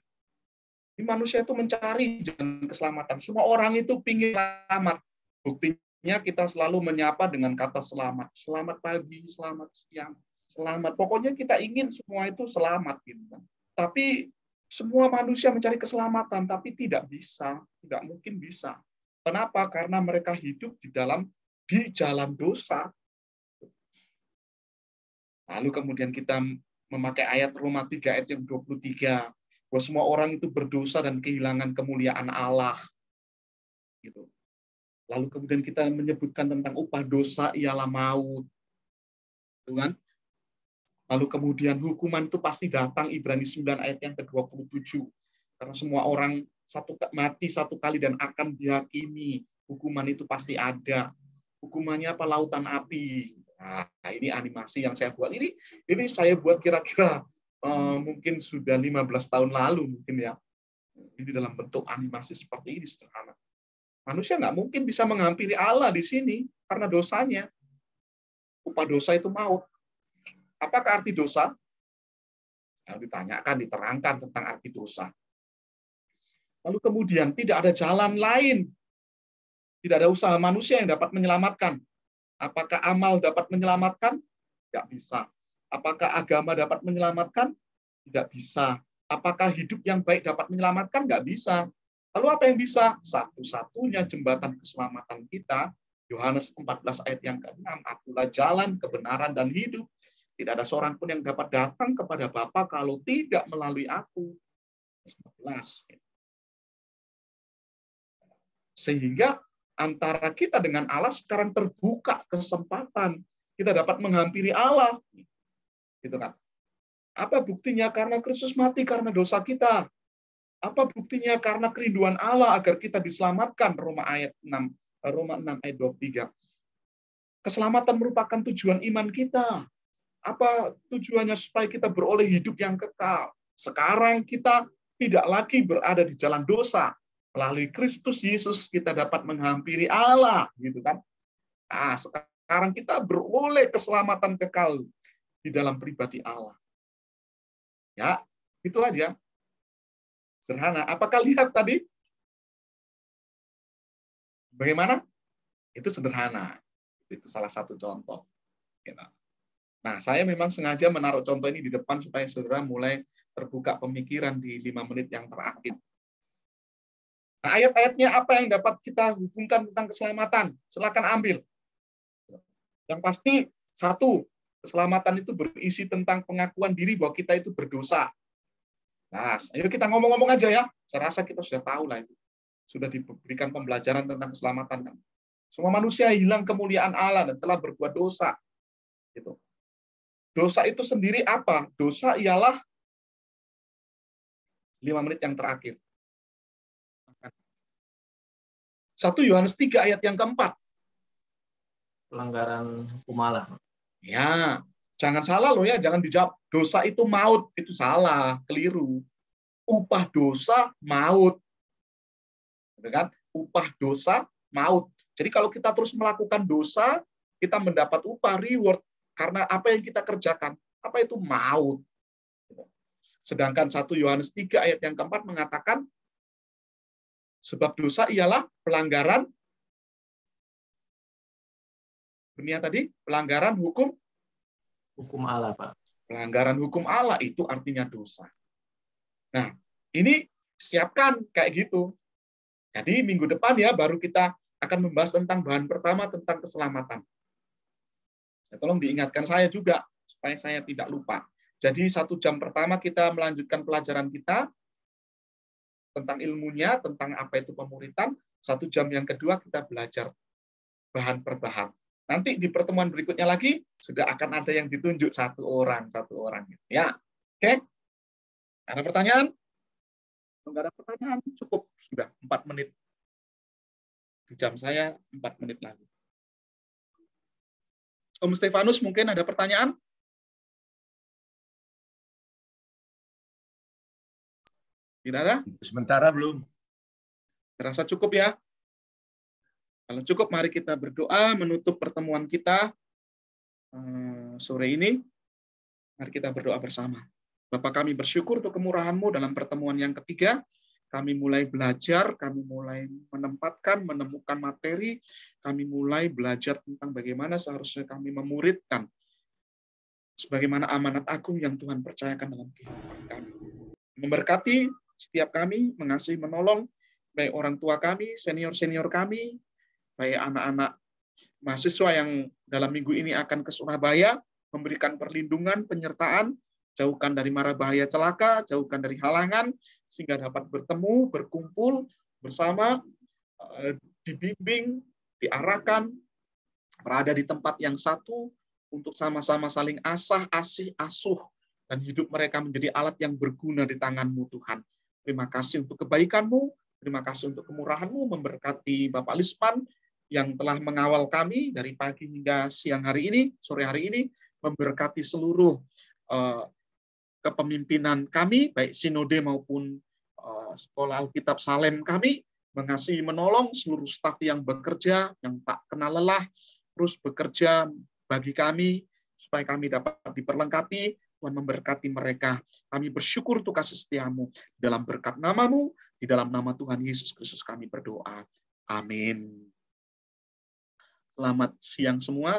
Ini manusia itu mencari jalan keselamatan. Semua orang itu ingin selamat. Buktinya kita selalu menyapa dengan kata selamat. Selamat pagi, selamat siang, selamat. Pokoknya kita ingin semua itu selamat. Gitu. Tapi semua manusia mencari keselamatan, tapi tidak bisa. Tidak mungkin bisa. Kenapa? Karena mereka hidup di jalan dosa. Lalu kemudian kita memakai ayat Roma 3 ayat yang 23. Bahwa semua orang itu berdosa dan kehilangan kemuliaan Allah. Gitu. Lalu kemudian kita menyebutkan tentang upah dosa ialah maut. Kan? Lalu kemudian hukuman itu pasti datang, Ibrani 9 ayat yang ke-27. Karena semua orang mati satu kali dan akan dihakimi. Hukuman itu pasti ada. Hukumannya apa? Lautan api. Nah, ini animasi yang saya buat. Ini saya buat kira-kira mungkin sudah 15 tahun lalu mungkin ya. Ini dalam bentuk animasi seperti ini sederhana. Manusia nggak mungkin bisa menghampiri Allah di sini karena dosanya. Upah dosa itu maut. Apakah arti dosa? Lalu ditanyakan, diterangkan tentang arti dosa. Lalu kemudian tidak ada jalan lain. Tidak ada usaha manusia yang dapat menyelamatkan. Apakah amal dapat menyelamatkan? Tidak bisa. Apakah agama dapat menyelamatkan? Tidak bisa. Apakah hidup yang baik dapat menyelamatkan? Nggak bisa. Lalu apa yang bisa? Satu-satunya jembatan keselamatan kita Yohanes 14 ayat yang ke-6, akulah jalan, kebenaran, dan hidup. Tidak ada seorang pun yang dapat datang kepada Bapa kalau tidak melalui aku. 14. Sehingga antara kita dengan Allah sekarang terbuka kesempatan. Kita dapat menghampiri Allah. Gitu kan? Apa buktinya? Karena Kristus mati karena dosa kita. Apa buktinya? Karena kerinduan Allah agar kita diselamatkan. Roma 6 ayat 23. Keselamatan merupakan tujuan iman kita. Apa tujuannya? Supaya kita beroleh hidup yang kekal. Sekarang kita tidak lagi berada di jalan dosa. Melalui Kristus Yesus kita dapat menghampiri Allah, gitu kan? Nah, sekarang kita beroleh keselamatan kekal di dalam pribadi Allah. Ya, itu aja. Sederhana. Apakah lihat tadi? Bagaimana? Itu sederhana. Itu salah satu contoh. Nah, saya memang sengaja menaruh contoh ini di depan supaya saudara mulai terbuka pemikiran di 5 menit yang terakhir. Nah, ayat-ayatnya apa yang dapat kita hubungkan tentang keselamatan? Silakan ambil. Yang pasti, satu, keselamatan itu berisi tentang pengakuan diri bahwa kita itu berdosa. Nah, ayo kita ngomong-ngomong aja ya. Saya rasa kita sudah tahu lah itu. Sudah diberikan pembelajaran tentang keselamatan. Semua manusia hilang kemuliaan Allah dan telah berbuat dosa. Gitu. Dosa itu sendiri apa? Dosa ialah 5 menit yang terakhir. 1 Yohanes 3 ayat yang keempat. Pelanggaran hukum Allah. Ya, jangan salah loh ya, jangan dijawab dosa itu maut, itu salah, keliru. Upah dosa maut. Kan? Upah dosa maut. Jadi kalau kita terus melakukan dosa, kita mendapat upah reward karena apa yang kita kerjakan. Apa itu maut? Sedangkan 1 Yohanes 3 ayat yang keempat mengatakan sebab dosa ialah pelanggaran dunia tadi, pelanggaran hukum Allah, Pak. Pelanggaran hukum Allah itu artinya dosa. Nah, ini siapkan kayak gitu. Jadi minggu depan ya baru kita akan membahas tentang bahan pertama tentang keselamatan. Ya, tolong diingatkan saya juga supaya saya tidak lupa. Jadi 1 jam pertama kita melanjutkan pelajaran kita tentang ilmunya, tentang apa itu pemuritan. 1 jam yang kedua kita belajar bahan per bahan. Nanti di pertemuan berikutnya lagi sudah akan ada yang ditunjuk satu orang. Ya, oke? Ada pertanyaan? Enggak ada pertanyaan, cukup sudah 4 menit. Di jam saya 4 menit lagi. Om Stefanus mungkin ada pertanyaan? Tidak ada? Sementara belum. Terasa cukup ya? Kalau cukup, mari kita berdoa menutup pertemuan kita sore ini. Mari kita berdoa bersama. Bapa, kami bersyukur untuk kemurahan-Mu dalam pertemuan yang ketiga. Kami mulai belajar, kami mulai menempatkan, menemukan materi, kami mulai belajar tentang bagaimana seharusnya kami memuridkan sebagaimana amanat agung yang Tuhan percayakan dalam kehidupan kami. Memberkati setiap kami, mengasihi, menolong, baik orang tua kami, senior-senior kami, baik anak-anak mahasiswa yang dalam minggu ini akan ke Surabaya, memberikan perlindungan, penyertaan, jauhkan dari mara bahaya celaka, jauhkan dari halangan, sehingga dapat bertemu, berkumpul bersama, dibimbing, diarahkan, berada di tempat yang satu, untuk sama-sama saling asah, asih, asuh, dan hidup mereka menjadi alat yang berguna di tangan-Mu, Tuhan. Terima kasih untuk kebaikan-Mu, terima kasih untuk kemurahan-Mu, memberkati Bapak Lisman, yang telah mengawal kami dari pagi hingga siang hari ini, sore hari ini, memberkati seluruh kepemimpinan kami, baik sinode maupun sekolah Alkitab Salem kami, mengasihi menolong seluruh staf yang bekerja, yang tak kenal lelah, terus bekerja bagi kami, supaya kami dapat diperlengkapi. Tuhan memberkati mereka. Kami bersyukur untuk kasih setia-Mu. Dalam berkat nama-Mu, di dalam nama Tuhan Yesus Kristus kami berdoa. Amin. Selamat siang semua.